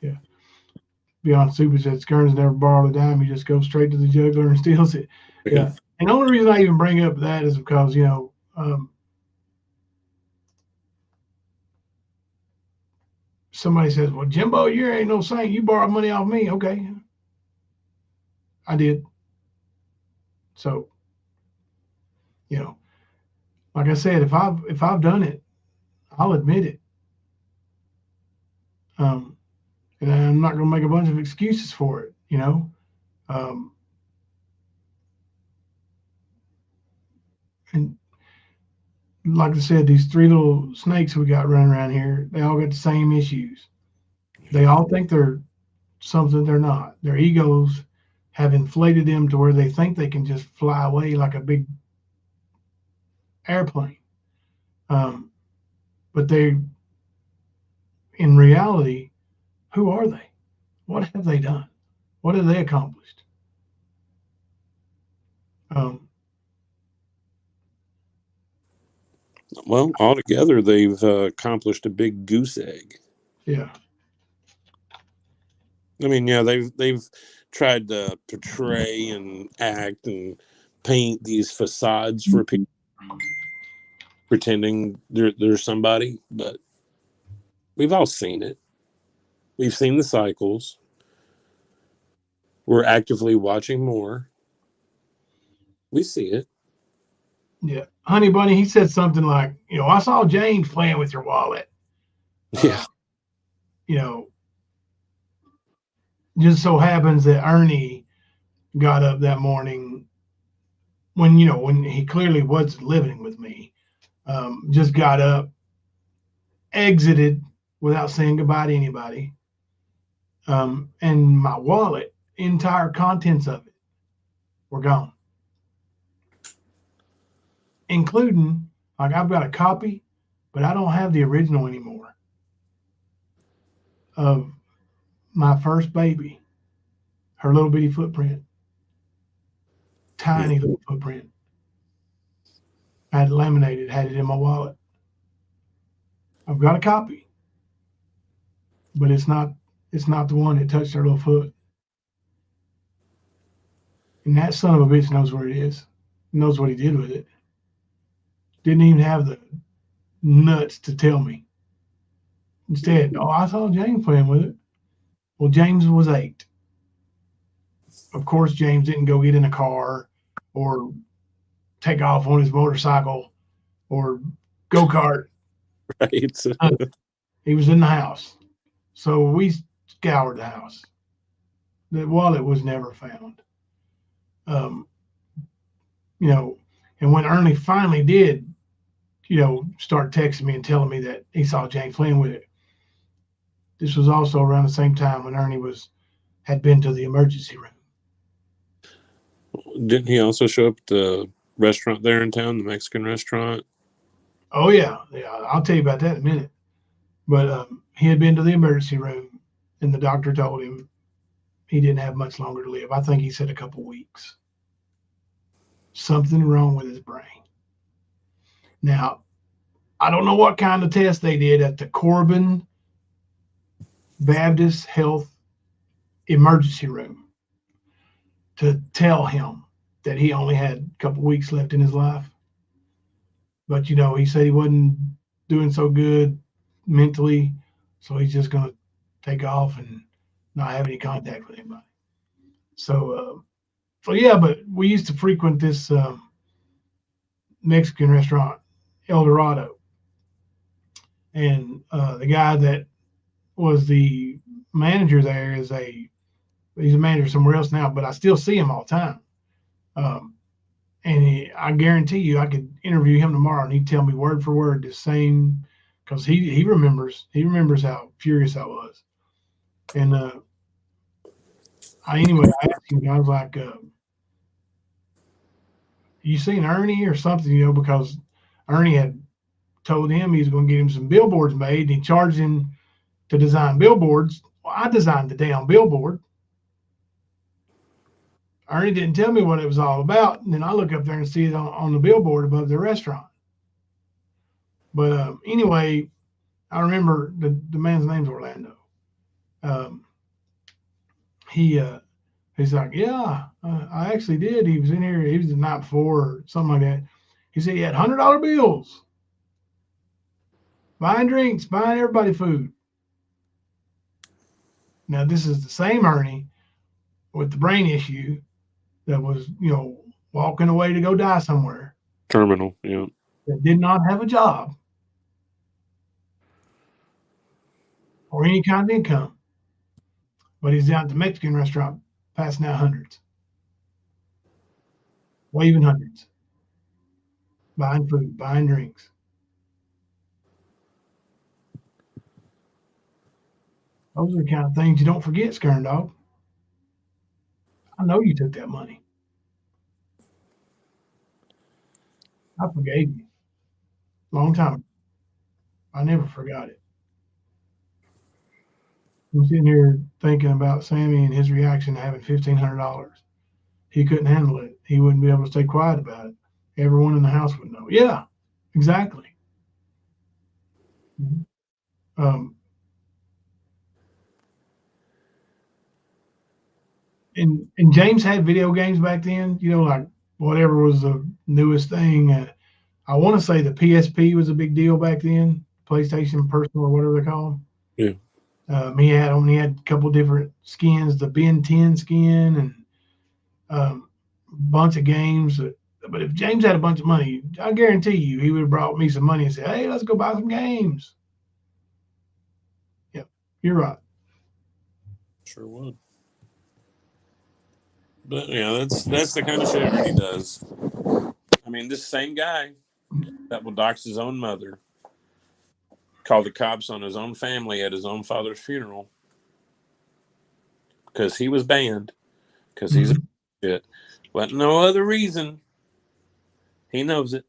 Yeah. Beyond Superjet, Skirns never borrowed a dime. He just goes straight to the juggler and steals it. Yeah. And the only reason I even bring up that is because, you know, somebody says, well, Jimbo, you ain't no saint. You borrowed money off me. Okay. I did. So, you know, like I said, if I've done it, I'll admit it. And I'm not going to make a bunch of excuses for it, you know. And like I said, these three little snakes we got running around here, they all got the same issues. They all think they're something they're not. Their egos have inflated them to where they think they can just fly away like a big airplane. But they, in reality, who are they? What have they done? What have they accomplished? Well, altogether, they've accomplished a big goose egg. Yeah. I mean, yeah, they've tried to portray and act and paint these facades for people, pretending they're somebody, but we've all seen it. We've seen the cycles. We're actively watching more. We see it. Yeah. Honey Bunny, he said something like, you know, I saw James playing with your wallet. Yeah. You know, just so happens that Ernie got up that morning when he clearly wasn't living with me, just got up, exited without saying goodbye to anybody. And my wallet, entire contents of it were gone. Including, like, I've got a copy, but I don't have the original anymore of my first baby, her little bitty footprint, tiny little footprint. I had it laminated, had it in my wallet. I've got a copy, but it's not the one that touched her little foot. And that son of a bitch knows where it is, knows what he did with it. Didn't even have the nuts to tell me. Instead, I saw James playing with it. Well, James was 8. Of course, James didn't go get in a car or take off on his motorcycle or go-kart. Right. He was in the house. So we scoured the house. The wallet was never found. You know, and when Ernie finally did, you know, start texting me and telling me that he saw James playing with it, this was also around the same time when Ernie had been to the emergency room. Didn't he also show up at the restaurant there in town, the Mexican restaurant? Oh, yeah. I'll tell you about that in a minute. But he had been to the emergency room, and the doctor told him he didn't have much longer to live. I think he said a couple weeks. Something wrong with his brain. Now, I don't know what kind of test they did at the Corbin Baptist Health Emergency Room to tell him that he only had a couple weeks left in his life. But, you know, he said he wasn't doing so good mentally. So he's just going to take off and not have any contact with anybody. So yeah, but we used to frequent this Mexican restaurant, El Dorado. And the guy that was the manager there he's a manager somewhere else now, but I still see him all the time. And I guarantee you, I could interview him tomorrow, and he'd tell me word for word the same, because he remembers how furious I was. And I asked him, I was like, "You seen Ernie or something?" Because Ernie had told him he was going to get him some billboards made, and he charged him to design billboards. Well, I designed the damn billboard. Ernie didn't tell me what it was all about, and then I look up there and see it on the billboard above the restaurant. But anyway, I remember the man's name's Orlando. He's like, yeah, I actually did. He was in here. He was the night before or something like that. He said he had $100 bills, buying drinks, buying everybody food. Now, this is the same Ernie with the brain issue that was, walking away to go die somewhere. Terminal, yeah. That did not have a job or any kind of income. But he's down at the Mexican restaurant passing out hundreds, waving hundreds, buying food, buying drinks. Those are the kind of things you don't forget, Skern Dog. I know you took that money. I forgave you. Long time ago. I never forgot it. I'm sitting here thinking about Sammy and his reaction to having $1,500. He couldn't handle it. He wouldn't be able to stay quiet about it. Everyone in the house would know. Yeah, exactly. And James had video games back then, like whatever was the newest thing. I want to say the PSP was a big deal back then, PlayStation Personal or whatever they call them. Yeah. He had a couple different skins, the Ben 10 skin, and a bunch of games. But if James had a bunch of money, I guarantee you he would have brought me some money and said, "Hey, let's go buy some games." Yeah, you're right. Sure would. But that's the kind of shit Ernie does. I mean, this same guy that will dox his own mother, called the cops on his own family at his own father's funeral because he was banned, because he's a shit. But no other reason. He knows it.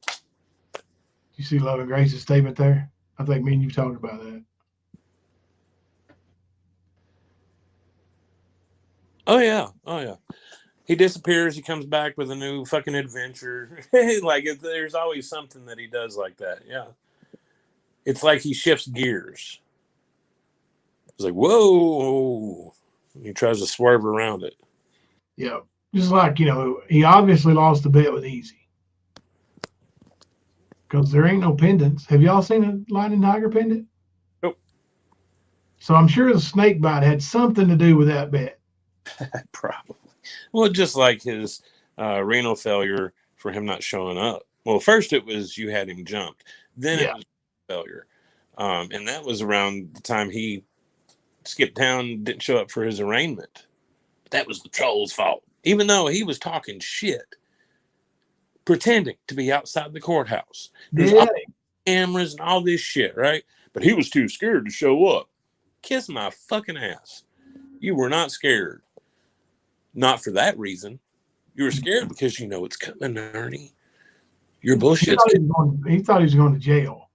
You see Love and Grace's statement there? I think me and you talked about that. Oh yeah. He disappears. He comes back with a new fucking adventure. There's always something that he does like that. Yeah. It's like he shifts gears. It's like, whoa. He tries to swerve around it. Yeah. Just like, he obviously lost the bet with Easy. Because there ain't no pendants. Have y'all seen a Lightning Tiger pendant? Nope. So I'm sure the snake bite had something to do with that bet. Probably. Well, just like his renal failure for him not showing up. Well, first it was you had him jumped. Then it was failure. And that was around the time he skipped town, didn't show up for his arraignment. That was the troll's fault. Even though he was talking shit, pretending to be outside the courthouse. There's all cameras and all this shit, right? But he was too scared to show up. Kiss my fucking ass. You were not scared. Not for that reason. You were scared because you know it's coming, Ernie. Your bullshit. He thought he was going to jail.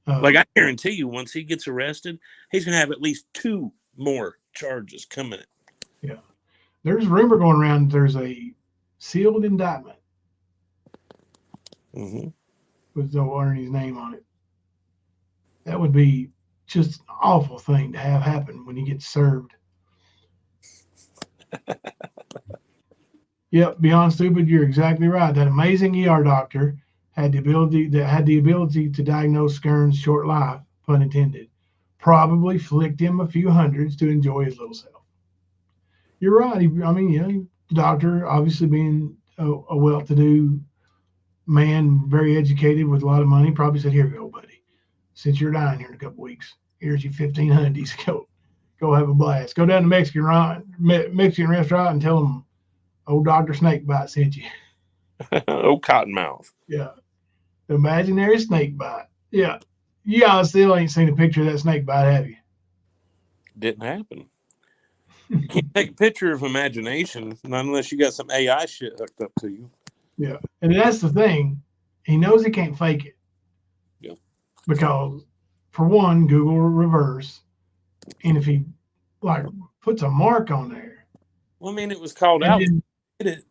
I guarantee you, once he gets arrested, he's going to have at least 2 more charges coming. Yeah. There's rumor going around there's a sealed indictment with Ernie's name on it. That would be just an awful thing to have happen when he gets served. Yep, beyond stupid, you're exactly right. That amazing ER doctor had the ability to diagnose Skern's short life, pun intended, probably flicked him a few hundreds to enjoy his little self. You're right. The doctor, obviously being a well-to-do man, very educated with a lot of money, probably said, "Here you go, buddy. Since you're dying here in a couple weeks, here's your 1,500. Go have a blast. Go down to Mexican restaurant and tell them old Dr. Snakebite sent you." Oh, Cottonmouth. Yeah. The imaginary snakebite. Yeah. You still ain't seen a picture of that snakebite, have you? Didn't happen. You can't take a picture of imagination, not unless you got some AI shit hooked up to you. Yeah. And that's the thing. He knows he can't fake it. Yeah. Because, for one, Google reverse. And if he puts a mark on there. Well, I mean, it was called out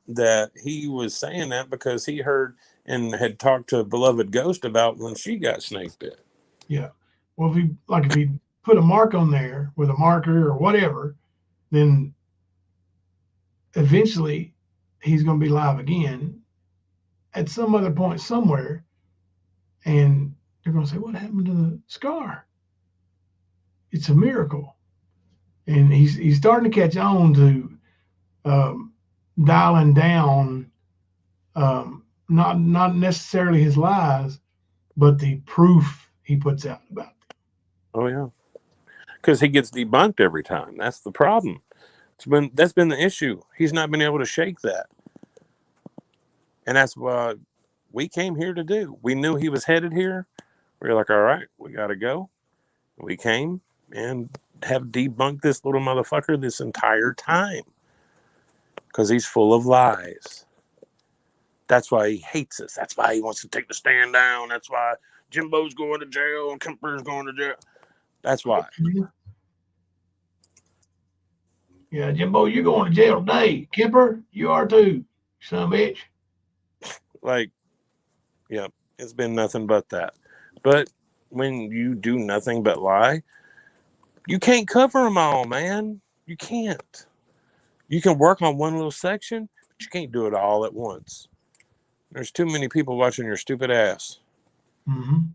that he was saying that because he heard and had talked to a beloved ghost about when she got snake bit. Yeah. Well, if he put a mark on there with a marker or whatever, then eventually he's going to be live again at some other point somewhere, and they're going to say, "What happened to the scar? It's a miracle." And he's starting to catch on to dialing down, not necessarily his lies, but the proof he puts out about them. Oh yeah, because he gets debunked every time. That's the problem. That's been the issue. He's not been able to shake that, and that's what we came here to do. We knew he was headed here. We were like, all right, we got to go. We came and have debunked this little motherfucker this entire time because he's full of lies. That's why he hates us. That's why he wants to take the stand down. That's why Jimbo's going to jail and Kemper's going to jail. That's why. Yeah, Jimbo, you're going to jail today. Kemper, you are too, son of a bitch. Like, yeah, it's been nothing but that. But when you do nothing but lie, you can't cover them all, man. You can't. You can work on one little section, but you can't do it all at once. There's too many people watching your stupid ass. Mm-hmm.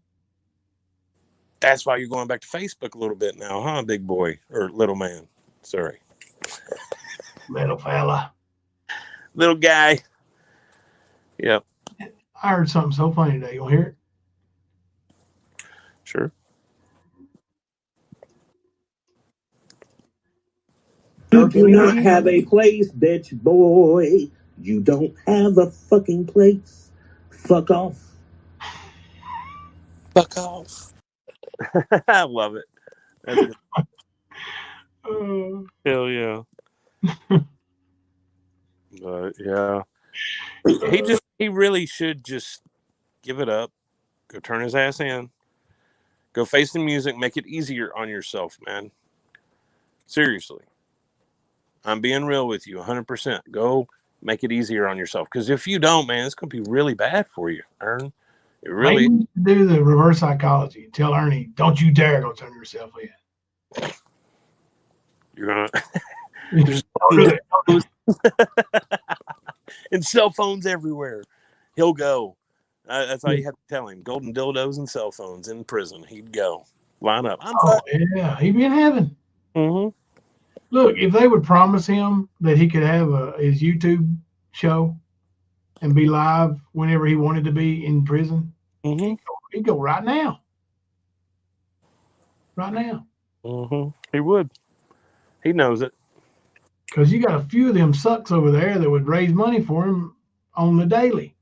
That's why you're going back to Facebook a little bit now, huh, big boy? Or little man. Sorry. Little fella. Little guy. Yep. I heard something so funny today. You'll hear it? Sure. You do not have a place, bitch boy. You don't have a fucking place. Fuck off. Fuck off. I love it. That's good. Hell yeah. But yeah. He really should just give it up. Go turn his ass in. Go face the music. Make it easier on yourself, man. Seriously. I'm being real with you 100%. Go make it easier on yourself. Because if you don't, man, it's going to be really bad for you, Ern. It really Maybe do the reverse psychology. Tell Ernie, don't you dare go turn yourself in. You're going to... Don't do it. And cell phones everywhere. He'll go. That's all you have to tell him. Golden dildos and cell phones in prison. He'd go. Line up. Yeah, he'd be in heaven. Mm-hmm. Look, if they would promise him that he could have his YouTube show and be live whenever he wanted to be in prison, he'd go right now. Right now. Mm-hmm. He would. He knows it. Because you got a few of them sucks over there that would raise money for him on the daily.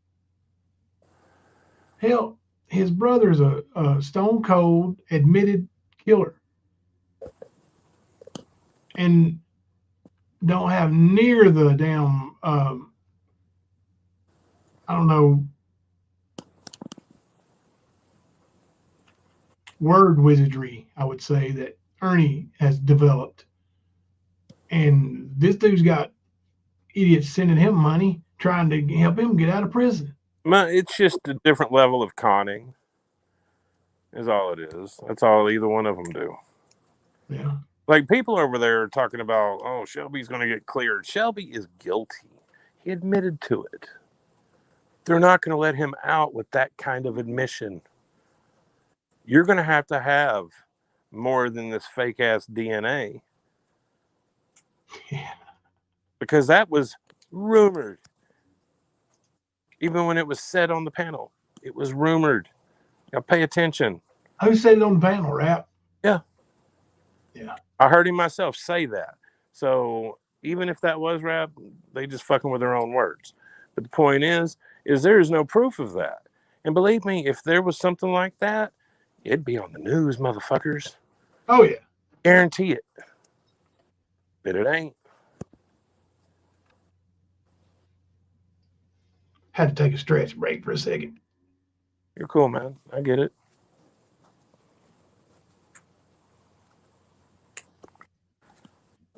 Hell, his brother's a stone cold admitted killer. And don't have near the damn, I don't know, word wizardry, I would say, that Ernie has developed. And this dude's got idiots sending him money, trying to help him get out of prison. It's just a different level of conning, is all it is. That's all either one of them do. Yeah. Like, people over there are talking about, oh, Shelby's going to get cleared. Shelby is guilty. He admitted to it. They're not going to let him out with that kind of admission. You're going to have more than this fake ass DNA. Yeah. Because that was rumored. Even when it was said on the panel, it was rumored. Now pay attention. Who said it on the panel, Rap? Yeah. Yeah. I heard him myself say that. So even if that was Rap, they just fucking with their own words. But the point is there is no proof of that. And believe me, if there was something like that, it'd be on the news, motherfuckers. Oh, yeah. Guarantee it. But it ain't. Had to take a stretch break for a second. You're cool, man. I get it.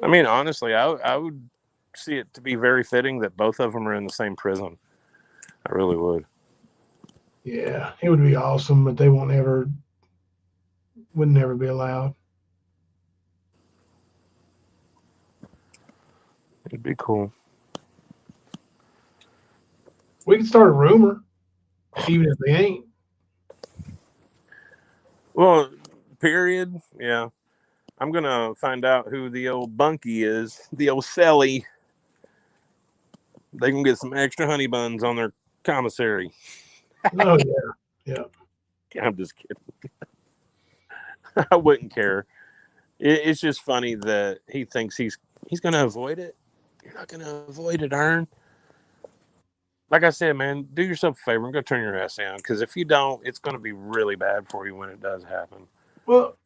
I mean, honestly, I would see it to be very fitting that both of them are in the same prison. I really would. Yeah, it would be awesome, but they would never be allowed. It'd be cool. We could start a rumor, even if they ain't. Well, period. Yeah. I'm going to find out who the old bunkie is, the old Sally. They can get some extra honey buns on their commissary. Oh, yeah. Yeah. I'm just kidding. I wouldn't care. It's just funny that he thinks he's going to avoid it. You're not going to avoid it, Ern. Like I said, man, do yourself a favor and go turn your ass down. Because if you don't, it's going to be really bad for you when it does happen. Well,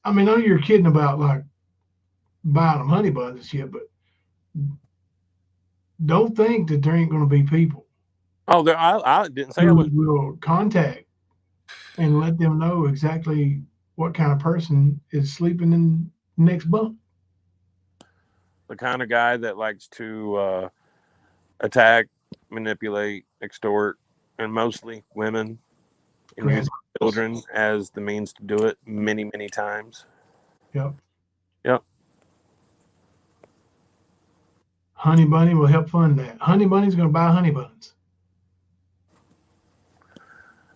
I mean, I know you're kidding about like buying them honey buns and shit, but don't think that there ain't going to be people. Oh, I didn't say I who would. will contact and let them know exactly what kind of person is sleeping in the next bunk. The kind of guy that likes to attack, manipulate, extort, and mostly women, and use children as the means to do it many, many times. Yep. Yep. Honey Bunny will help fund that. Honey Bunny's going to buy honey buns.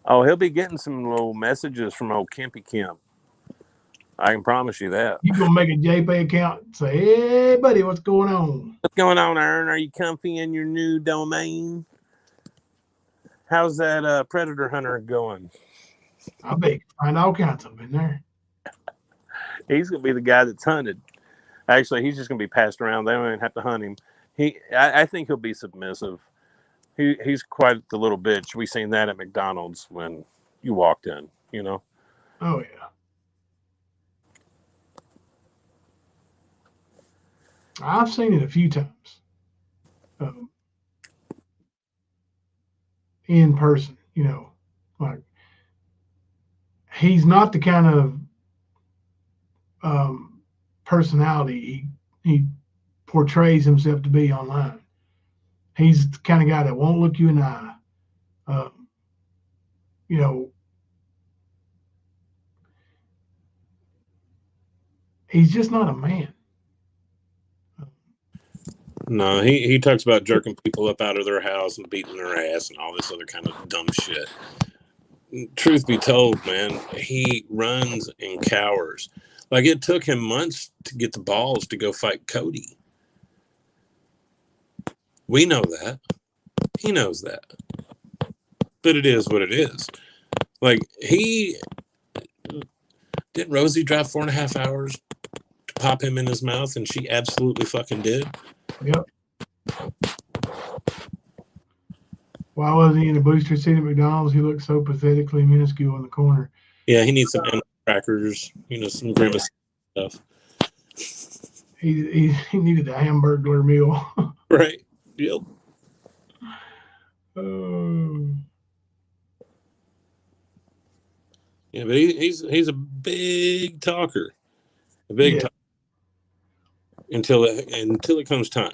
Oh, he'll be getting some little messages from old Kempy Kemp. I can promise you that. You're going to make a JPay account and say, hey, buddy, what's going on? What's going on, Aaron? Are you comfy in your new domain? How's that predator hunter going? I bet you can find all kinds of them in there. He's going to be the guy that's hunted. Actually, he's just going to be passed around. They don't even have to hunt him. I think he'll be submissive. He's quite the little bitch. We seen that at McDonald's when you walked in, you know? Oh, yeah. I've seen it a few times. In person, you know, like he's not the kind of personality he portrays himself to be online. He's the kind of guy that won't look you in the eye. You know, he's just not a man. No, he talks about jerking people up out of their house and beating their ass and all this other kind of dumb shit. Truth be told, man, he runs and cowers. Like, it took him months to get the balls to go fight Cody. We know that. He knows that. But it is what it is. Like, didn't Rosie drive 4.5 hours to pop him in his mouth, and she absolutely fucking did? Yep. Why wasn't he in a booster seat at McDonald's? He looked so pathetically minuscule in the corner. Yeah, he needs some animal crackers, some grimace stuff. He needed a hamburger meal. Right. Yep. Yeah, but he's a big talker. A big talker. Until it comes time.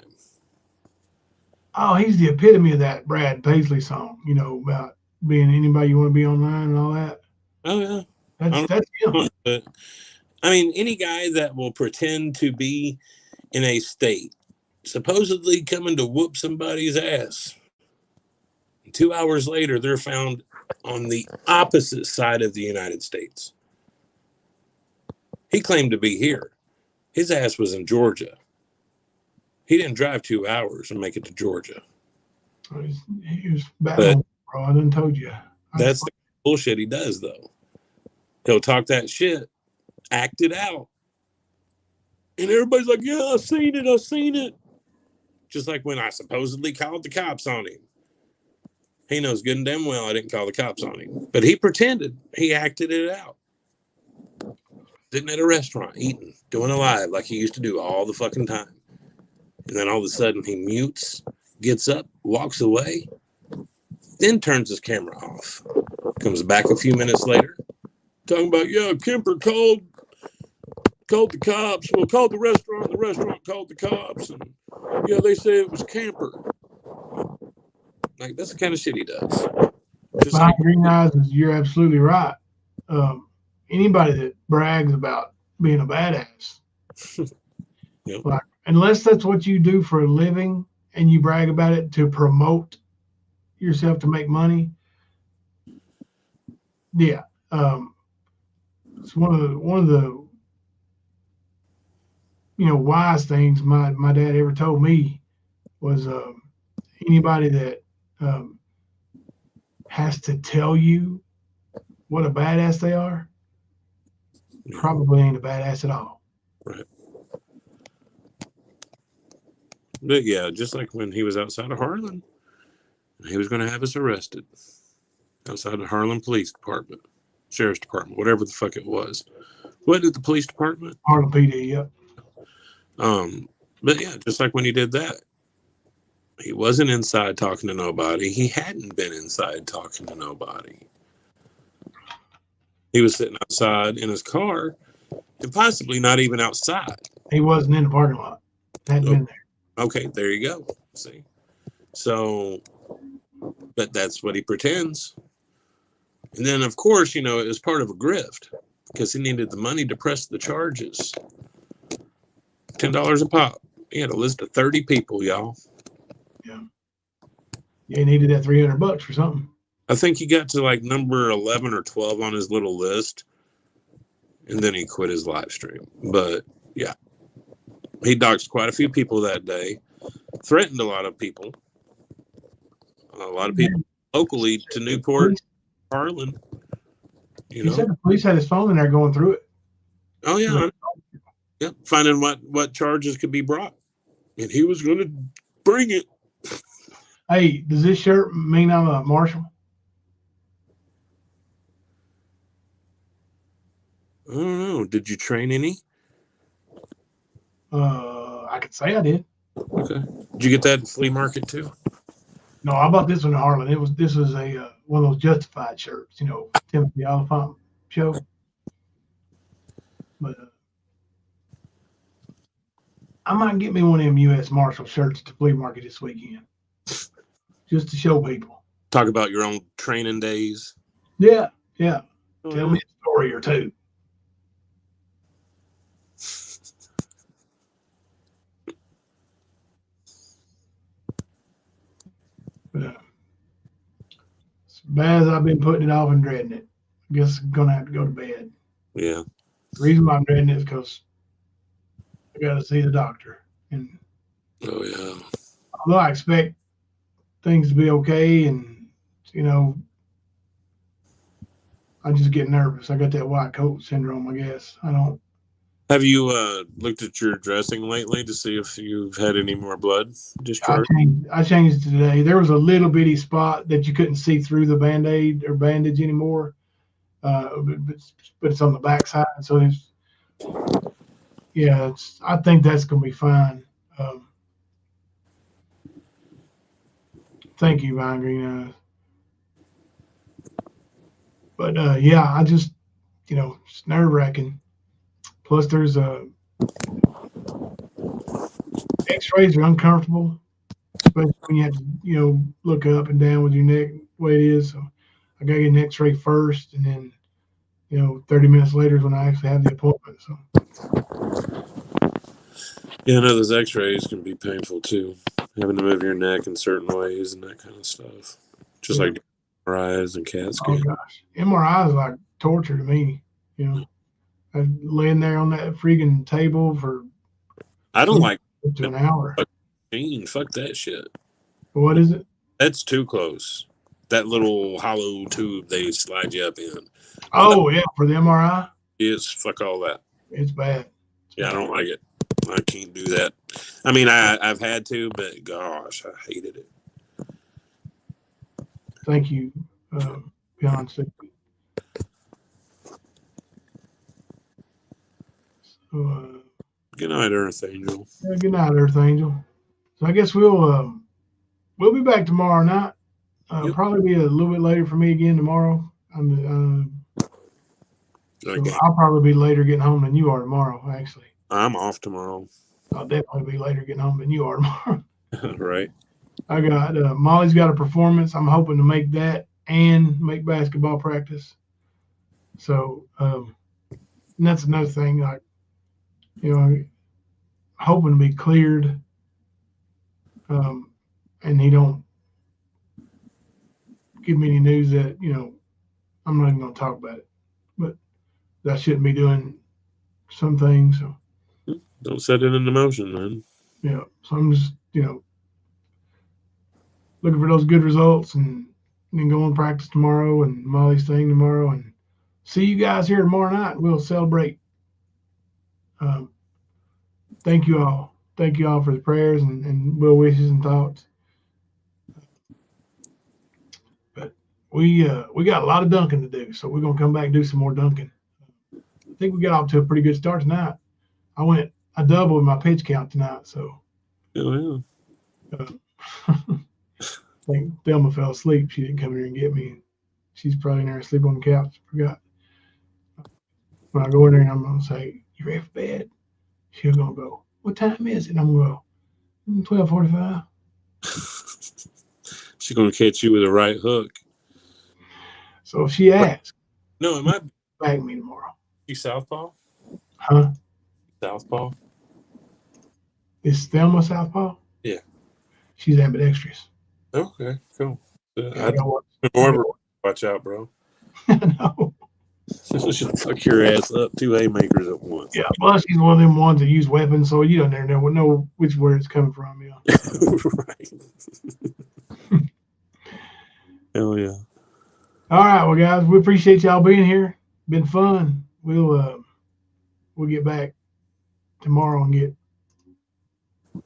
Oh, he's the epitome of that Brad Paisley song, you know, about being anybody you want to be online and all that. Oh, yeah. That's him. But, I mean, any guy that will pretend to be in a state, supposedly coming to whoop somebody's ass, 2 hours later, they're found on the opposite side of the United States. He claimed to be here. His ass was in Georgia. He didn't drive 2 hours and make it to Georgia. He was battling, bro. I done told you. That's the bullshit he does, though. He'll talk that shit, act it out. And everybody's like, yeah, I seen it. Just like when I supposedly called the cops on him. He knows good and damn well I didn't call the cops on him. But he pretended. He acted it out. Sitting at a restaurant, eating, doing a live like he used to do all the fucking time. And then all of a sudden he mutes, gets up, walks away, then turns his camera off. Comes back a few minutes later, talking about, yeah, Kemper called the cops. Well, called the restaurant called the cops. And yeah, they say it was Camper. Like, that's the kind of shit he does. Just Behind green eyes, you're absolutely right. Anybody that brags about being a badass, Yep. like, unless that's what you do for a living and you brag about it to promote yourself to make money, yeah, it's one of the wise things my dad ever told me was anybody that has to tell you what a badass they are probably ain't a badass at all. Right. But yeah, just like when he was outside of Harlan, he was going to have us arrested outside of Harlan Police Department, Sheriff's Department, whatever the fuck it was. What did the police department? Harlan PD, yep. But yeah, just like when he did that, he wasn't inside talking to nobody. He hadn't been inside talking to nobody. He was sitting outside in his car and possibly not even outside. He wasn't in the parking lot. Hadn't been there. Okay, there you go. See? So, but that's what he pretends. And then, of course, it was part of a grift because he needed the money to press the charges. $10 a pop. He had a list of 30 people, y'all. Yeah. Yeah, he needed that $300 for something. I think he got to like number 11 or 12 on his little list. And then he quit his live stream. But yeah, he doxed quite a few people that day, threatened a lot of people. A lot of people locally to Newport, Harlan. He said the police had his phone in there going through it. Oh, yeah. Yep. Finding what charges could be brought. And he was going to bring it. Hey, does this shirt mean I'm a marshal? I don't know. Did you train any? I could say I did. Okay. Did you get that at the flea market too? No, I bought this one in Harlan. This was a one of those Justified shirts, Timothy Oliphant show. But I might get me one of them U.S. Marshal shirts at the flea market this weekend, just to show people. Talk about your own training days. Yeah. Oh, Tell me a story or two. But, as bad as I've been putting it off and dreading it, I guess I'm gonna have to go to bed. Yeah. The reason why I'm dreading it is because I got to see the doctor, and Oh yeah. although I expect things to be okay, and I just get nervous. I got that white coat syndrome, I guess. I don't. Have you looked at your dressing lately to see if you've had any more blood discharge? I changed it today. There was a little bitty spot that you couldn't see through the Band-Aid or bandage anymore, but it's on the backside. So I think that's gonna be fine. Thank you, Vine Green Eyes. But I just it's nerve-wracking. Plus, there's X-rays are uncomfortable, especially when you have to, look up and down with your neck the way it is. So I gotta get an X-ray first, and then, 30 minutes later is when I actually have the appointment. So. Yeah, I know those X-rays can be painful too. Having to move your neck in certain ways and that kind of stuff. Just like MRIs and CAT scans. Oh gosh, MRI is like torture to me. laying there on that freaking table for I don't like up to an hour. Fuck that shit. What is it? That's too close. That little hollow tube they slide you up in. Oh, yeah, for the MRI? It's fuck all that. It's bad. Yeah, I don't like it. I can't do that. I mean, I've had to, but gosh, I hated it. Thank you, Beyonce. So, Good night, Earth Angel. yeah, good night, Earth Angel. So I guess we'll be back tomorrow night. Yep. Probably be a little bit later for me again tomorrow. Okay. So I'll probably be later getting home than you are tomorrow, actually. I'm off tomorrow. I'll definitely be later getting home than you are tomorrow. Right. I got Molly's got a performance. I'm hoping to make that and make basketball practice. So and that's another thing. Like, hoping to be cleared, and he don't give me any news that I'm not even going to talk about it. But I shouldn't be doing some things. So. Don't set it into motion, man. Yeah. So I'm just looking for those good results and then go on practice tomorrow and Molly's thing tomorrow and see you guys here tomorrow night. We'll celebrate. Thank you all. Thank you all for the prayers and well wishes and thoughts. But we got a lot of dunking to do, so we're gonna come back and do some more dunking. I think we got off to a pretty good start tonight. I doubled my pitch count tonight, so. Oh, yeah. I think Thelma fell asleep. She didn't come here and get me. She's probably in there asleep on the couch. Forgot. When I go in there and I'm going to say, you ready for bed? She's going to go, what time is it? And I'm going to go, 12:45. She's going to catch you with a right hook. So if she asks. No, it might back me tomorrow. You southpaw? Huh? Southpaw? Is Thelma southpaw? Yeah. She's ambidextrous. Okay, cool. More watch out, bro. No. She'll fuck your ass up 2 haymakers at once. Yeah, plus she's one of them ones that use weapons, so you don't know which word it's coming from. Yeah. Right. Hell yeah. All right, well, guys, we appreciate y'all being here. Been fun. We'll get back tomorrow and get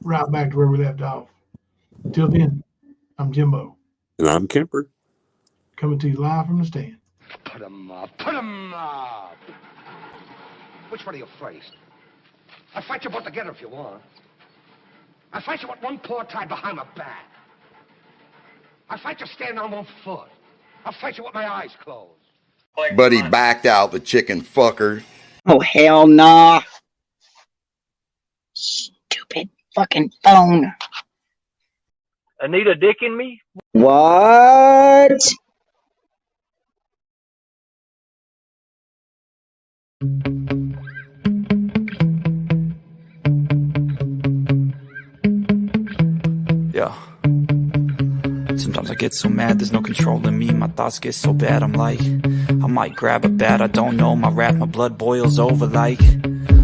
right back to where we left off. Until then, I'm Jimbo. And I'm Kemper. Coming to you live from the stand. Put 'em up. Put 'em up. Which one are you first? I'll fight you both together if you want. I'll fight you with one paw tied behind my back. I'll fight you standing on one foot. I'll fight you with my eyes closed. But he backed out, the chicken fucker. Oh, hell nah. Stupid fucking phone. Anita dicking me? What? Yeah. Sometimes I get so mad, there's no controlling me. My thoughts get so bad, I'm like, I might grab a bat, I don't know. My wrath, my blood boils over like,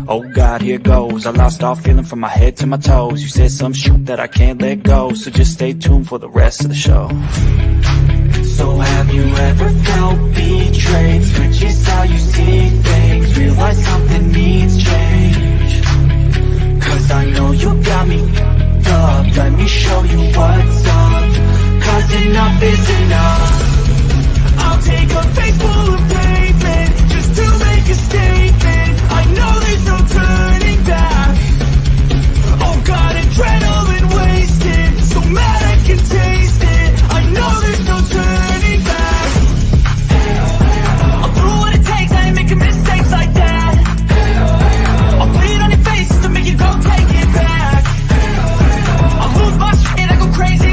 oh God, here goes. I lost all feeling from my head to my toes. You said some shit that I can't let go, so just stay tuned for the rest of the show. So have you ever felt betrayed? Switches how you see things, realize something needs change. Cause I know you got me f***ed up. Let me show you what's up. Cause enough is enough. I'll take a face full of pavement just to make a statement. I know there's no turning back. Oh God, adrenaline wasted, so mad I can taste it. I know there's no turning back. I'll do what it takes, I ain't making mistakes like that. I'll bleed on your face to make you go take it back. I'll lose my shit, I go crazy.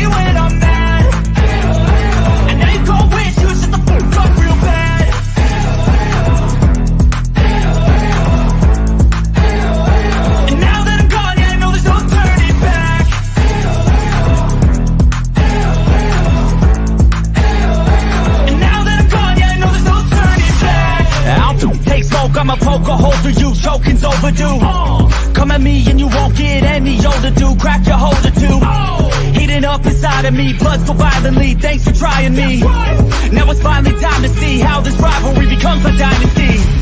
up inside of me, blood so violently, thanks for trying me. Now it's finally time to see how this rivalry becomes a dynasty.